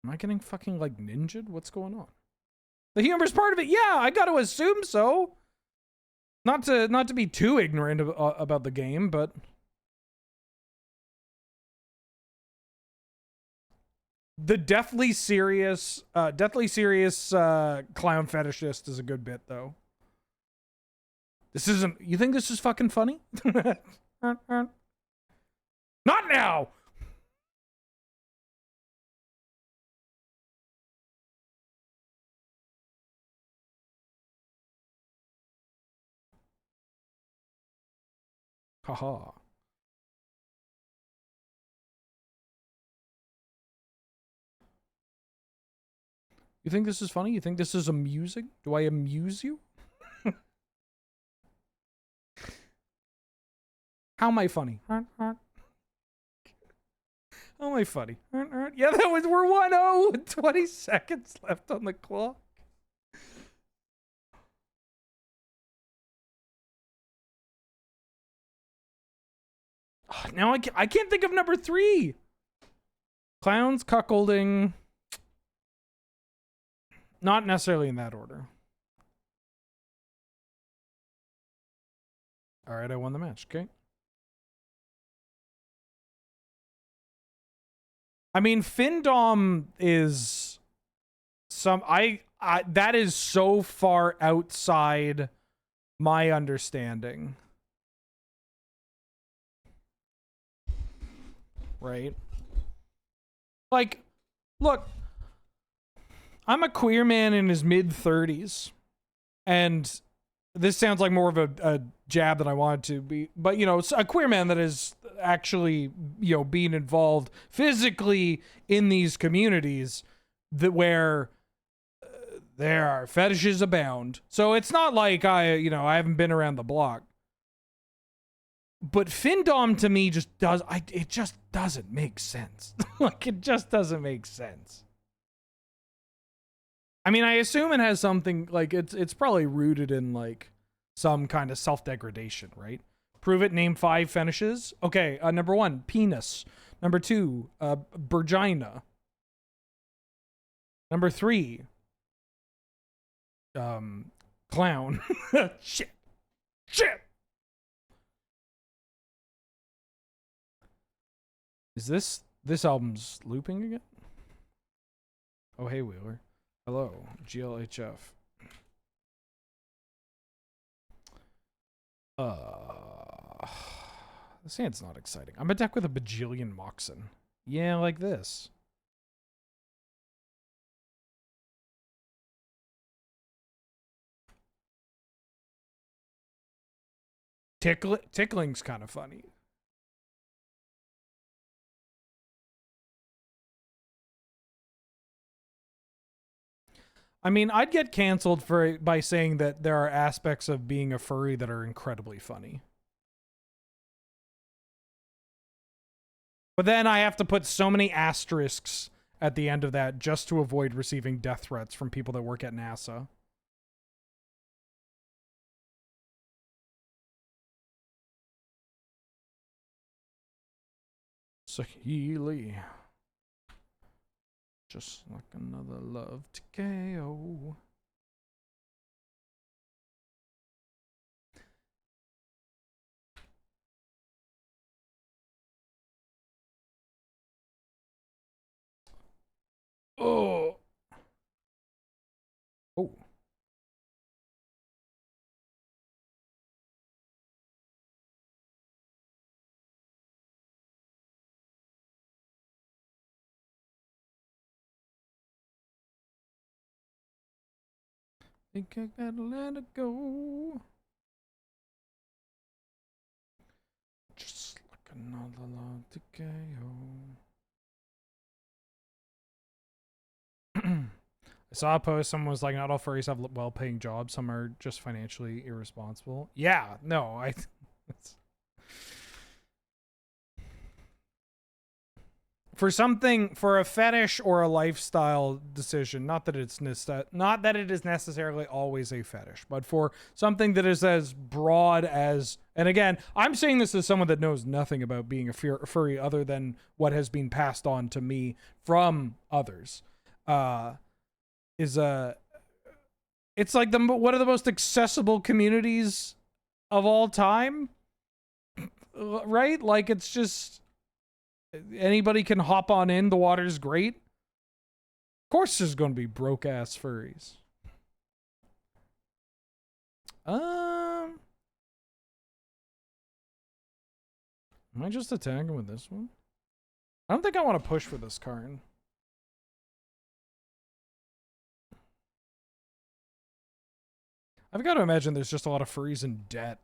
Am I getting fucking like ninja'd? What's going on? The humor's part of it. Yeah, I got to assume so. Not to be too ignorant about the game, but the deathly serious clown fetishist is a good bit though. This isn't. You think this is fucking funny? Not now. Haha. You think this is funny? You think this is amusing? Do I amuse you? How am I funny? How am I funny? Yeah, that was, we're 1-0. 20 seconds left on the clock. Now I can't think of number 3. Clowns, cuckolding. Not necessarily in that order. All right, I won the match. Okay. I mean, Findom is some that is so far outside my understanding. Right? Like, look, I'm a queer man in his mid-30s, and this sounds like more of a jab than I wanted to be, but, you know, a queer man that is actually, you know, being involved physically in these communities that where there are fetishes abound. So it's not like I haven't been around the block. But Findom to me just it just doesn't make sense. Like, it just doesn't make sense. I mean, I assume it has something, like, it's probably rooted in, like, some kind of self-degradation, right? Prove it, name 5 fetishes. Okay, number 1, penis. Number 2, Virginia. Number 3, clown. Shit. Is this album's looping again? Oh, hey, Wheeler. Hello, GLHF. This hand's not exciting. I'm a deck with a bajillion Moxen. Yeah, like this. Tickling's kind of funny. I mean, I'd get canceled by saying that there are aspects of being a furry that are incredibly funny. But then I have to put so many asterisks at the end of that just to avoid receiving death threats from people that work at NASA. Sahili. Just like another love to KO. Oh. Oh. Think I gotta let it go. Just like another love to KO. I saw a post, someone was like, not all furries have well-paying jobs, some are just financially irresponsible. Yeah, no, for a fetish or a lifestyle decision, not that it is necessarily always a fetish, but for something that is as broad as, and again, I'm saying this as someone that knows nothing about being a furry other than what has been passed on to me from others. It's like one of the most accessible communities of all time, right? Like, it's just anybody can hop on in. The water's great. Of course, there's going to be broke ass furries. Am I just attacking with this one? I don't think I want to push for this card. I've got to imagine there's just a lot of furries in debt.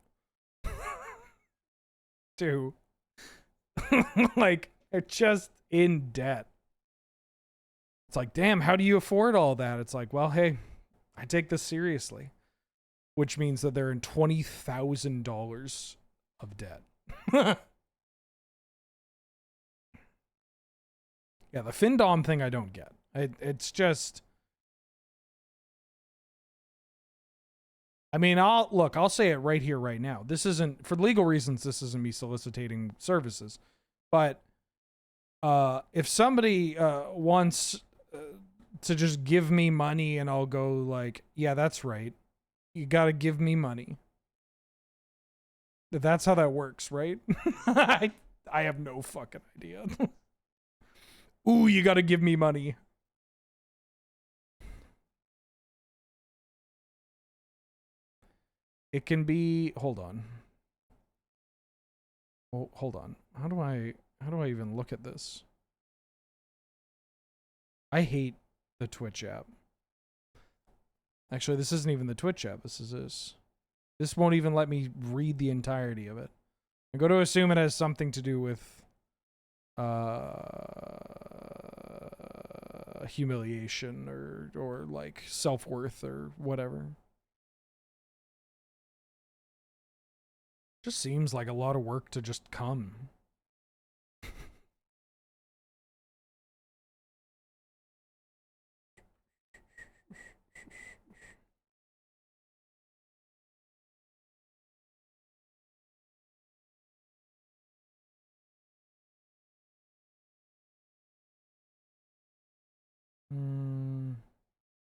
Too. Like, they're just in debt. It's like, damn, how do you afford all that? It's like, well, hey, I take this seriously. Which means that they're in $20,000 of debt. Yeah, the Findom thing I don't get. It's just... I mean, I'll say it right here, right now. This isn't, for legal reasons, this isn't me soliciting services. But if somebody wants to just give me money and I'll go like, yeah, that's right. You got to give me money. That's how that works, right? I have no fucking idea. Ooh, you got to give me money. It can be, hold on. Well, hold on. How do I even look at this? I hate the Twitch app. Actually, this isn't even the Twitch app. This is this. This won't even let me read the entirety of it. I go to assume it has something to do with humiliation or like self-worth or whatever. Just seems like a lot of work to just come.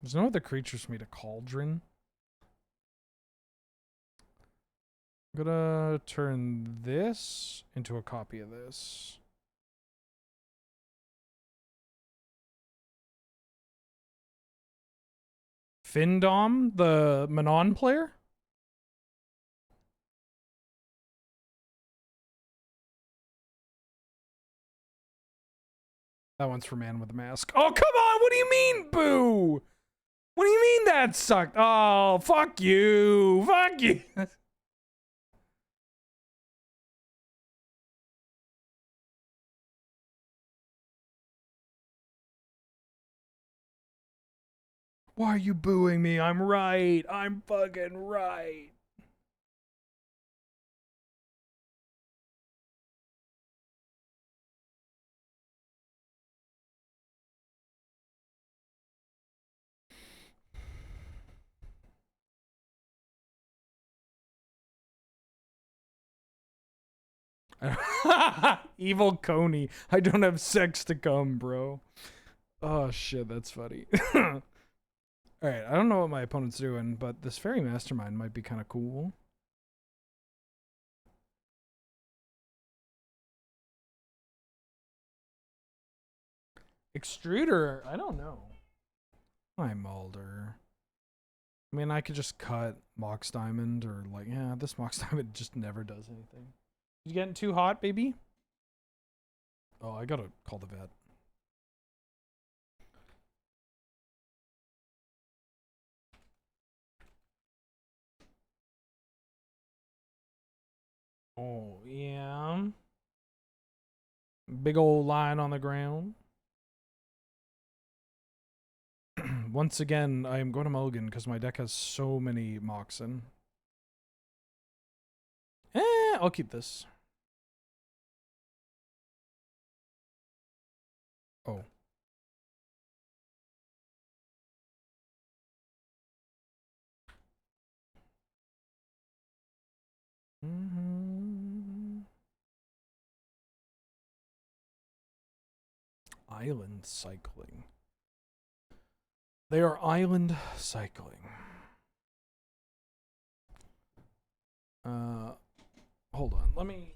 There's no other creatures for me to cauldron. I'm gonna turn this into a copy of this. Findom, the Manon player? That one's for Man with a Mask. Oh, come on! What do you mean, boo? What do you mean that sucked? Oh, fuck you! Fuck you! Why are you booing me? I'm right. I'm fucking right. Evil Coney. I don't have sex to come, bro. Oh shit, that's funny. Alright, I don't know what my opponent's doing, but this Fairy Mastermind might be kind of cool. Extruder? I don't know. Hi, Mulder. I mean, I could just cut Mox Diamond or like, yeah, this Mox Diamond just never does anything. You getting too hot, baby? Oh, I gotta call the vet. Oh, yeah. Big old line on the ground. Once again, I am going to mulligan because my deck has so many Moxen. I'll keep this. Oh. Island cycling. They are island cycling. Hold on. Let me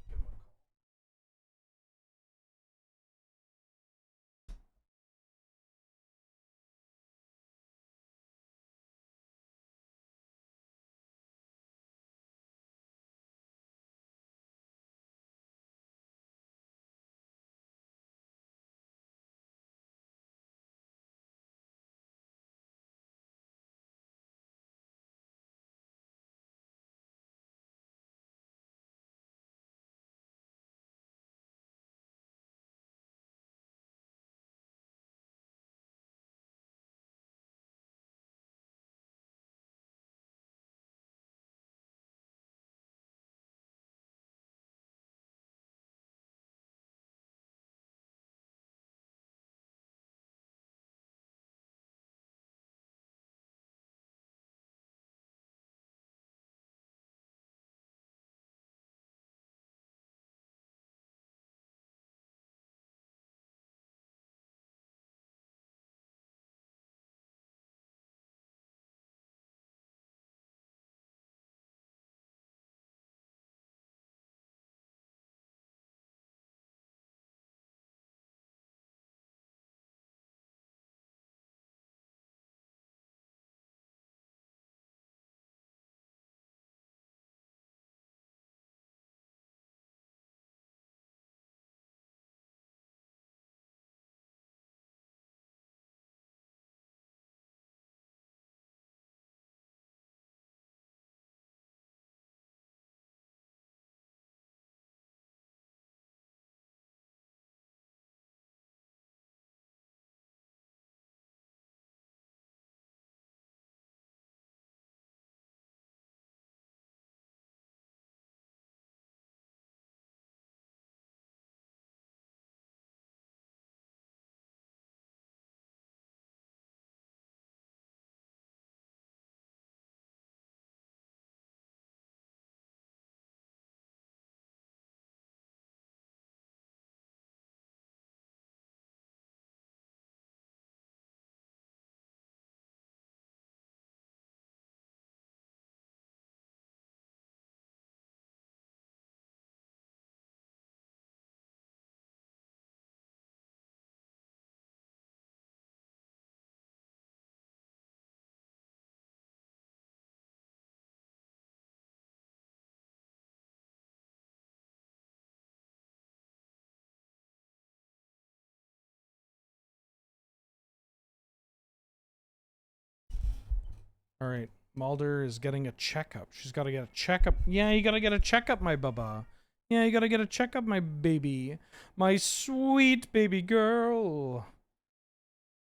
All right. Mulder is getting a checkup. She's got to get a checkup. Yeah, you got to get a checkup, my baba. Yeah, you got to get a checkup, my baby. My sweet baby girl.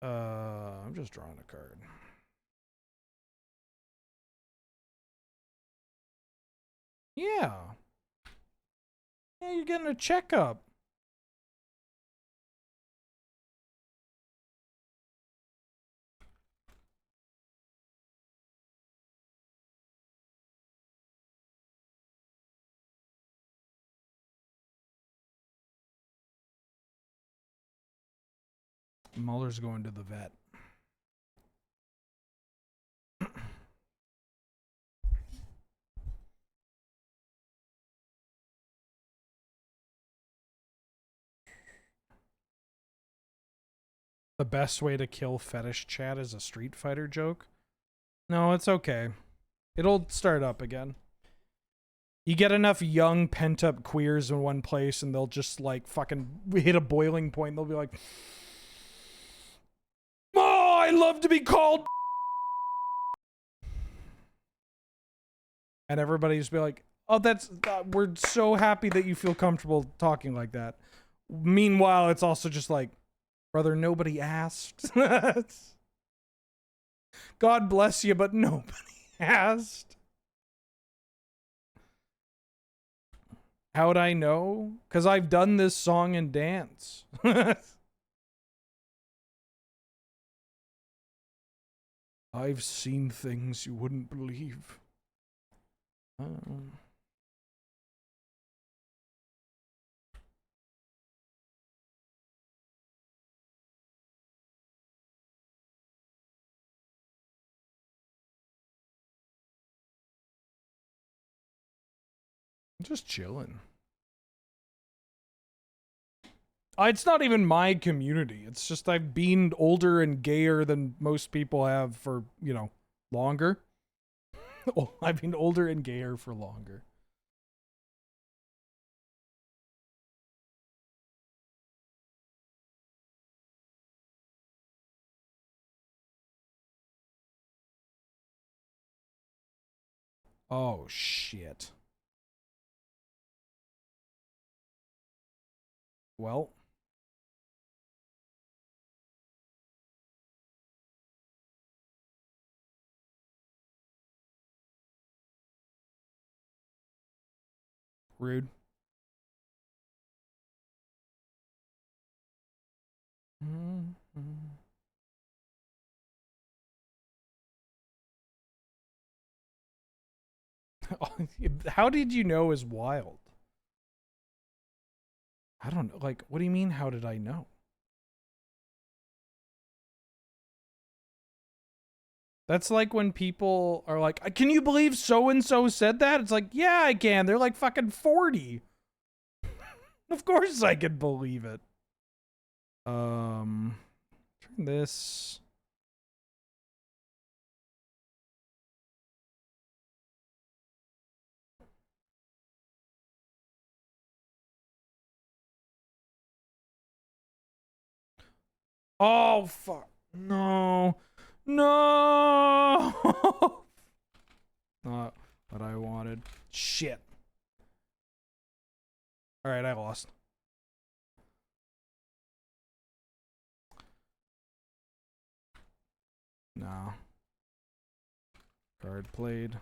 I'm just drawing a card. Yeah. Yeah, you're getting a checkup. Mulder's going to the vet. The best way to kill fetish chat is a Street Fighter joke. No, it's okay. It'll start up again. You get enough young pent-up queers in one place and they'll just like fucking hit a boiling point. They'll be like, oh, I love to be called. And everybody's be like, oh, that's, we're so happy that you feel comfortable talking like that. Meanwhile, it's also just like, brother, nobody asked. God bless you, but nobody asked. How'd I know? Because I've done this song and dance. I've seen things you wouldn't believe. I'm just chilling. It's not even my community. It's just I've been older and gayer than most people have for, you know, longer. I've been older and gayer for longer. Oh, shit. Well. Rude. How did you know is wild? I don't know. Like, what do you mean, how did I know? That's like when people are like, can you believe so-and-so said that? It's like, yeah, I can. They're like fucking 40. Of course I can believe it. Turn this. Oh, fuck. No. No. Not what I wanted. Shit. All right, I lost. No. Card played.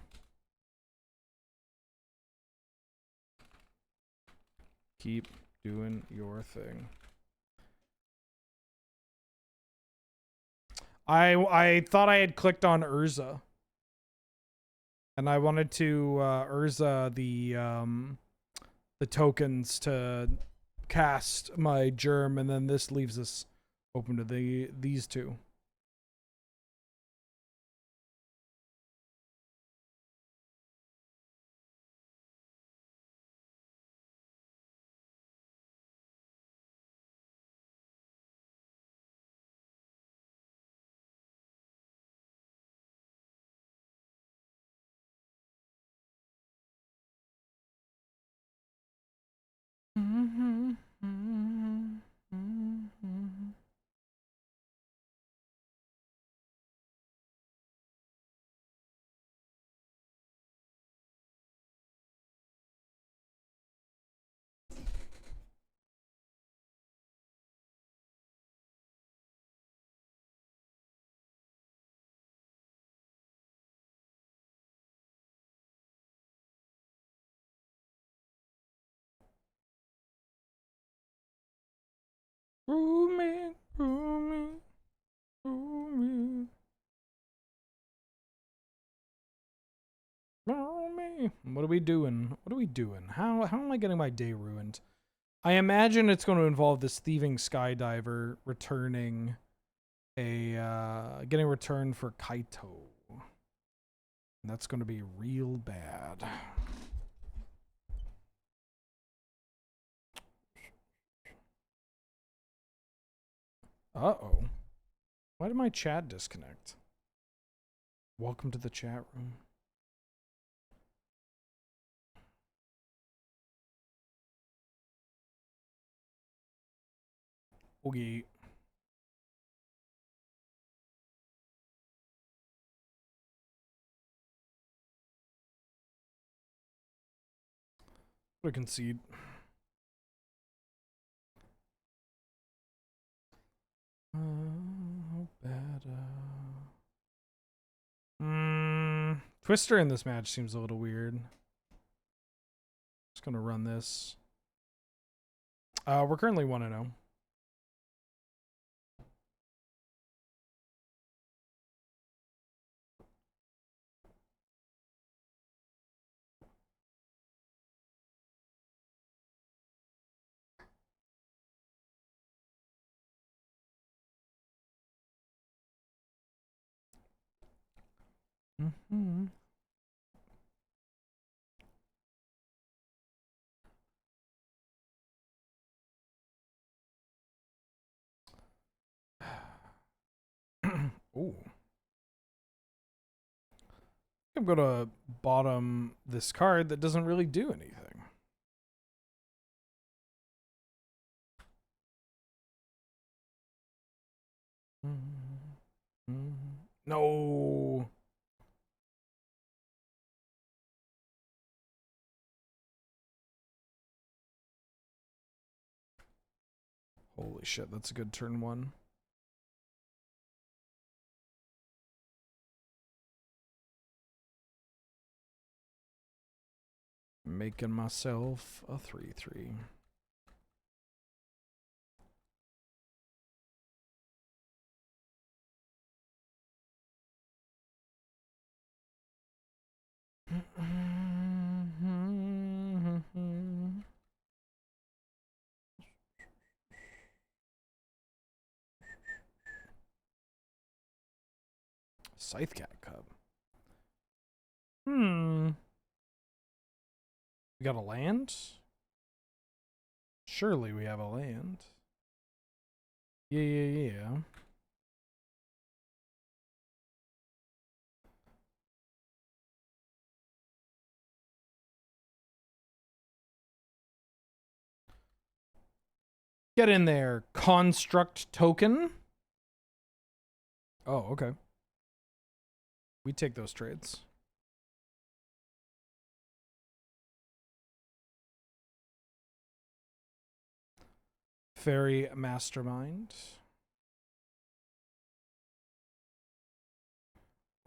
Keep doing your thing. I thought I had clicked on Urza. And I wanted to Urza the tokens to cast my germ, and then this leaves us open to these two. Roommate, roommate, roommate. Roommate. What are we doing? What are we doing? How am I getting my day ruined? I imagine it's going to involve this thieving skydiver returning getting a return for Kaito. And that's going to be real bad. Uh-oh. Why did my chat disconnect? Welcome to the chat room. Okay. I concede. Twister in this match seems a little weird. Just gonna run this. We're currently 1-0. Ooh. I'm gonna bottom this card that doesn't really do anything. No. Holy shit, that's a good turn one. Making myself a 3/3. Scythecat Cub. We got a land? Surely we have a land. Yeah. Get in there, construct token. Oh, okay. We take those trades. Fairy Mastermind.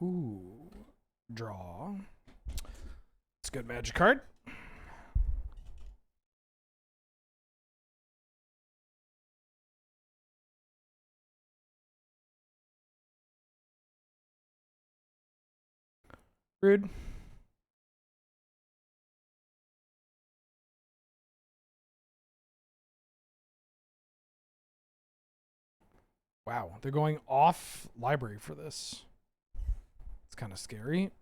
Ooh. Draw. It's a good magic card. Rude. Wow, they're going off library for this. It's kind of scary.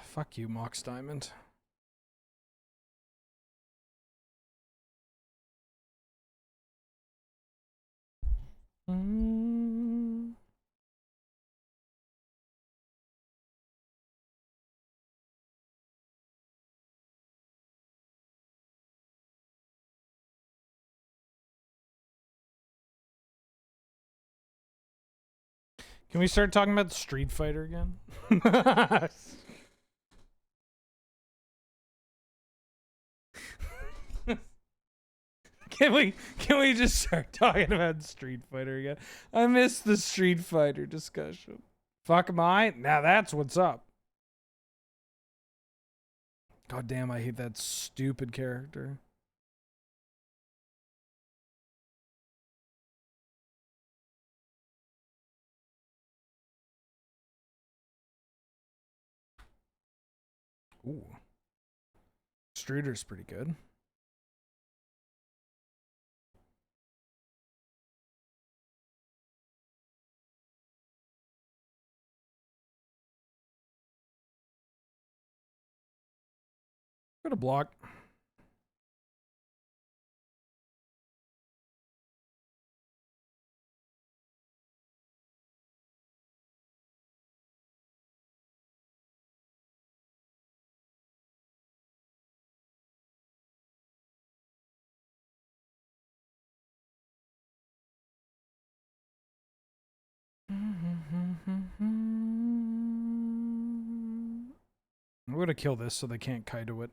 Fuck you, Mox Diamond. Can we start talking about Street Fighter again? Can we just start talking about Street Fighter again? I missed the Street Fighter discussion. Fuck mine. Now that's what's up. God damn, I hate that stupid character. Ooh. Streeter's pretty good. Got a block. I'm gonna kill this so they can't Kaido it.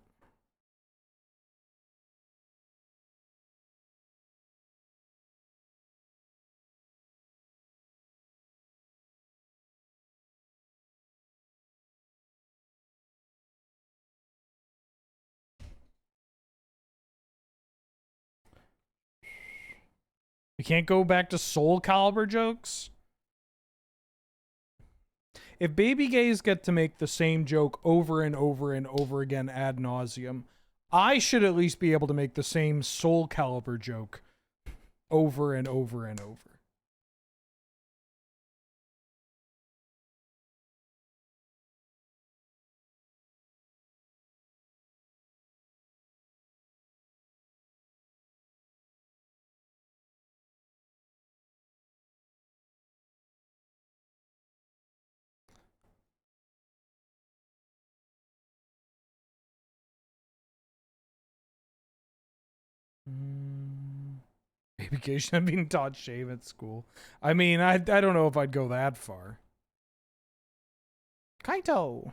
You can't go back to Soul Calibur jokes? If baby gays get to make the same joke over and over and over again ad nauseum, I should at least be able to make the same Soul Calibur joke over and over and over. Baby gay should have been taught shave at school. I mean, I don't know if I'd go that far. Kaito.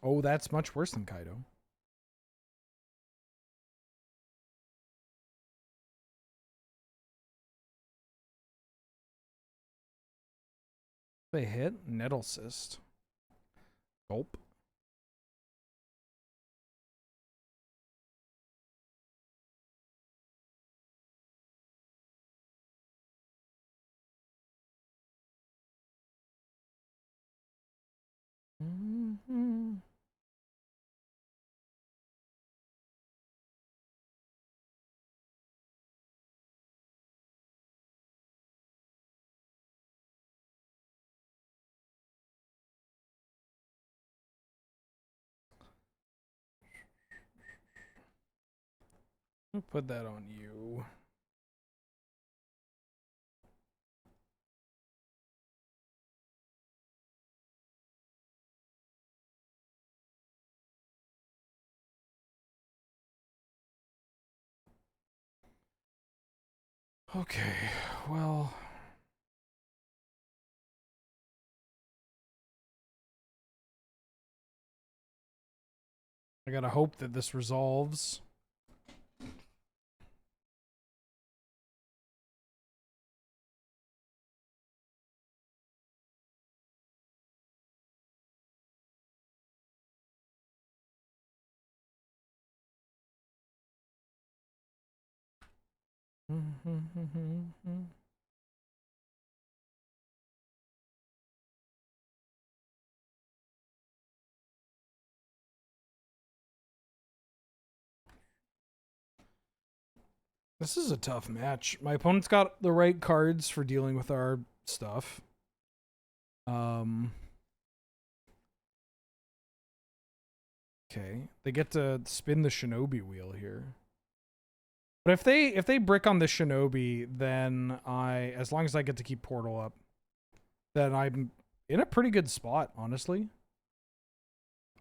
Oh, that's much worse than Kaido. They hit Nettle Cyst. Gulp. I'll put that on you. Okay, well... I gotta hope that this resolves. This is a tough match. My opponent's got the right cards for dealing with our stuff. Okay, they get to spin the Shinobi wheel here. But if they brick on the Shinobi, then as long as I get to keep Portal up, then I'm in a pretty good spot, honestly.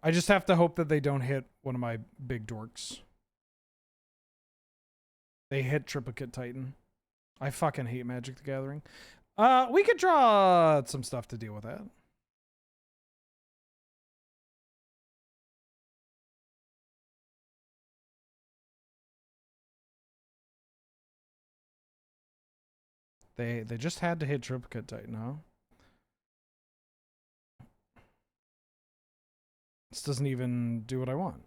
I just have to hope that they don't hit one of my big dorks. They hit Triplicate Titan. I fucking hate Magic the Gathering. We could draw some stuff to deal with that. They just had to hit Triplicate Titan, huh? This doesn't even do what I want.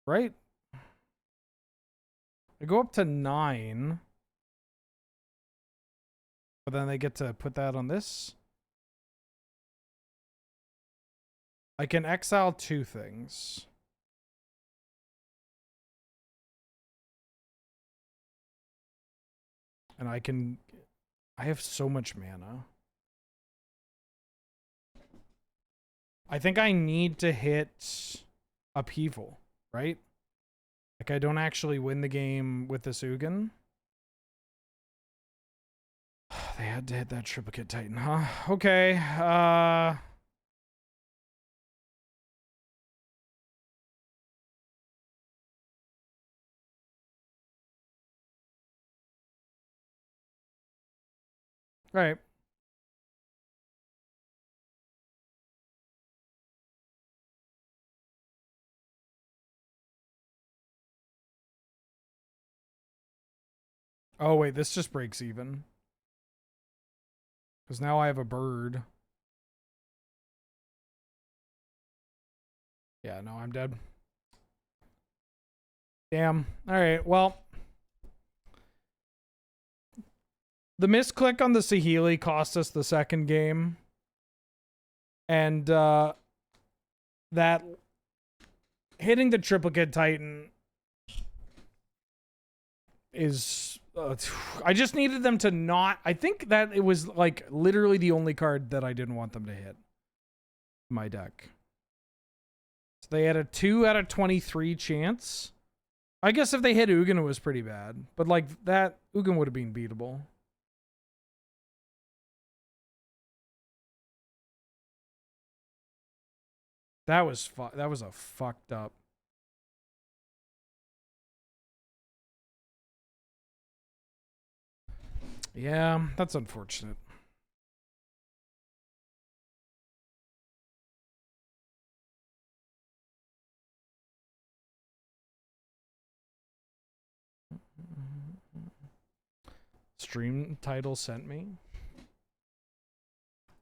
Right? I go up to 9. But then they get to put that on this. I can exile 2 things. And I have so much mana. I think I need to hit Upheaval, right? Like, I don't actually win the game with this Ugin. They had to hit that Triplicate Titan, huh? Okay, Right. Oh, wait, this just breaks even. Because now I have a bird. Yeah, no, I'm dead. Damn. Alright, well. The misclick on the Saheeli cost us the second game. And, that hitting the Triplicate Titan is... I just needed them to not... I think that it was, like, literally the only card that I didn't want them to hit. My deck. So they had a 2 out of 23 chance. I guess if they hit Ugin, it was pretty bad. But, like, that... Ugin would have been beatable. That was a fucked up. Yeah, that's unfortunate. Stream title sent me.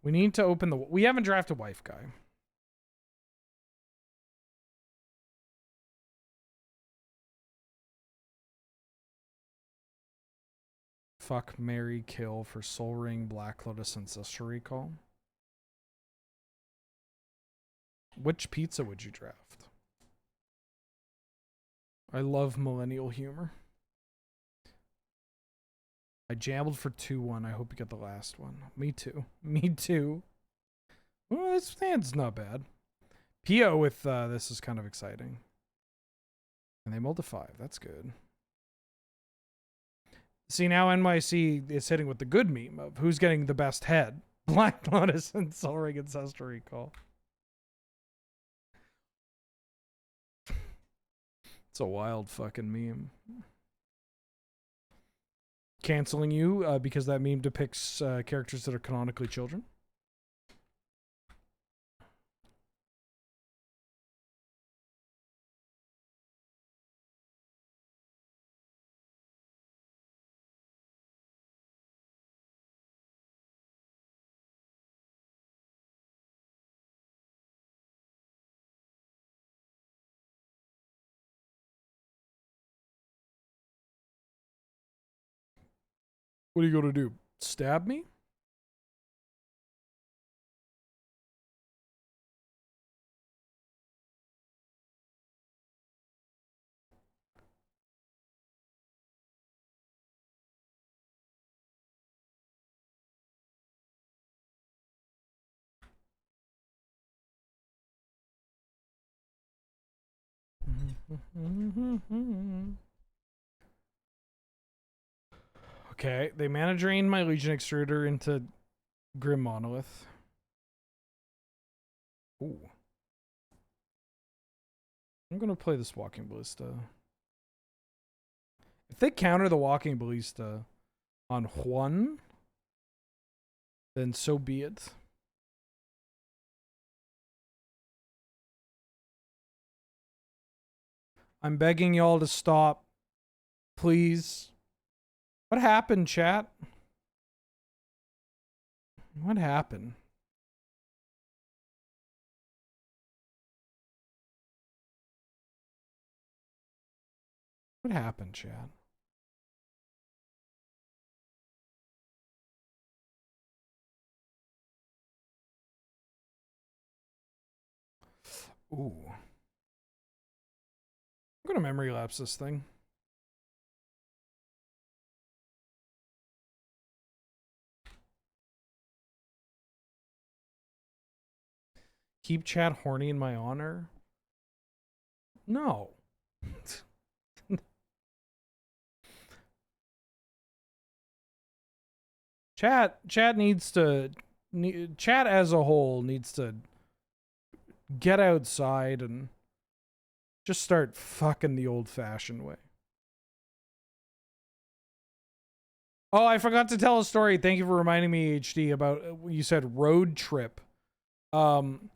We need to open the... We haven't drafted Wife Guy. Fuck, marry, kill for Soul Ring, Black Lotus, Ancestral Recall. Which pizza would you draft? I love millennial humor. I jambled for 2-1. I hope you get the last one. Me too. Me too. Well, this hand's not bad. PO with this is kind of exciting. And they mulled to 5. That's good. See, now NYC is hitting with the good meme of who's getting the best head. Black Lotus and Soul Ring Ancestral Recall. It's a wild fucking meme. Canceling you because that meme depicts characters that are canonically children. What are you going to do? Stab me? Okay, they mana drain my Legion Extruder into Grim Monolith. Ooh. I'm gonna play this Walking Ballista. If they counter the Walking Ballista on Juan, then so be it. I'm begging y'all to stop Please. What happened, chat? What happened? What happened, chat? Ooh. I'm gonna memory lapse this thing. Keep chat horny in my honor? No. Chat needs to chat as a whole needs to get outside and just start fucking the old-fashioned way. Oh, I forgot to tell a story. Thank you for reminding me, HD, about you said road trip. When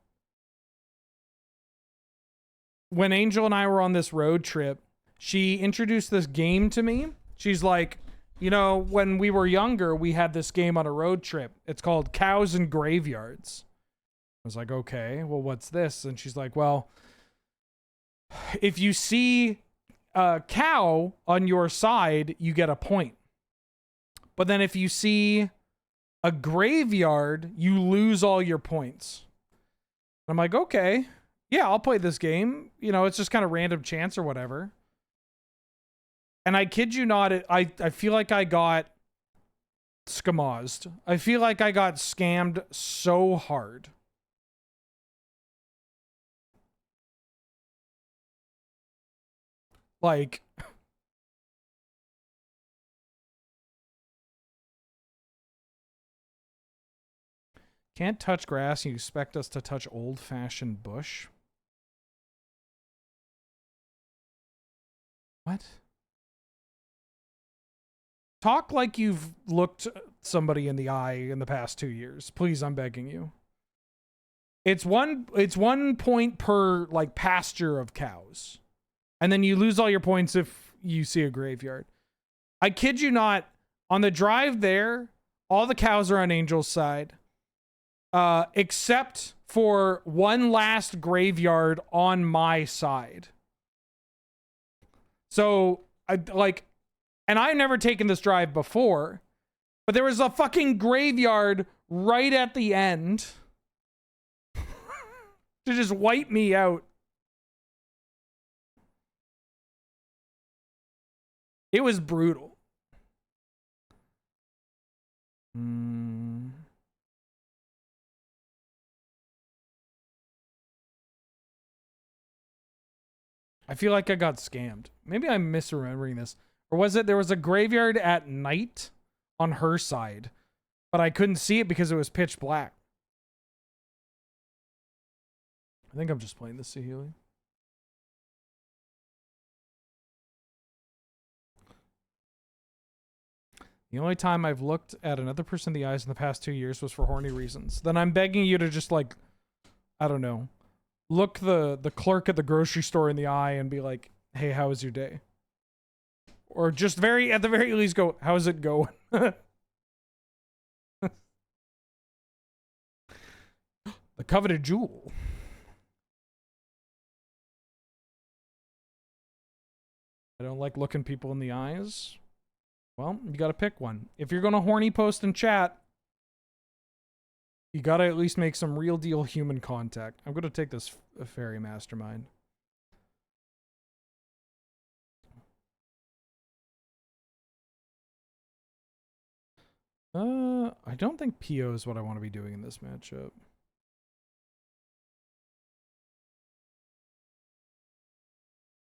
Angel and I were on this road trip, she introduced this game to me. She's like, you know, when we were younger, we had this game on a road trip. It's called Cows and Graveyards. I was like, okay, well, what's this? And she's like, well, if you see a cow on your side, you get a point. But then if you see a graveyard, you lose all your points. I'm like, okay, yeah, I'll play this game. You know, it's just kind of random chance or whatever. And I kid you not, I feel like I got skamazed. I feel like I got scammed so hard. Like, can't touch grass and you expect us to touch old-fashioned bush? What? Talk like you've looked somebody in the eye in the past 2 years. Please, I'm begging you. It's one point per, like, pasture of cows. And then you lose all your points if you see a graveyard. I kid you not, on the drive there, all the cows are on Angel's side. Except for one last graveyard on my side. So, and I've never taken this drive before, but there was a fucking graveyard right at the end to just wipe me out. It was brutal. I feel like I got scammed. Maybe I'm misremembering this. Or was it there was a graveyard at night on her side, but I couldn't see it because it was pitch black. I think I'm just playing this Sahili. The only time I've looked at another person in the eyes in the past 2 years was for horny reasons. Then I'm begging you to just, like, I don't know, look the clerk at the grocery store in the eye and be like, hey, how was your day? Or just at the very least go, how's it going? The coveted jewel. I don't like looking people in the eyes. Well, you gotta pick one. If you're gonna horny post in chat, you gotta at least make some real deal human contact. I'm gonna take this fairy mastermind. I don't think PO is what I want to be doing in this matchup.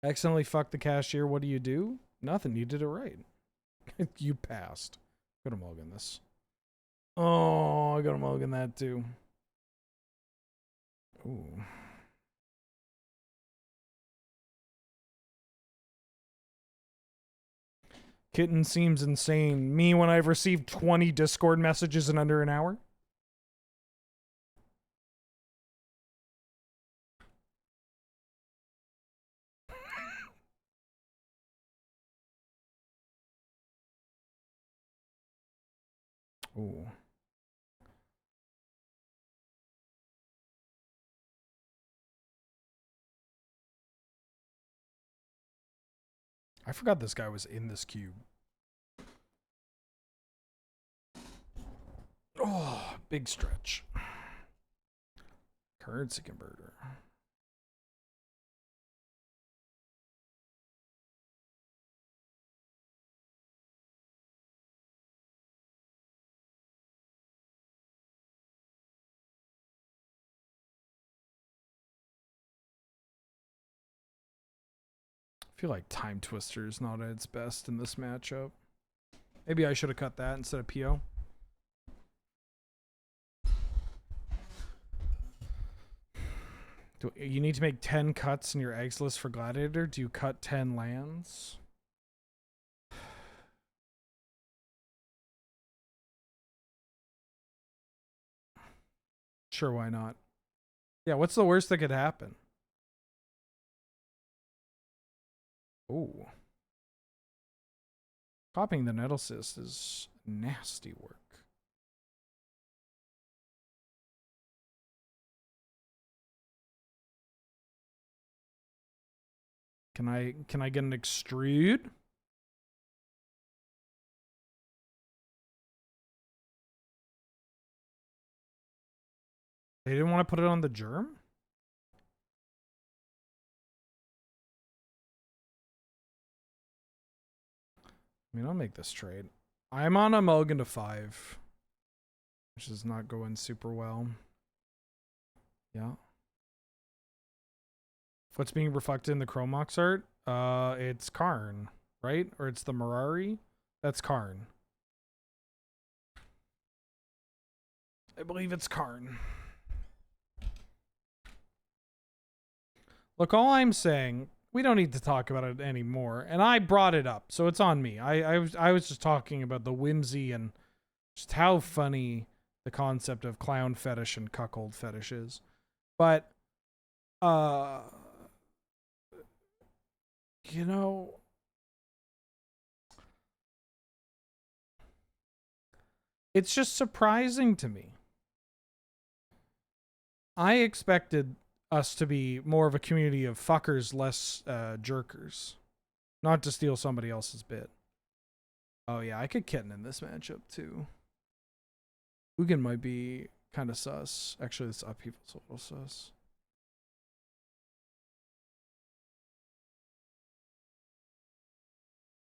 Accidentally fucked the cashier. What do? Nothing. You did it right. You passed. Gotta mulligan this. Oh, I gotta mulligan that too. Ooh. Kitten seems insane. Me when I've received 20 Discord messages in under an hour? Ooh. I forgot this guy was in this cube. Oh, big stretch. Currency converter. I feel like Time Twister is not at its best in this matchup. Maybe I should have cut that instead of PO. You need to make 10 cuts in your eggs list for Gladiator. Do you cut 10 lands? Sure, why not? Yeah, what's the worst that could happen? Ooh. Copying the Nettle Cyst is nasty work. Can I get an extrude? They didn't want to put it on the germ? I mean, I'll make this trade. I'm on a mulligan to 5, which is not going super well. Yeah. What's being reflected in the Chromox art? It's Karn, right? Or it's the Mirari? That's Karn. I believe it's Karn. Look, all I'm saying, we don't need to talk about it anymore. And I brought it up, so it's on me. I was just talking about the whimsy and just how funny the concept of clown fetish and cuckold fetish is. But, you know, it's just surprising to me. I expected us to be more of a community of fuckers, less jerkers. Not to steal somebody else's bit. Oh yeah, I could kitten in this matchup too. Ugin might be kind of sus. Actually, this upheaval's a little sus.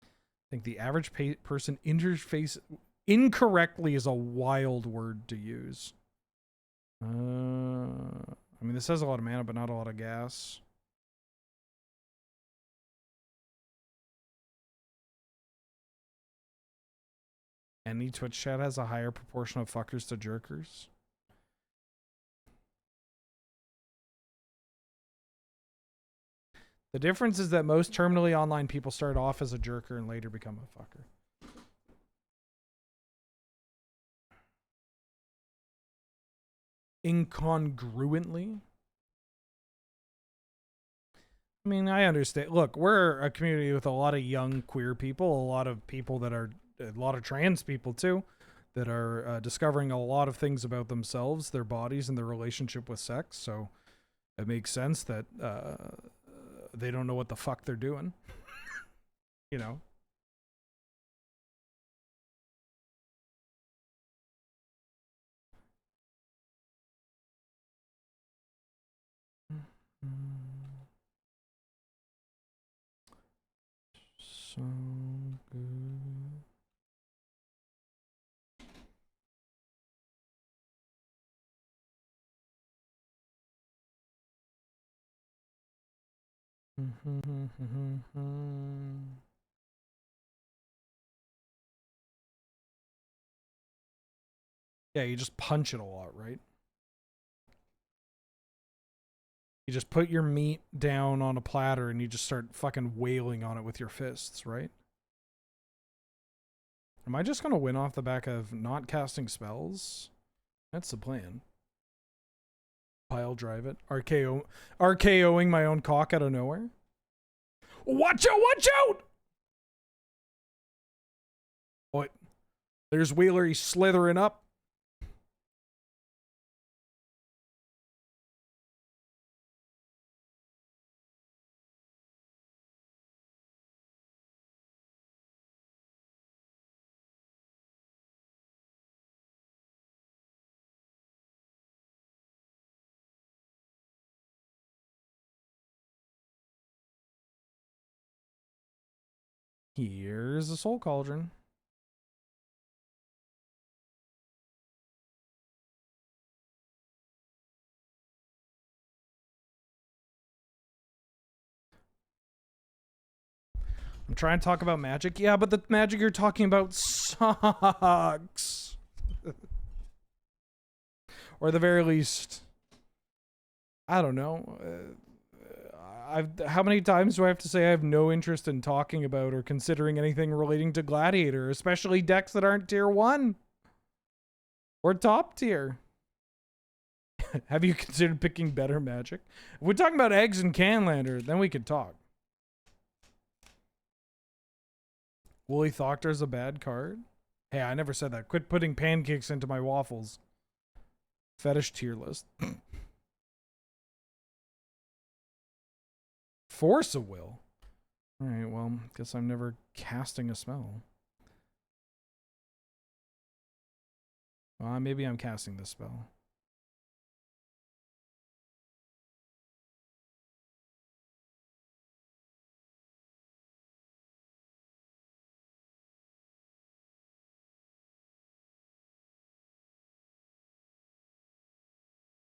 I think the average person interface incorrectly is a wild word to use. I mean, this has a lot of mana, but not a lot of gas. Any Twitch chat has a higher proportion of fuckers to jerkers. The difference is that most terminally online people start off as a jerker and later become a fucker. Incongruently. I mean, I understand. Look, we're a community with a lot of young queer people, a lot of people that are, a lot of trans people too, that are discovering a lot of things about themselves, their bodies, and their relationship with sex. So it makes sense that they don't know what the fuck they're doing. You know? So good. Yeah, you just punch it a lot, right? You just put your meat down on a platter and you just start fucking wailing on it with your fists, right? Am I just gonna win off the back of not casting spells? That's the plan. Pile drive it. RKOing my own cock out of nowhere. Watch out, watch out! What? There's Wheeler. He's slithering up. Here's the Soul Cauldron. I'm trying to talk about Magic. Yeah, but the Magic you're talking about sucks. Or at the very least, I don't know. How many times do I have to say I have no interest in talking about or considering anything relating to Gladiator, especially decks that aren't tier 1 or top tier? Have you considered picking better Magic? If we're talking about eggs and Canlander, then we could talk. Woolly Thoctor's a bad card? Hey, I never said that. Quit putting pancakes into my waffles. Fetish tier list. Force of Will. Alright, well, guess I'm never casting a spell. Maybe I'm casting this spell.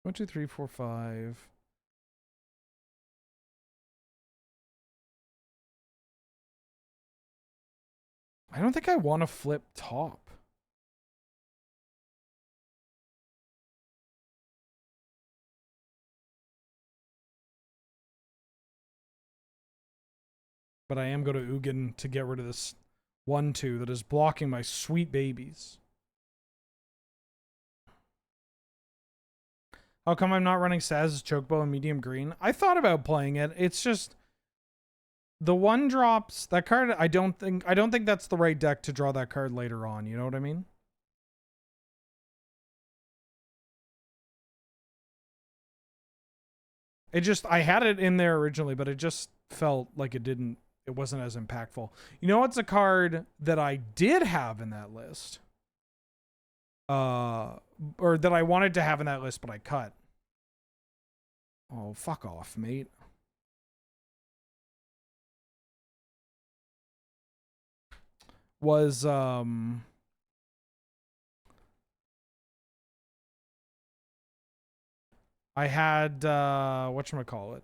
One, two, three, four, five. I don't think I want to flip top. But I am going to Ugin to get rid of this 1/2 that is blocking my sweet babies. How come I'm not running Saz's Chocobo in medium green? I thought about playing it. It's just the 1-drops, that card, I don't think that's the right deck to draw that card later on, you know what I mean? It just, I had it in there originally, but it just felt like it wasn't as impactful. You know what's a card that I did have in that list? Or that I wanted to have in that list, but I cut. Oh, fuck off, mate. Was, I had, whatchamacallit?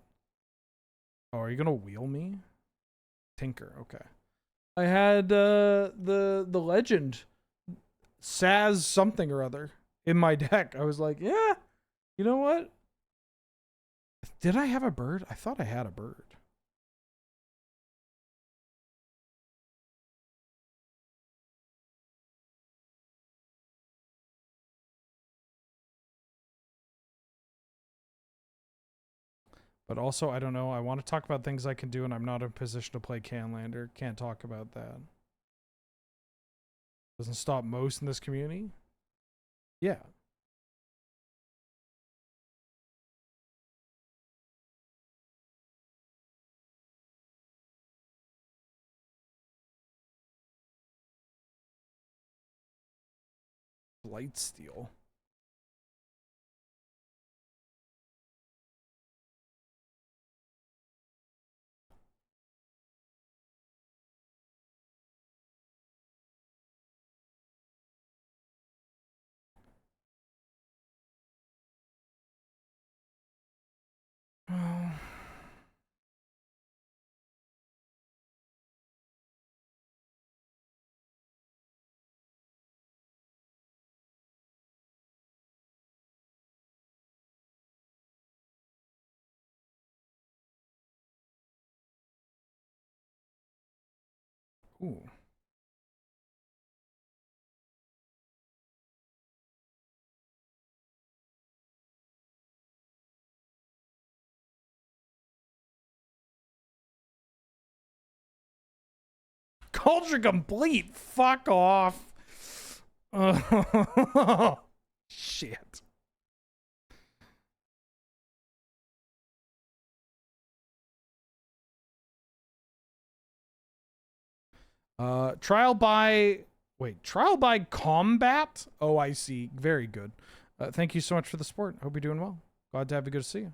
Oh, are you gonna wheel me? Tinker, okay. I had, the legend. Saz something or other in my deck. I was like, yeah, you know what? Did I have a bird? I thought I had a bird. But also, I don't know. I want to talk about things I can do, and I'm not in a position to play Canlander. Can't talk about that. Doesn't stop most in this community? Yeah. Blightsteel. Oh. Ooh. Culture complete. Fuck off. Oh, shit. Trial by combat? Oh, I see. Very good. Thank you so much for the support. Hope you're doing well. Glad to have you. Good to see you.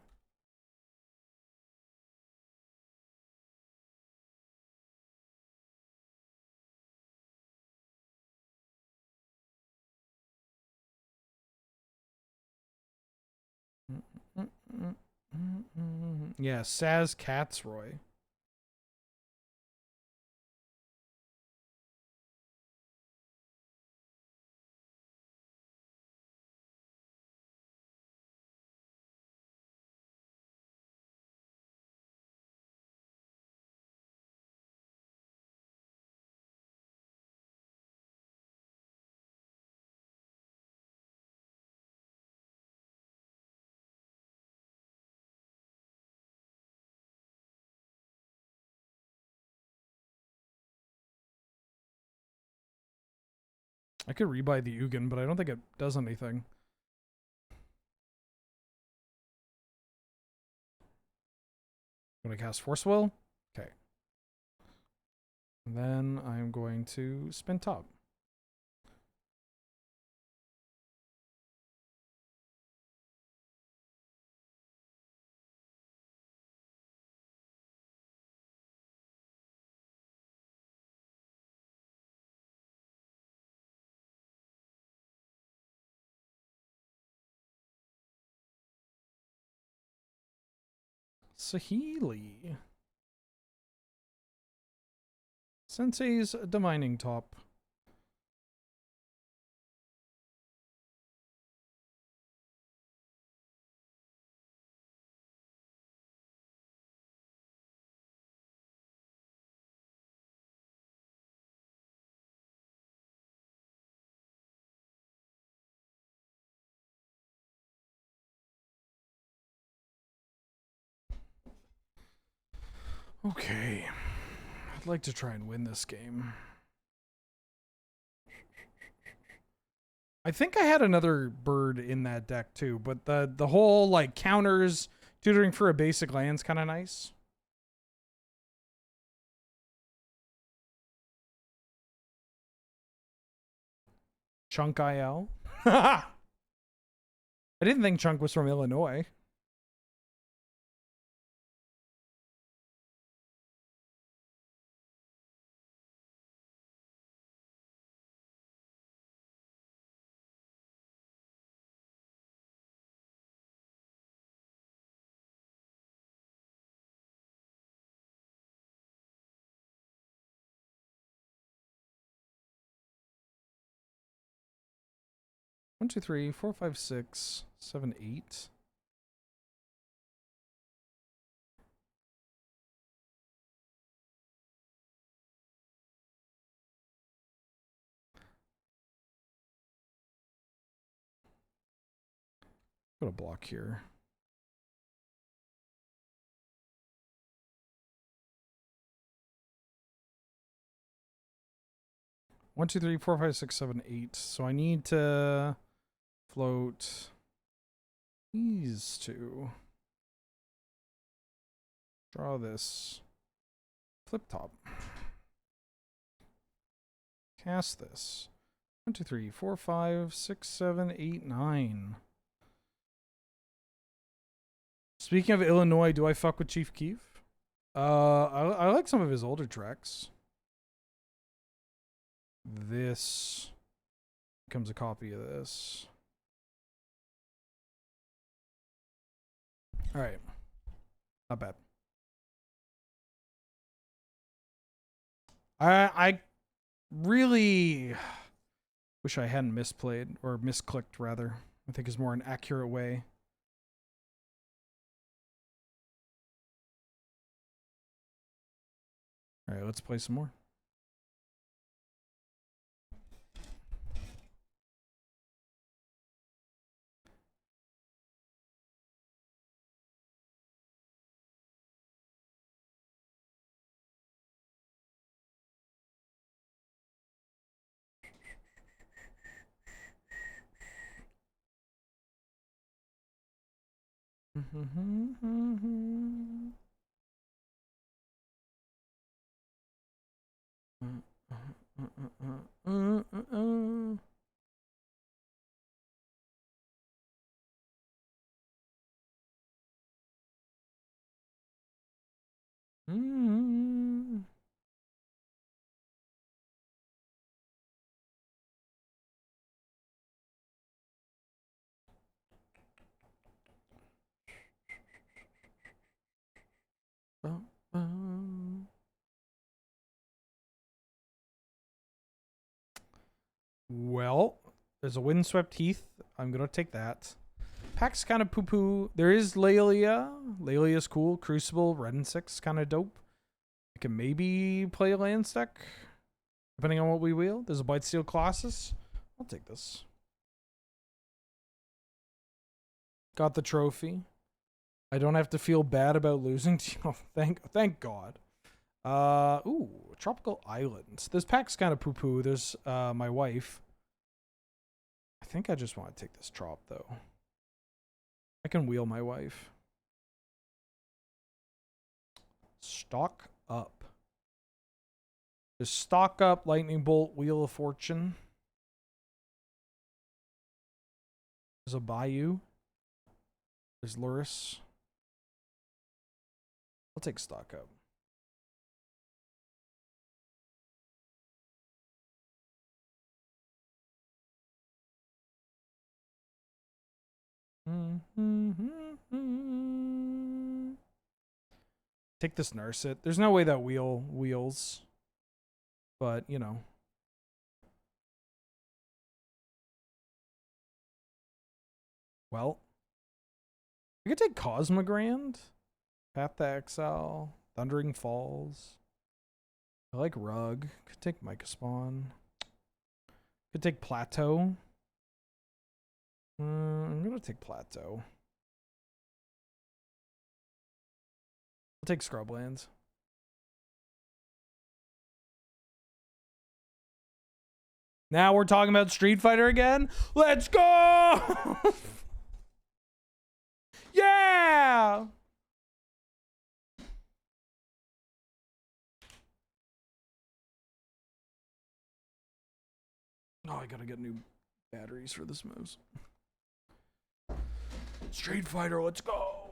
Yeah, Saz Katzroy. I could rebuy the Ugin, but I don't think it does anything. I'm going to cast Force Will. Okay. And then I'm going to spin top. Saheeli. Sensei's Divining Top. Okay. I'd like to try and win this game. I think I had another bird in that deck too, but the whole like counters tutoring for a basic land's kind of nice. Chunk IL. I didn't think Chunk was from Illinois. One, two, three, four, five, six, seven, eight. Put a block here. One, two, three, four, five, six, seven, eight. So I need to float these two. Draw this. Flip top. Cast this. 1, 2, 3, 4, 5, 6, 7, 8, 9. Speaking of Illinois, do I fuck with Chief Keef? I like some of his older tracks. This becomes a copy of this. All right. Not bad. I really wish I hadn't misplayed, or misclicked rather. I think is more an accurate way. All right, let's play some more. Well, there's a Windswept Heath. I'm gonna take that. Pack's kind of poo-poo. There is Lelia. Lelia's cool. Crucible, red and 6, kind of dope. I can maybe play a land stack, depending on what we wheel. There's a Blightsteel Colossus. I'll take this. Got the trophy. I don't have to feel bad about losing to you. Thank God. Ooh, Tropical Islands. This pack's kind of poo-poo. There's my wife. I think I just want to take this trop though. I can wheel my wife. Stock up. There's Stock Up, Lightning Bolt, Wheel of Fortune. There's a Bayou. There's Luris. I'll take Stock Up. Take this Narset. There's no way that wheel wheels. But, you know. Well. I could take Cosmogrand. Path to Exile. Thundering Falls. I like Rug. Could take Mica Spawn. Could take Plateau. I'm gonna take Plateau. I'll take Scrublands. Now we're talking about Street Fighter again. Let's go! Yeah! Oh, I gotta get new batteries for this mouse. Street Fighter, let's go!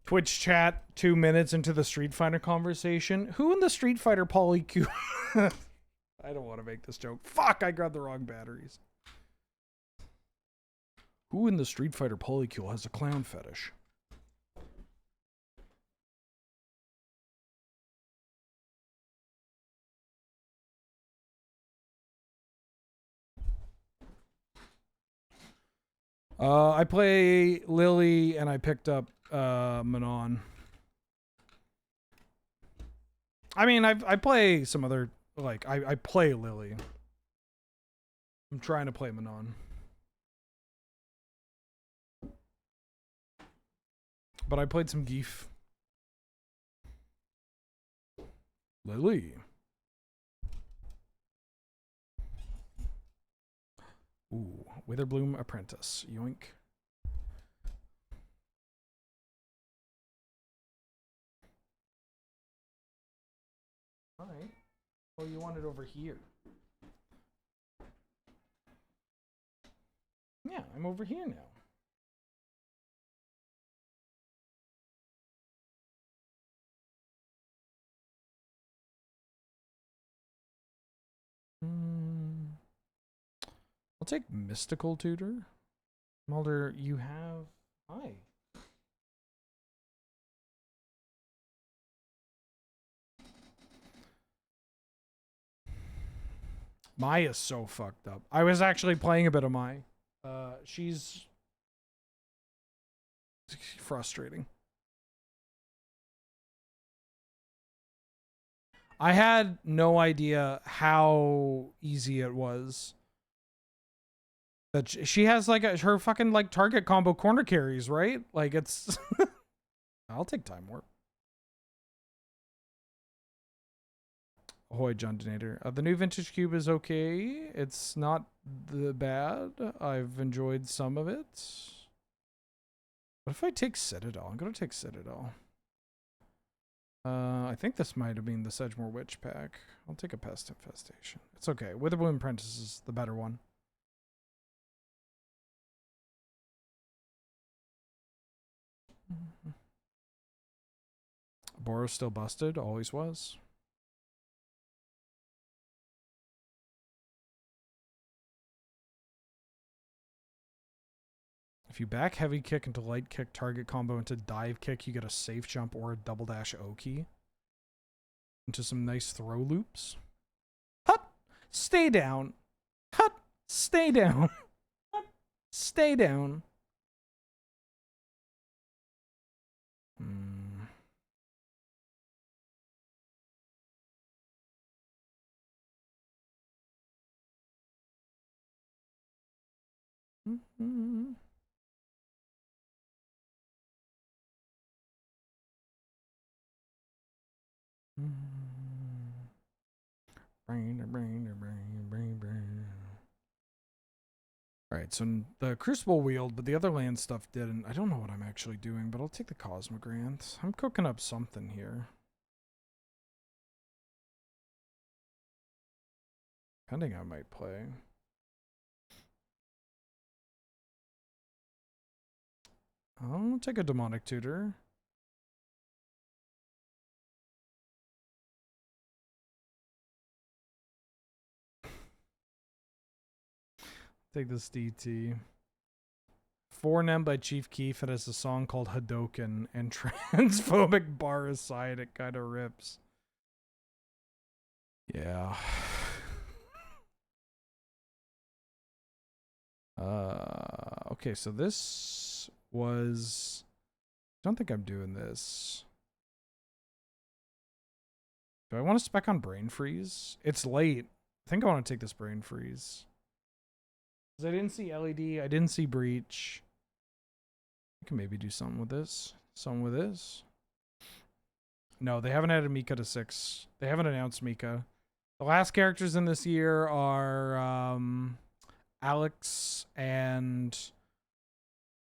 Twitch chat 2 minutes into the Street Fighter conversation. Who in the Street Fighter polycule? I don't want to make this joke. Fuck, I grabbed the wrong batteries. Who in the Street Fighter polycule has a clown fetish? I play Lily and I picked up Manon. I mean, I play some other, like, I play Lily. I'm trying to play Manon. But I played some Geef. Lily. Ooh, Witherbloom Apprentice. Yoink. Alright. Oh, you want it over here. Yeah, I'm over here now. I'll take Mystical Tutor. Mulder, you have... Hi. Mai is so fucked up. I was actually playing a bit of Mai. She's frustrating. I had no idea how easy it was. That she has like her fucking like target combo corner carries, right? Like it's I'll take Time Warp. Ahoy, John Donator. The new Vintage Cube is okay. It's not the bad. I've enjoyed some of it. What if I take Citadel? I'm going to take Citadel. I think this might have been the Sedgemoor Witch pack. I'll take a Pest Infestation. It's okay. Witherbloom Apprentice is the better one. Boros still busted. Always was. If you back heavy kick into light kick, target combo into dive kick, you get a safe jump or a double dash O key. Into some nice throw loops. Hut! Stay down! Hut! Stay down! Hut! Stay down! Alright, so the Crucible wheeled, but the other land stuff didn't. I don't know what I'm actually doing, but I'll take the Cosmogrant. I'm cooking up something here. Depending, I might play. I'll take a Demonic Tutor. Take this DT. Fornem by Chief Keef. It has a song called Hadoken, and transphobic bar aside, it kind of rips. Yeah. Okay, so this was... I don't think I'm doing this. Do I want to spec on Brain Freeze? It's late. I think I want to take this Brain Freeze. I didn't see LED. I didn't see Breach. I can maybe do something with this. Something with this. No, they haven't added Mika to 6. They haven't announced Mika. The last characters in this year are Alex and...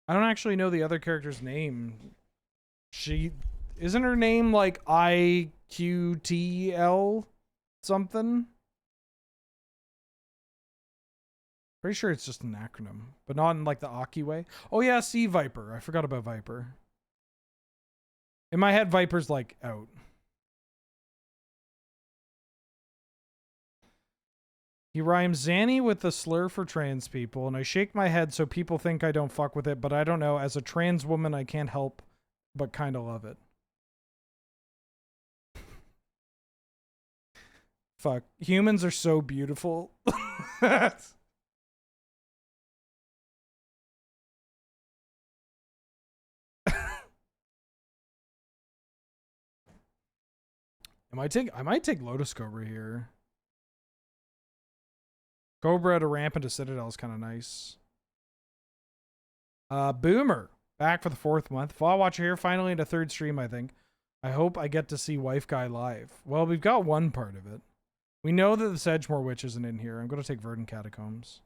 I don't actually know the other character's name. She... Isn't her name like IQTL something? Pretty sure it's just an acronym, but not in like the Aki way. Oh yeah, Sea Viper. I forgot about Viper. In my head, Viper's like out. He rhymes Zanny with the slur for trans people, and I shake my head so people think I don't fuck with it, but I don't know. As a trans woman, I can't help but kind of love it. Fuck. Humans are so beautiful. I might take Lotus Cobra here. Cobra to ramp into Citadel is kind of nice. Boomer. Back for the 4th month. Fall Watcher here, finally into 3rd stream, I think. I hope I get to see Wife Guy live. Well, we've got one part of it. We know that the Sedgemoor Witch isn't in here. I'm going to take Verdant Catacombs.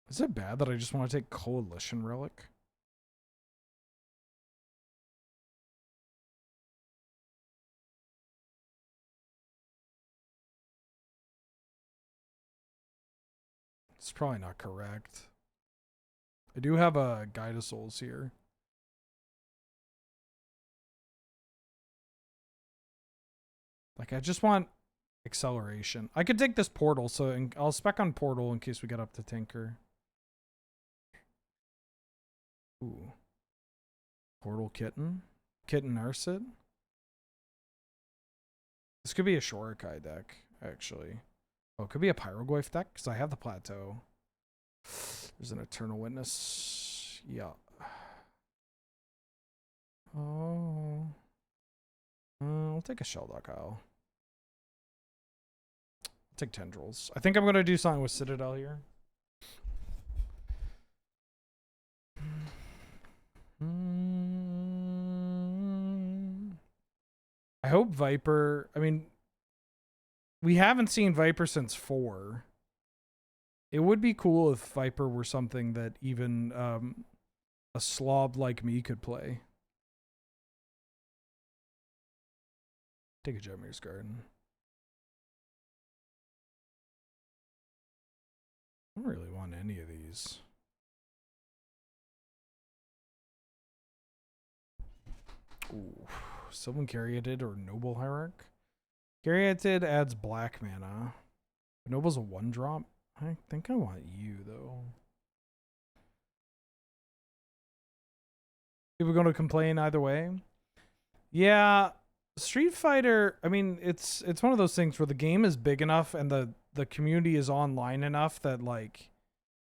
Is it bad that I just want to take Coalition Relic? It's probably not correct. I do have a Guide of Souls here. Like, I just want acceleration. I could take this Portal, so I'll spec on Portal in case we get up to Tinker. Ooh. Portal Kitten. Kitten Narset. This could be a Shorikai deck, actually. Oh, it could be a Pyroglyph deck, because I have the Plateau. There's an Eternal Witness. Yeah. Oh. I'll take a Shelldock Isle. take Tendrils. I think I'm going to do something with Citadel here. I hope Viper... I mean, we haven't seen Viper since 4. It would be cool if Viper were something that even a slob like me could play. Take a Jetmir's Garden. I don't really want any of these. Ooh, Sylvan Caryatid or Noble Hierarch. Caryatid adds black mana. Noble's a 1-drop. I think I want you though. People going to complain either way. Yeah, Street Fighter. I mean, it's one of those things where the game is big enough and the community is online enough that like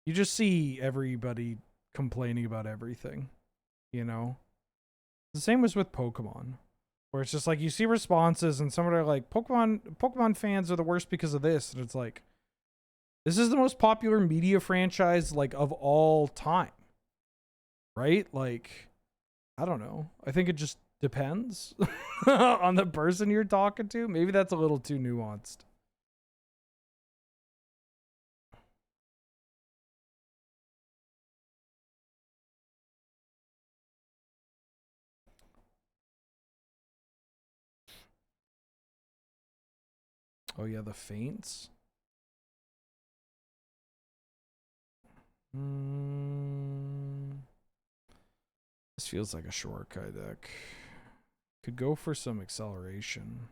you just see everybody complaining about everything. You know, the same was with Pokemon, where it's just like you see responses and some are like Pokemon fans are the worst because of this, and it's like this is the most popular media franchise like of all time, right? Like, I don't know. I think it just depends on the person you're talking to. Maybe that's a little too nuanced. Oh yeah, the feints. This feels like a Shortcut deck. Could go for some acceleration.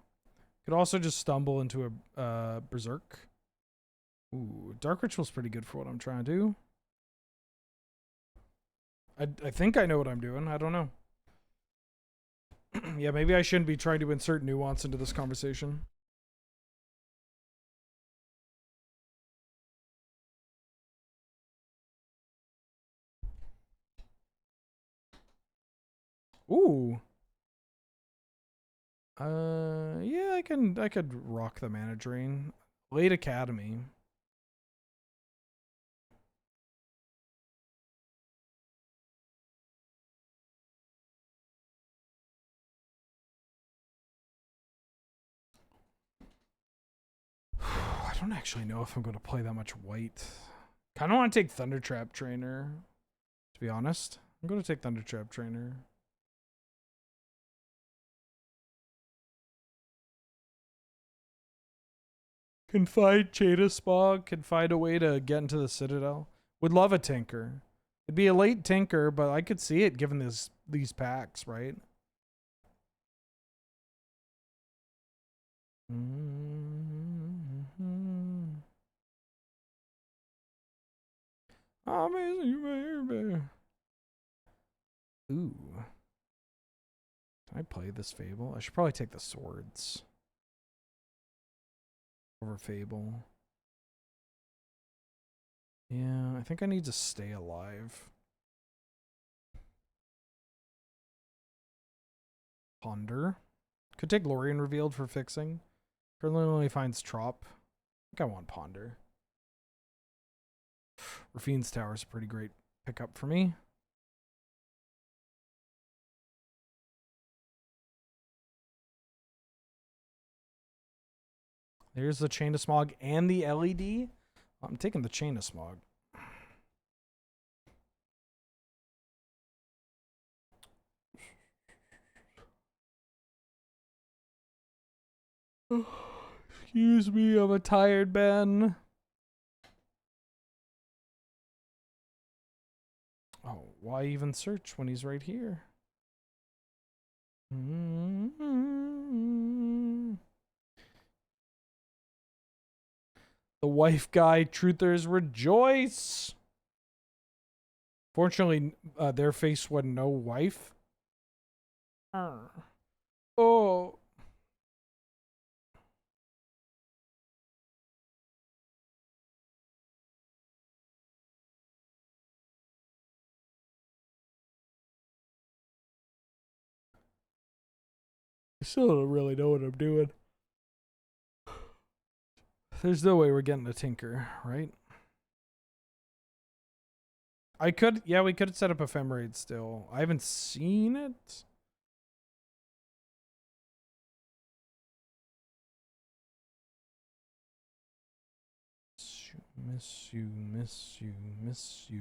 Could also just stumble into a Berserk. Ooh, Dark Ritual's pretty good for what I'm trying to do. I think I know what I'm doing. I don't know. Yeah, maybe I shouldn't be trying to insert nuance into this conversation. Ooh. Yeah, I could rock the Mana Drain. Late Academy. I don't actually know if I'm going to play that much white. Kind of want to take Thundertrap Trainer, to be honest. I'm going to take Thundertrap Trainer. Can find Chain Spog, can find a way to get into the Citadel. Would love a Tinker. It'd be a late Tinker, but I could see it given these packs, right? Amazing baby. Ooh. Can I play this Fable? I should probably take the swords over Fable. Yeah, I think I need to stay alive. Ponder. Could take Lorien Revealed for fixing. Currently only finds Trop. I think I want Ponder. Rafine's Tower is a pretty great pickup for me. There's the Chain of Smog and the LED. I'm taking the Chain of Smog. Excuse me, I'm a tired man. Oh, why even search when he's right here? The wife guy truthers rejoice. Fortunately, their face wasn't no wife. Oh. I still don't really know what I'm doing. There's no way we're getting a Tinker, right? I could, yeah, we could set up Ephemerate still. I haven't seen it. Miss you, miss you, miss you.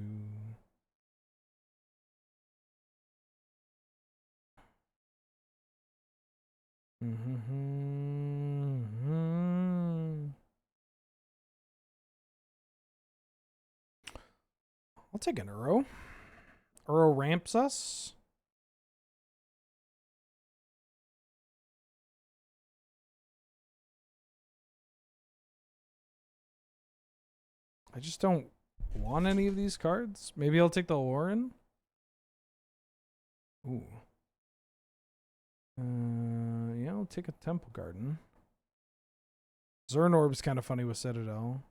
I'll take an Uro. Uro ramps us. I just don't want any of these cards. Maybe I'll take the Lauren. Ooh. Yeah, I'll take a Temple Garden. Zernorb's kind of funny with Citadel.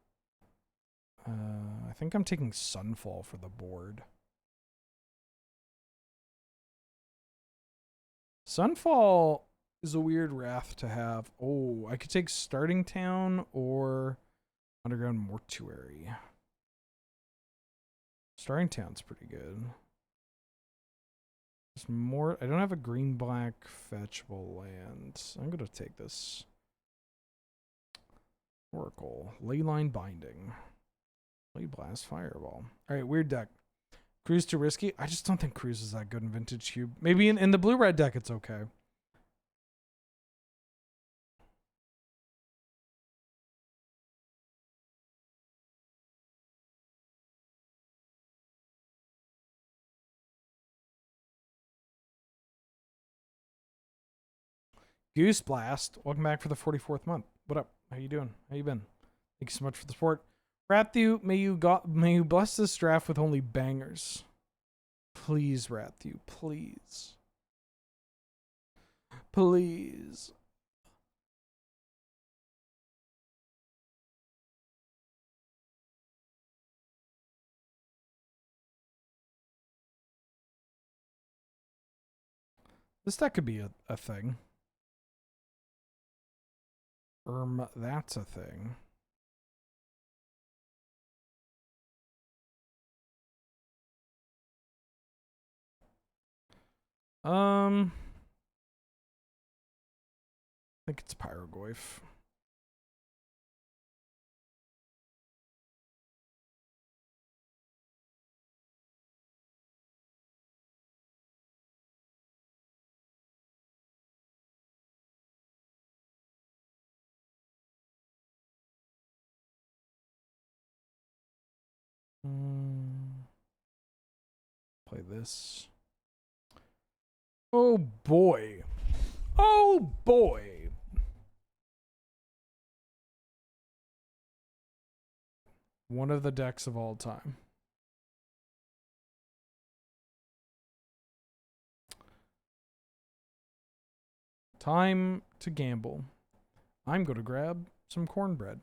I think I'm taking Sunfall for the board. Sunfall is a weird wrath to have. Oh, I could take Starting Town or Underground Mortuary. Starting Town's pretty good. There's more. I don't have a green-black fetchable land. I'm going to take this. Oracle. Leyline Binding. Ley Blast Fireball. Alright, weird deck. Cruise too risky? I just don't think Cruise is that good in Vintage Cube. Maybe in the blue-red deck it's okay. Goose Blast. Welcome back for the 44th month. What up? How you doing? How you been? Thank you so much for the support. Rathu, may you bless this draft with only bangers. Please, Rathu, please. Please. This deck could be a thing. That's a thing. I think it's Pyrogoyf. Play this. Oh boy. Oh boy. One of the decks of all time. Time to gamble. I'm going to grab some cornbread.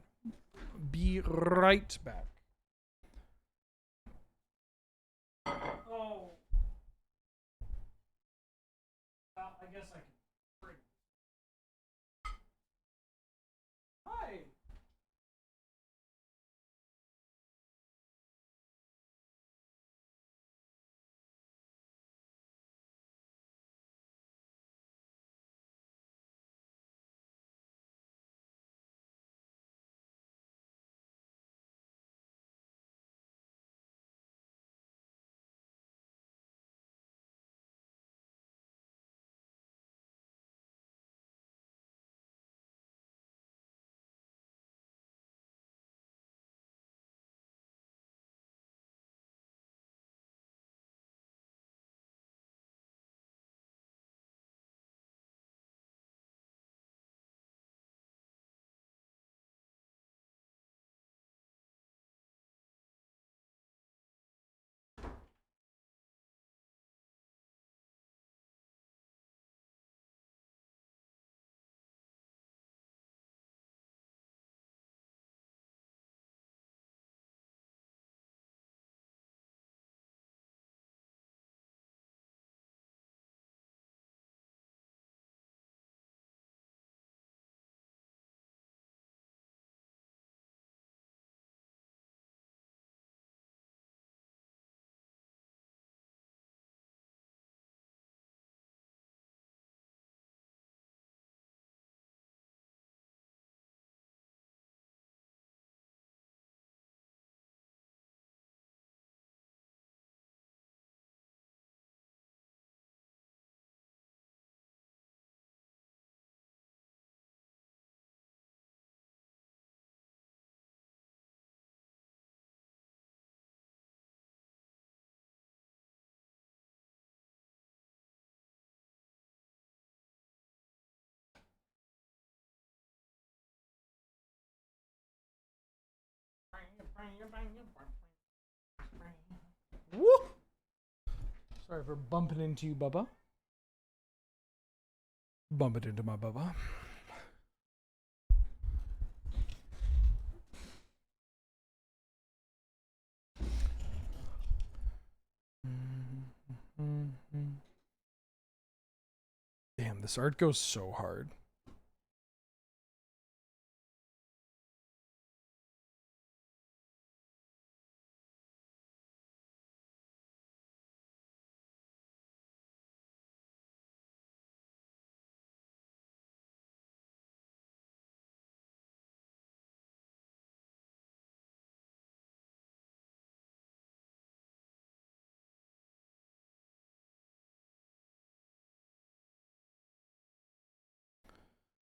Be right back. Oh. I guess I can. Hi. Woo! Sorry for bumping into you, Bubba. Bumping into my Bubba. Damn, this art goes so hard.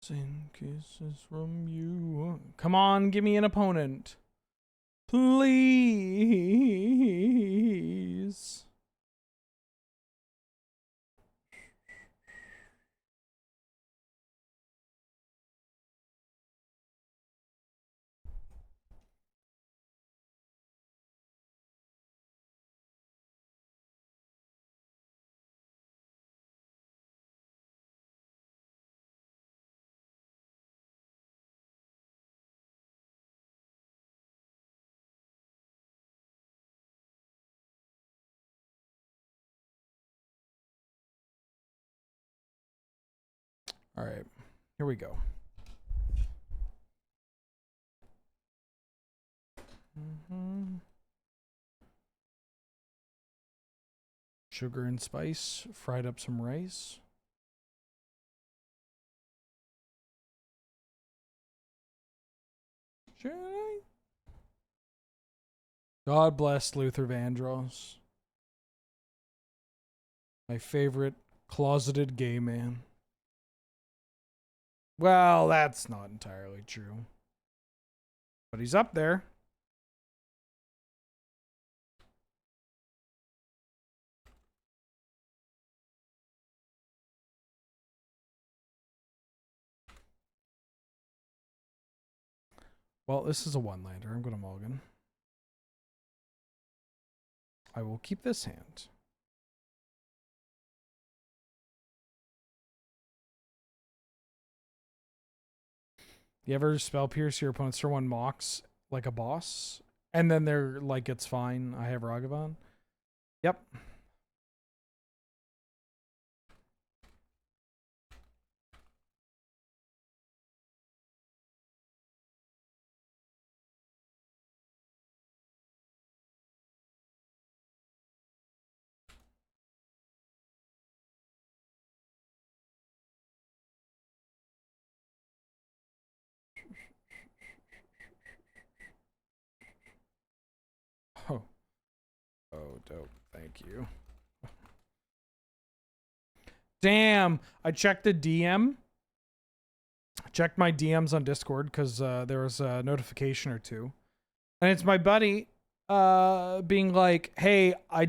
Send kisses from you. Come on, give me an opponent. Please. All right, here we go. Sugar and spice, fried up some rice. Should I? God bless Luther Vandross. My favorite closeted gay man. Well, that's not entirely true. But he's up there. Well, this is a one-lander. I'm going to mulligan. I will keep this hand. You ever spell pierce your opponent's turn one mocks like a boss? And then they're like, it's fine. I have Ragavan. Yep. Oh. Oh, dope. Thank you. Damn. I checked the DM. Checked my DMs on Discord because there was a notification or two. And it's my buddy being like, hey, I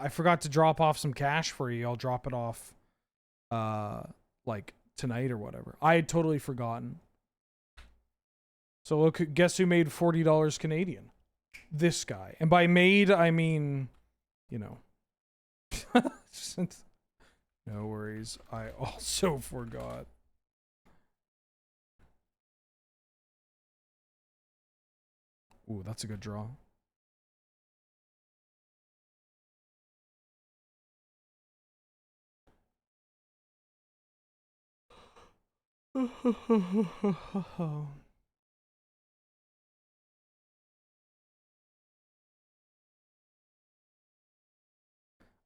forgot to drop off some cash for you. I'll drop it off like tonight or whatever. I had totally forgotten. So look, guess who made $40 Canadian? This guy. And by made, I mean, you know. No worries. I also forgot. Ooh, that's a good draw. I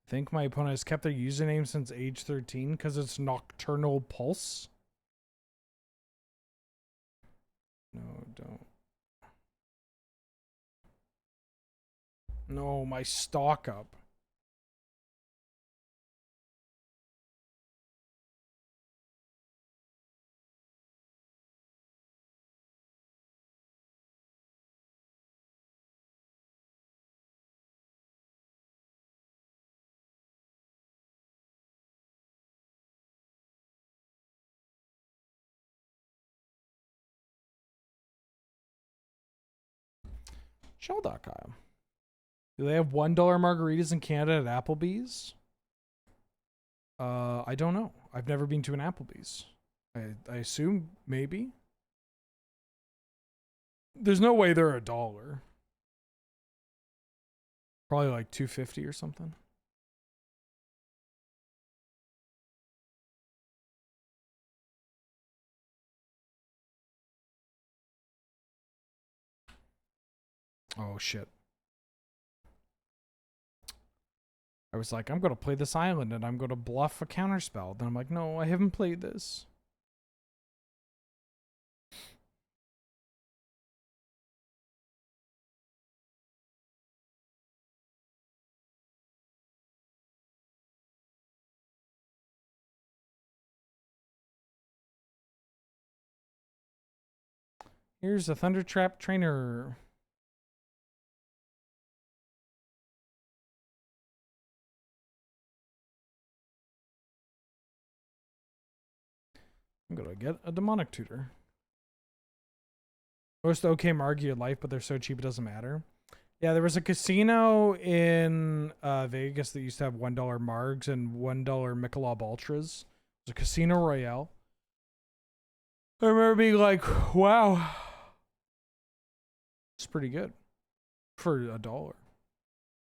think my opponent has kept their username since age 13 because it's Nocturnal Pulse. No, don't. No, my stock up. Shell.com. Do they have $1 margaritas in Canada at Applebee's? I don't know. I've never been to an Applebee's. I assume maybe. There's no way they're $1. Probably like $2.50 or something. Oh shit. I was like, I'm gonna play this island and I'm gonna bluff a counterspell. Then I'm like, no, I haven't played this. Here's a Thunder Trap trainer. I'm gonna get a demonic tutor. Most okay Margie in life, but they're so cheap it doesn't matter. Yeah, there was a casino in Vegas that used to have $1 Margs and $1 Michelob Ultras. It was a Casino Royale. I remember being like, wow. It's pretty good for $1.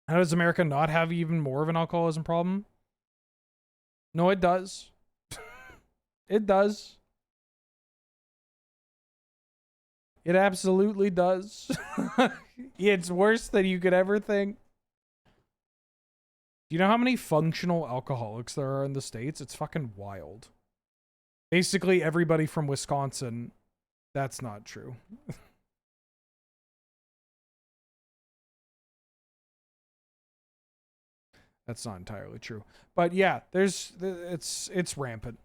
How does America not have even more of an alcoholism problem? No, it does. It does. It absolutely does. It's worse than you could ever think. Do you know how many functional alcoholics there are in the States? It's fucking wild. Basically, everybody from Wisconsin. That's not true. That's not entirely true. But yeah, it's rampant.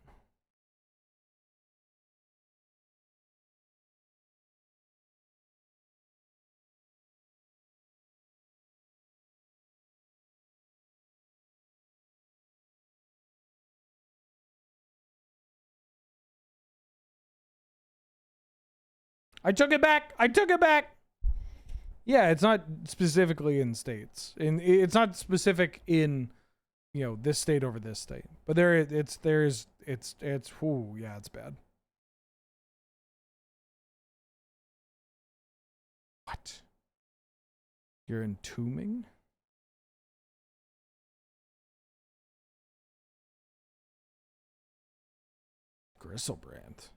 I took it back. I took it back. Yeah, it's not specifically in states. It's not specific in, you know, this state over this state. But it's whoo, yeah, it's bad. What? You're entombing? Gristlebrand.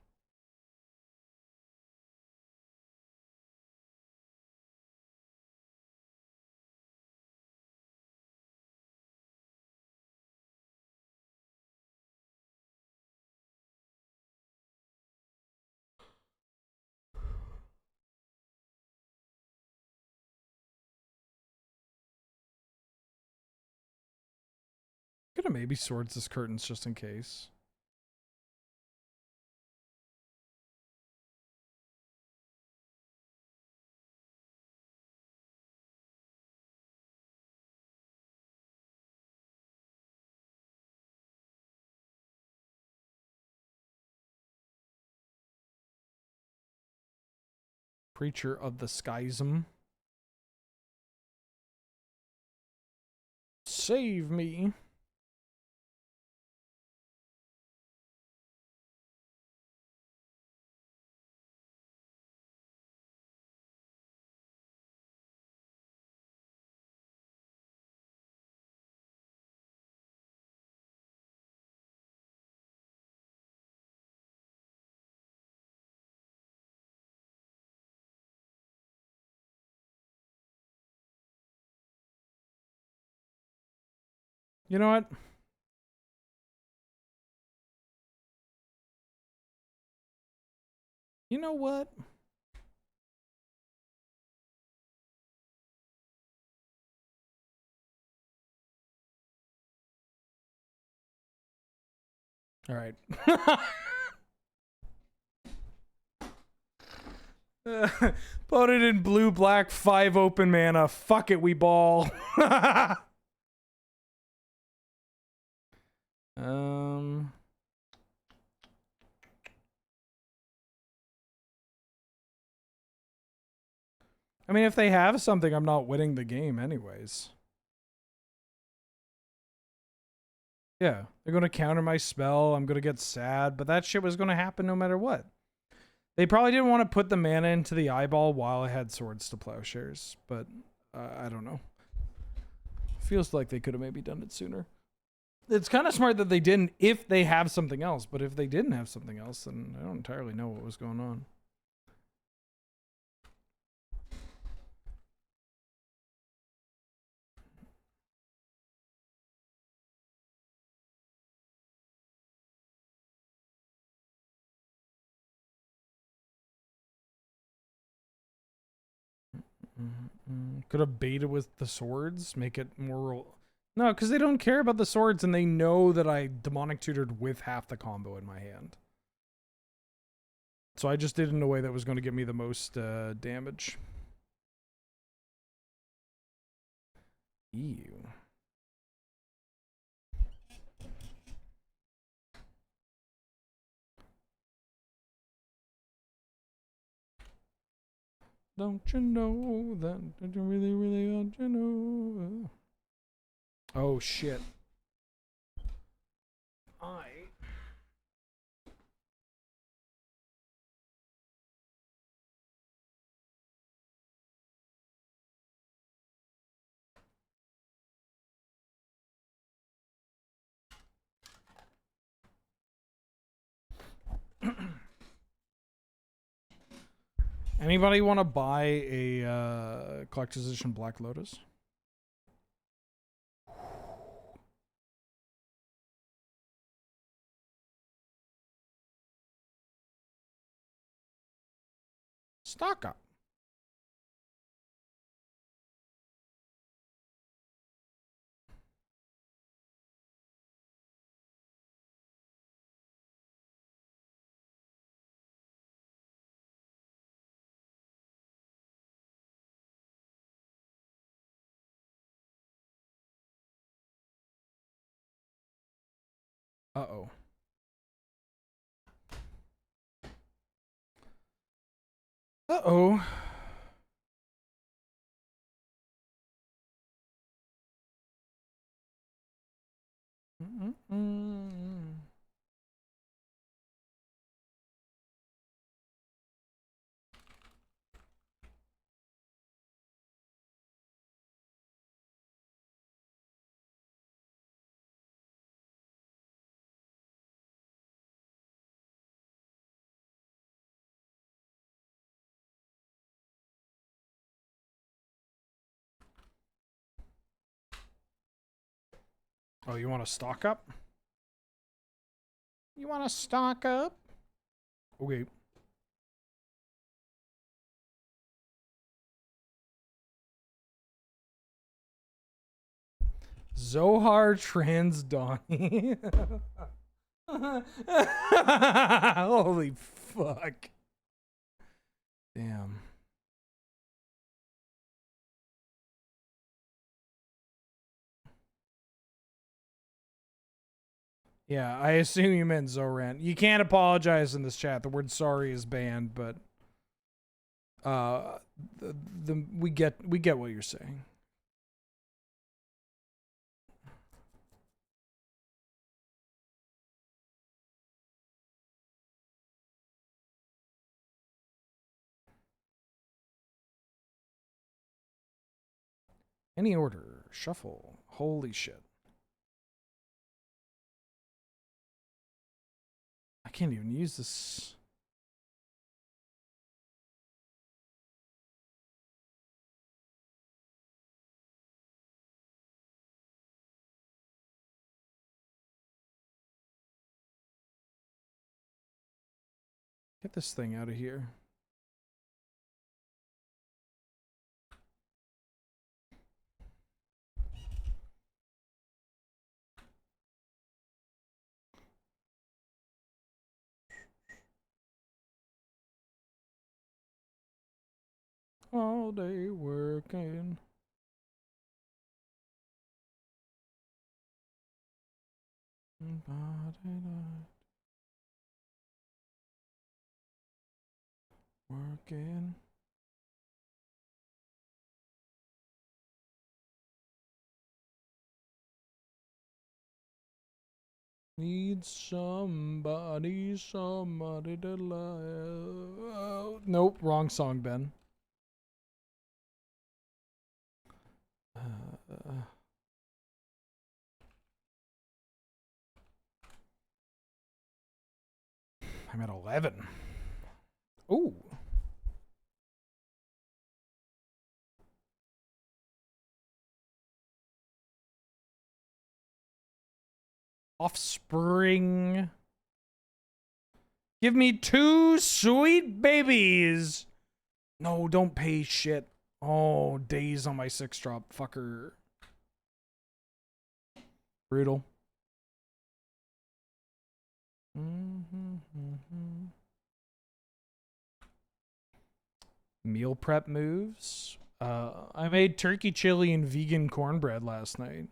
Gonna maybe swords this curtains just in case. Preacher of the Schism. Save me. You know what? You know what? All right. Put it in blue, black, 5 open mana. Fuck it, we ball. I mean, if they have something, I'm not winning the game anyways. Yeah, they're going to counter my spell. I'm going to get sad, but that shit was going to happen no matter what. They probably didn't want to put the mana into the eyeball while I had Swords to Plowshares, but I don't know. Feels like they could have maybe done it sooner. It's kind of smart that they didn't if they have something else, but if they didn't have something else, then I don't entirely know what was going on. Could have baited with the swords, make it more... No, because they don't care about the swords, and they know that I demonic tutored with half the combo in my hand. So I just did it in a way that was going to get me the most damage. Ew. Don't you know that? Don't you really, really don't you know? Oh, shit. Anybody want to buy a collector's edition Black Lotus? Stock up. Uh-oh. Uh-oh. Oh, you want to stock up? You want to stock up? Okay. Zohar Transdawny. Holy fuck. Damn. Yeah, I assume you meant Zoran. You can't apologize in this chat. The word sorry is banned, but we get what you're saying. Any order. Shuffle. Holy shit. I can't even use this. Get this thing out of here. All day working. Working. Need somebody to love. Nope, wrong song, Ben. I'm at 11. Ooh. Offspring. Give me 2 sweet babies. No, don't pay shit. Oh, days on my 6-drop. Fucker. Brutal. Meal prep moves. I made turkey chili and vegan cornbread last night.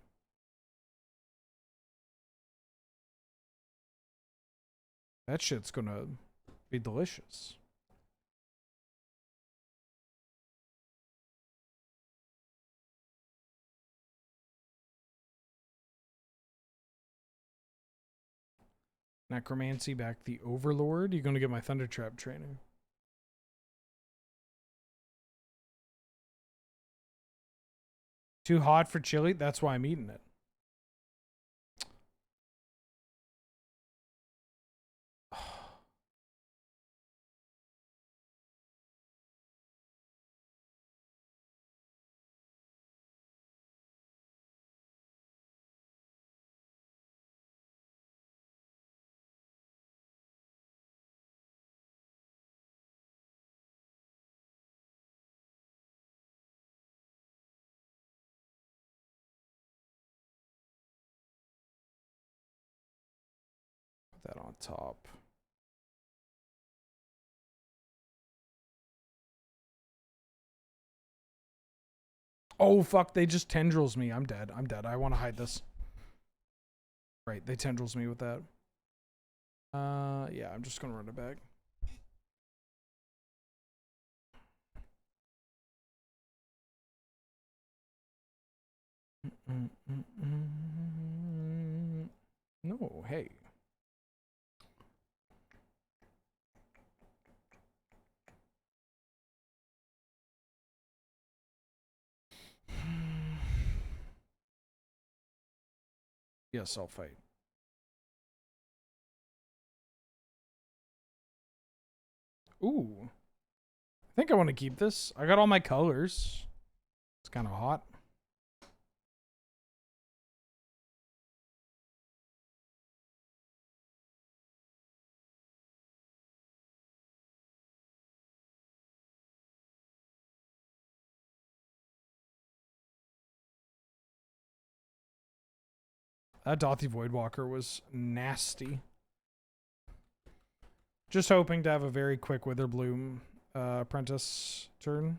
That shit's gonna be delicious. Necromancy back the Overlord. You're gonna get my Thunder Trap training. Too hot for chili? That's why I'm eating it. Put that on top. Oh, fuck. They just tendrils me. I'm dead. I'm dead. I want to hide this. Right. They tendrils me with that. Yeah, I'm just going to run it back. No, hey. Yes, I'll fight. Ooh. I think I want to keep this. I got all my colors. It's kind of hot. That Dothy Voidwalker was nasty. Just hoping to have a very quick Witherbloom apprentice turn.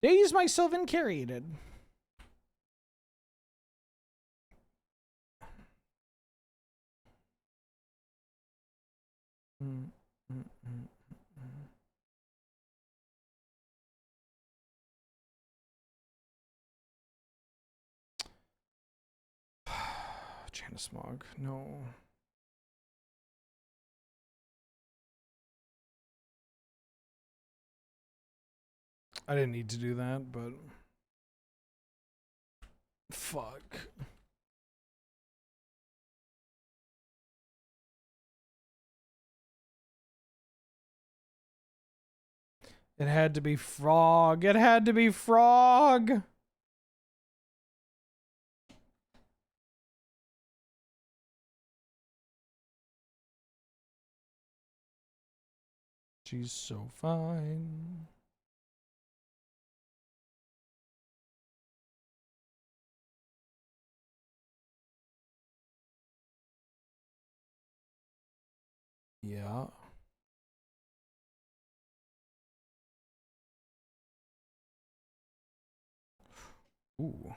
Daze myself and carried it. Smog, no. I didn't need to do that, but fuck. It had to be frog. It had to be frog. She's so fine. Yeah. Ooh.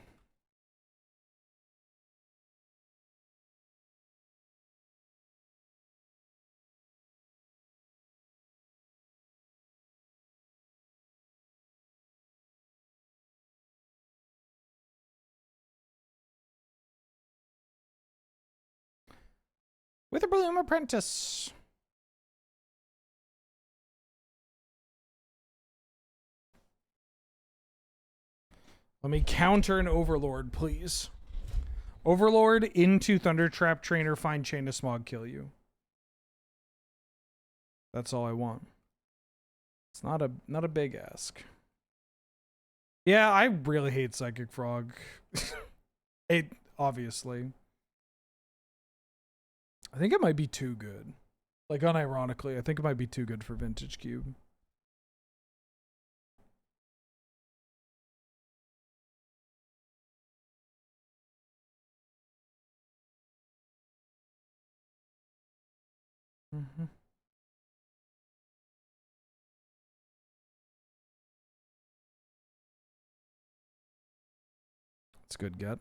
Witherbloom Apprentice. Let me counter an Overlord, please. Overlord into Thundertrap Trainer, find Chain of Smog, kill you. That's all I want. It's not a big ask. Yeah, I really hate Psychic Frog. Obviously. I think it might be too good. Like, unironically, I think it might be too good for Vintage Cube. Mm-hmm. It's a good get.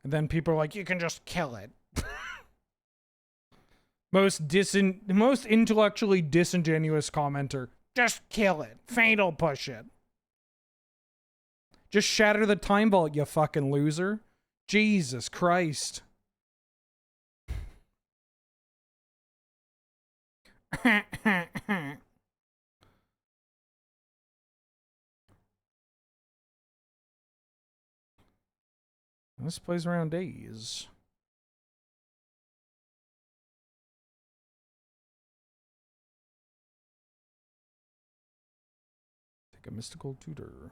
And then people are like, you can just kill it. most intellectually disingenuous commenter. Just kill it. Fatal push it. Just shatter the time vault, you fucking loser. Jesus Christ. This plays around days. Take a mystical tutor.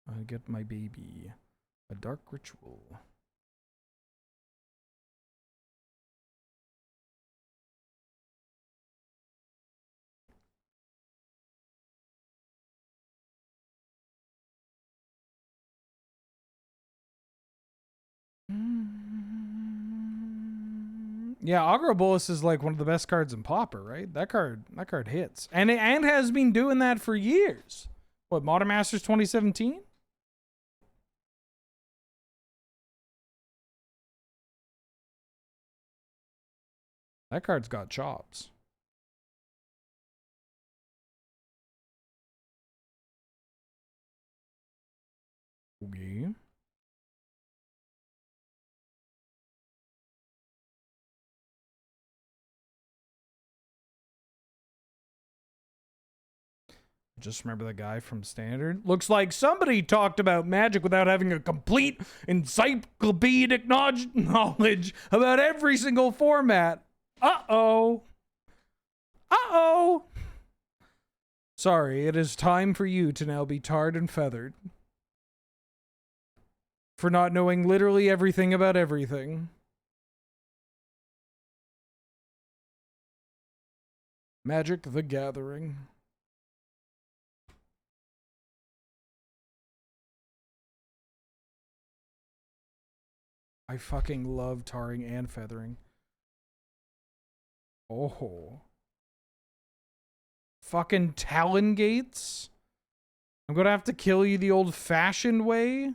I get my baby. A dark ritual. Yeah, Agrobolus is like one of the best cards in Pauper, right? That card hits. And has been doing that for years. What, Modern Masters 2017? That card's got chops. Okay. Just remember the guy from Standard. Looks like somebody talked about Magic without having a complete encyclopedic knowledge about every single format. Uh-oh. Uh-oh. Sorry, it is time for you to now be tarred and feathered. For not knowing literally everything about everything. Magic the Gathering. I fucking love tarring and feathering. Oh. Fucking Talon Gates? I'm gonna have to kill you the old-fashioned way?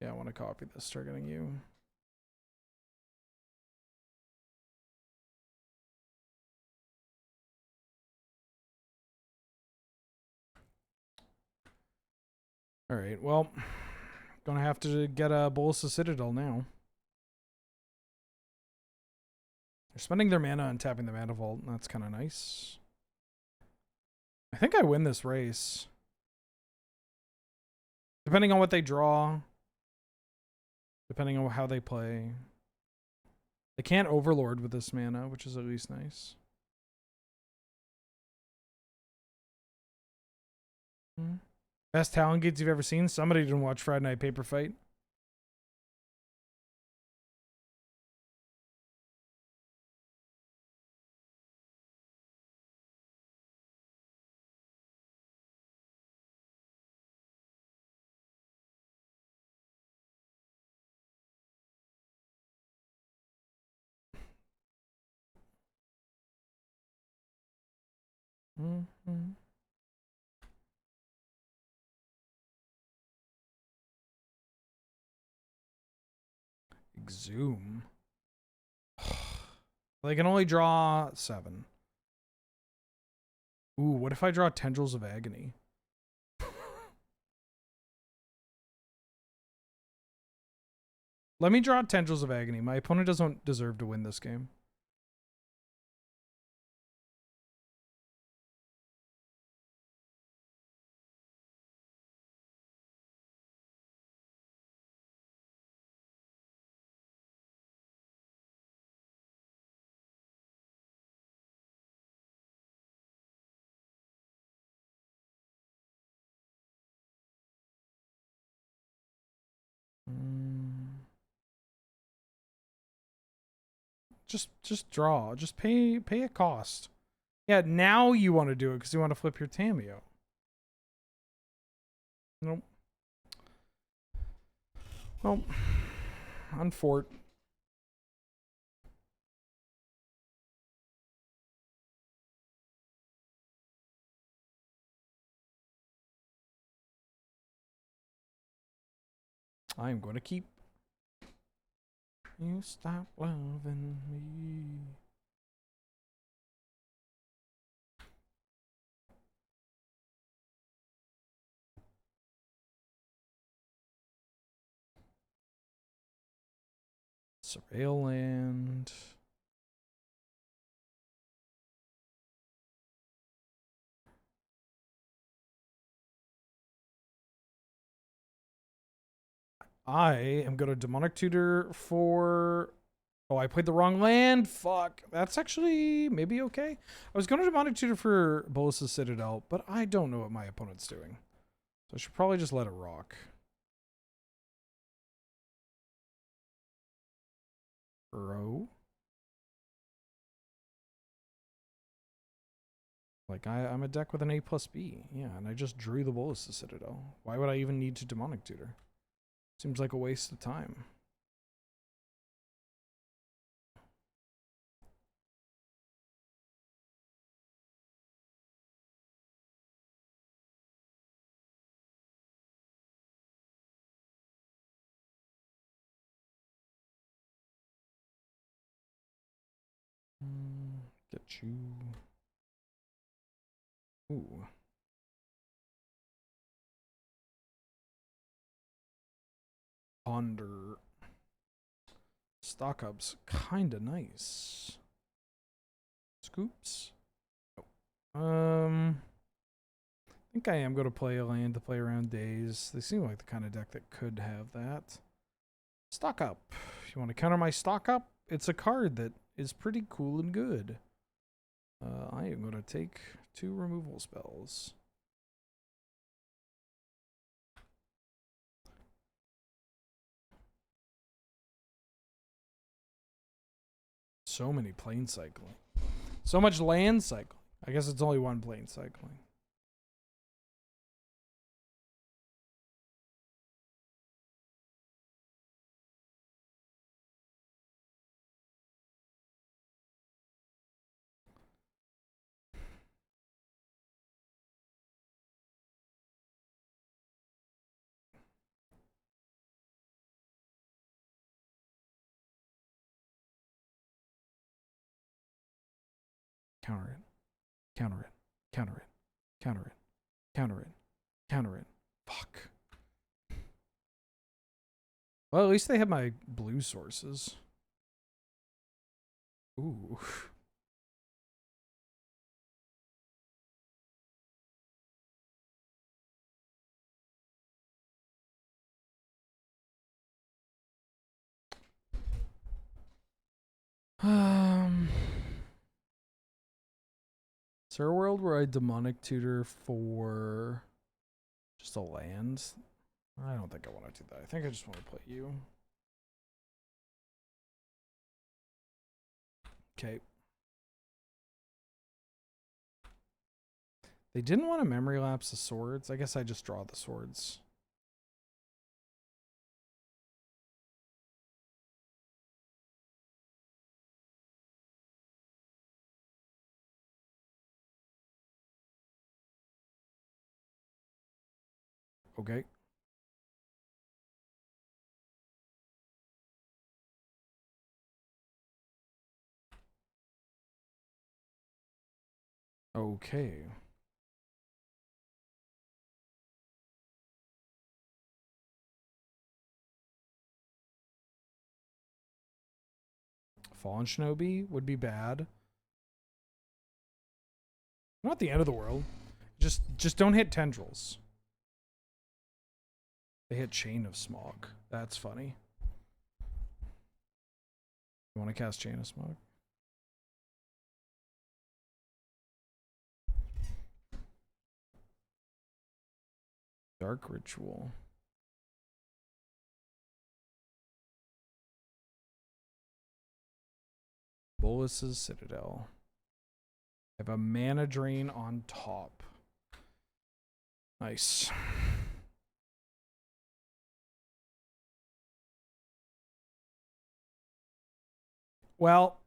Yeah, I want to copy this, targeting you. Alright, well, gonna have to get a Bolus of Citadel now. They're spending their mana and tapping the Mana Vault, and that's kind of nice. I think I win this race. Depending on what they draw. Depending on how they play. They can't Overlord with this mana, which is at least nice. Best Talon Gates you've ever seen? Somebody didn't watch Friday Night Paper Fight. Exhume. They can only draw 7. Ooh, what if I draw Tendrils of Agony? Let me draw Tendrils of Agony. My opponent doesn't deserve to win this game. Just draw. Just pay a cost. Yeah, now you want to do it because you want to flip your Tameo. Nope. Well, unfort. I'm going to keep. You stop loving me. Surveil land. I am going to Demonic Tutor for... Oh, I played the wrong land. Fuck. That's actually maybe okay. I was going to Demonic Tutor for Bolus's Citadel, but I don't know what my opponent's doing. So I should probably just let it rock. Bro. Like, I'm a deck with an A+B. Yeah, and I just drew the Bolus's Citadel. Why would I even need to Demonic Tutor? Seems like a waste of time. Get you. Ooh. Ponder. Stock up's kinda nice. Scoops? I think I am going to play a land to play around days. They seem like the kind of deck that could have that. Stock up. If you want to counter my stock up, it's a card that is pretty cool and good. I am going to take 2 removal spells. So many plane cycling. So much land cycling. I guess it's only 1 plane cycling. Counter it. Counter it. Counter it. Counter it. Counter it. Counter it. Fuck. Well, at least they have my blue sources. Ooh. Is there a world where I demonic tutor for just a land? I don't think I want to do that. I think I just want to play you. Okay. They didn't want to memory lapse the swords. I guess I just draw the swords. Okay. Okay. Fallen Shinobi would be bad. Not the end of the world. Just don't hit tendrils. They hit Chain of Smog. That's funny. You want to cast Chain of Smog? Dark Ritual. Bolus's Citadel. I have a mana drain on top. Nice. Well,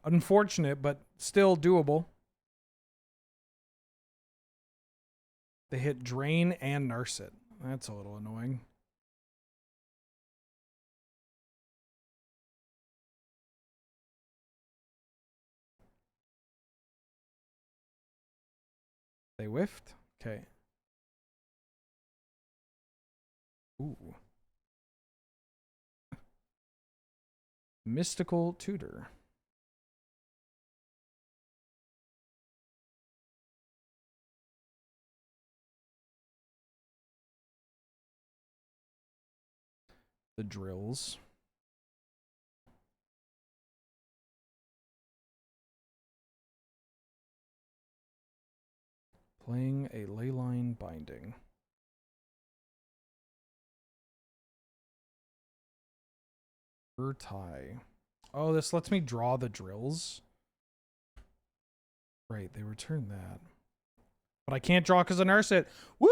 unfortunate, but still doable. They hit Drain and Nurse it. That's a little annoying. They whiffed? Okay. Ooh. Mystical Tutor. The drills. Playing a Leyline Binding. Tie. Oh, this lets me draw the drills. Right, they return that. But I can't draw because I nurse it. Woo!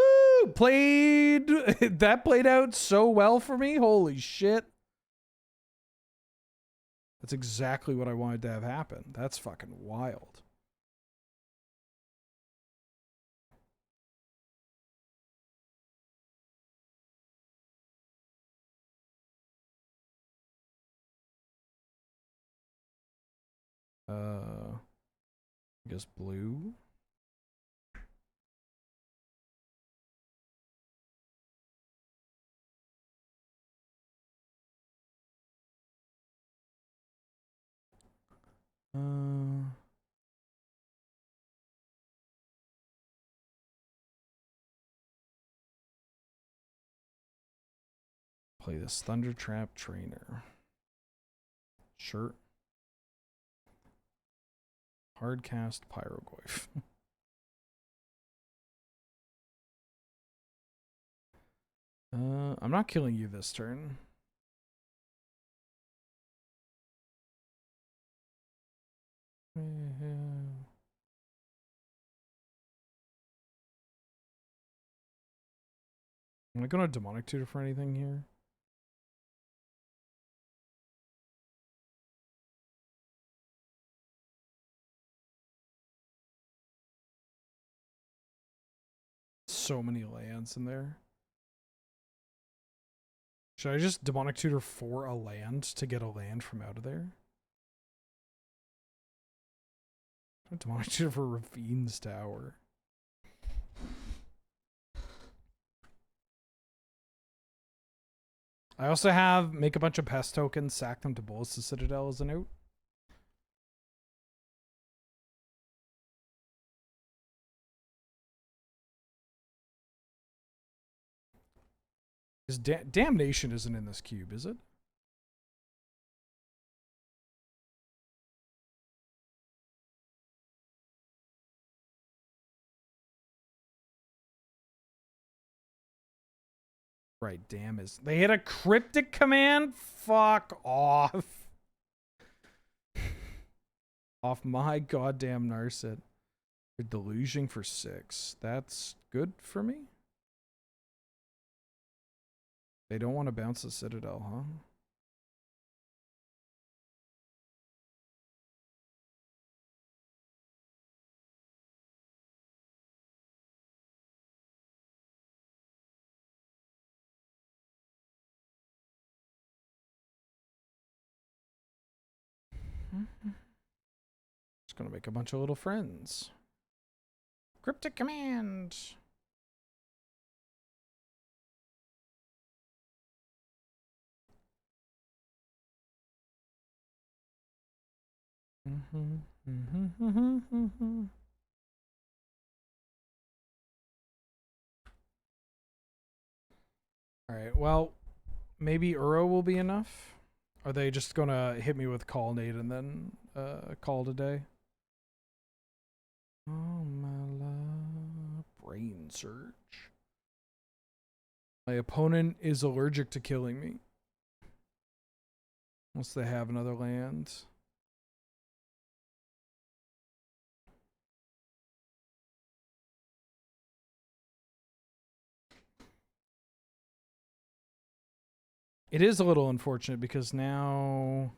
Played! That played out so well for me. Holy shit. That's exactly what I wanted to have happen. That's fucking wild. I guess blue. Play this Thunder Trap Trainer. Sure. Hardcast Pyroglyph. I'm not killing you this turn. Am I going to Demonic Tutor for anything here? So many lands in there. Should I just Demonic Tutor for a land to get a land from out of there? Demonic Tutor for Ravine's Tower. I also have make a bunch of pest tokens, sack them to Bolus's Citadel as a note. Because Damnation isn't in this cube, is it? Right, damn is. They hit a cryptic command? Fuck off. Off my goddamn Narset. They're deluging for 6. That's good for me? They don't want to bounce the Citadel, huh? Just gonna make a bunch of little friends. Cryptic command. All right. Well, maybe Uro will be enough. Are they just gonna hit me with call nade and then call it a day? Oh my love. Brain surge. My opponent is allergic to killing me. Once they have another land. It is a little unfortunate because now...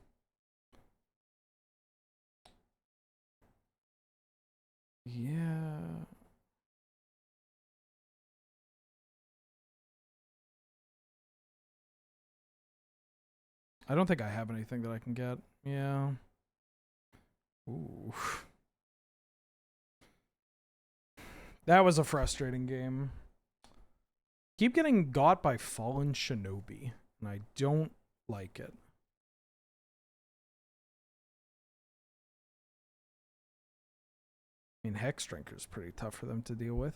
Yeah... I don't think I have anything that I can get. Yeah. Ooh. That was a frustrating game. Keep getting got by Fallen Shinobi, and I don't like it. I mean, Hex Drinker is pretty tough for them to deal with.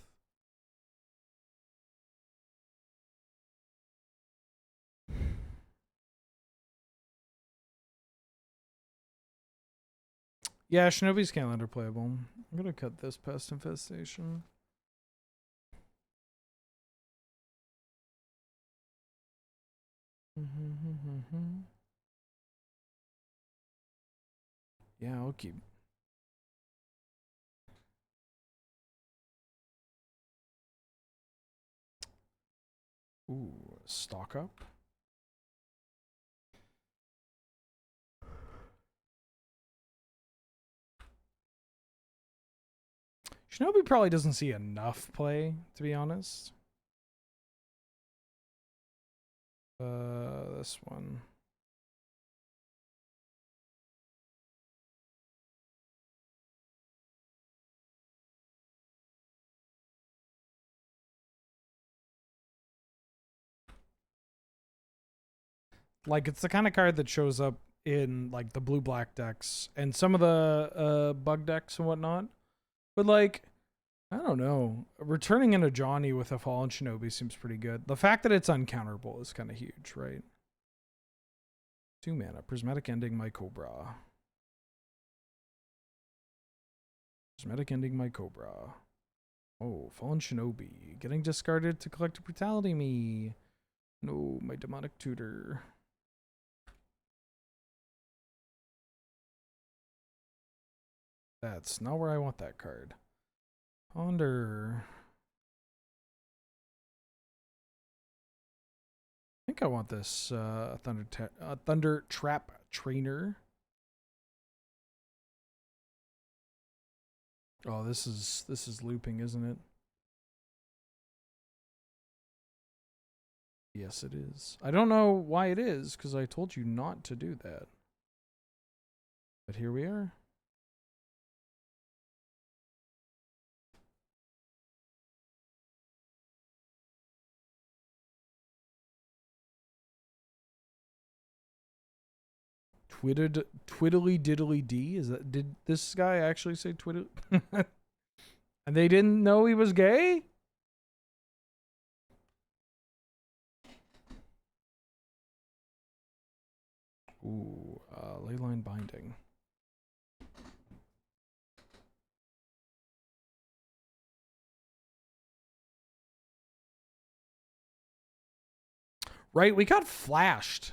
Yeah, Shinobi's Calendar playable. I'm gonna cut this Pest Infestation. Yeah, I'll keep. Ooh, stock up. Shinobi probably doesn't see enough play, to be honest. This one. Like, it's the kind of card that shows up in, like, the blue-black decks and some of the bug decks and whatnot. But, like, I don't know. Returning in a Johnny with a Fallen Shinobi seems pretty good. The fact that it's uncounterable is kind of huge, right? 2 mana. Prismatic Ending my Cobra. Prismatic Ending my Cobra. Oh, Fallen Shinobi. Getting discarded to Collective Brutality me. No, my Demonic Tutor. That's not where I want that card. Ponder. I think I want this Thunder Trap Trainer. Oh, this is looping, isn't it? Yes, it is. I don't know why it is, because I told you not to do that. But here we are. Twiddly diddly D? Is that, did this guy actually say twiddly? And they didn't know he was gay? Ooh, Leyline Binding. Right, we got flashed.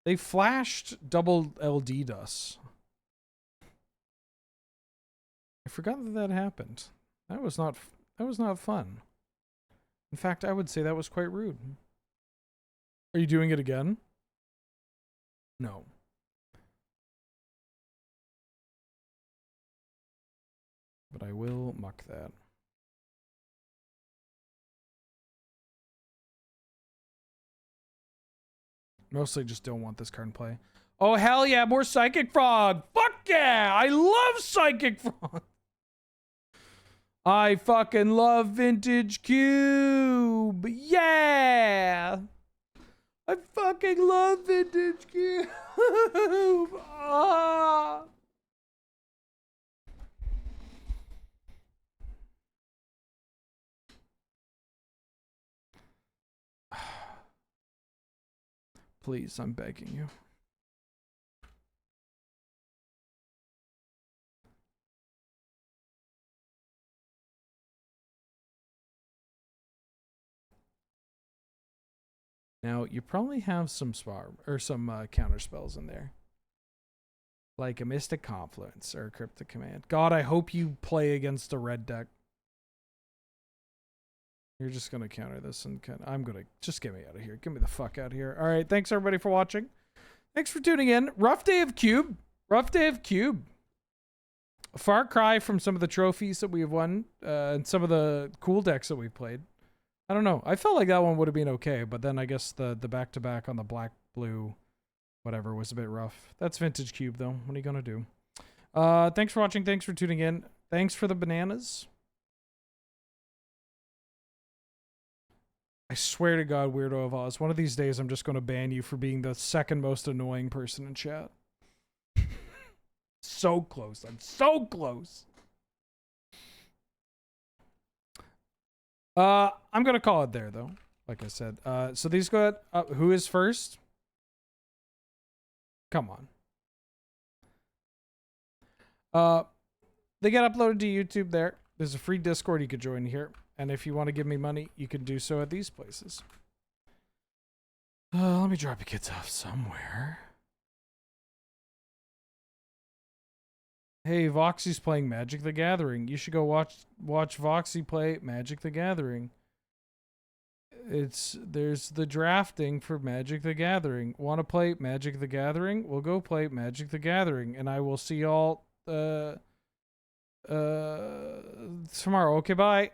They flashed double LD'd us. I forgot that happened. That was not fun. In fact, I would say that was quite rude. Are you doing it again? No. But I will muck that. Mostly just don't want this card in play. Oh, hell yeah, more Psychic Frog. Fuck yeah, I love Psychic Frog. I fucking love Vintage Cube. Yeah. I fucking love Vintage Cube. Ah. Please, I'm begging you. Now, you probably have some counter spells in there. Like a Mystic Confluence or a Cryptic Command. God, I hope you play against a red deck. You're just going to counter this and I'm going to just get me out of here. Get me the fuck out of here. All right. Thanks everybody for watching. Thanks for tuning in. Rough day of Cube. Rough day of Cube. A far cry from some of the trophies that we've won and some of the cool decks that we've played. I don't know. I felt like that one would have been okay, but then I guess the back-to-back on the black-blue whatever was a bit rough. That's Vintage Cube, though. What are you going to do? Thanks for watching. Thanks for tuning in. Thanks for the bananas. I swear to God, Weirdo of Oz, one of these days I'm just going to ban you for being the second most annoying person in chat. So close. I'm so close. I'm going to call it there, though. Like I said. So these go ahead. Who is first? Come on. They get uploaded to YouTube there. There's a free Discord you could join here. And if you want to give me money, you can do so at these places. Let me drop your kids off somewhere. Hey, Voxy's playing Magic the Gathering. You should go watch Voxy play Magic the Gathering. There's the drafting for Magic the Gathering. Want to play Magic the Gathering? We'll go play Magic the Gathering, and I will see y'all tomorrow. Okay, bye.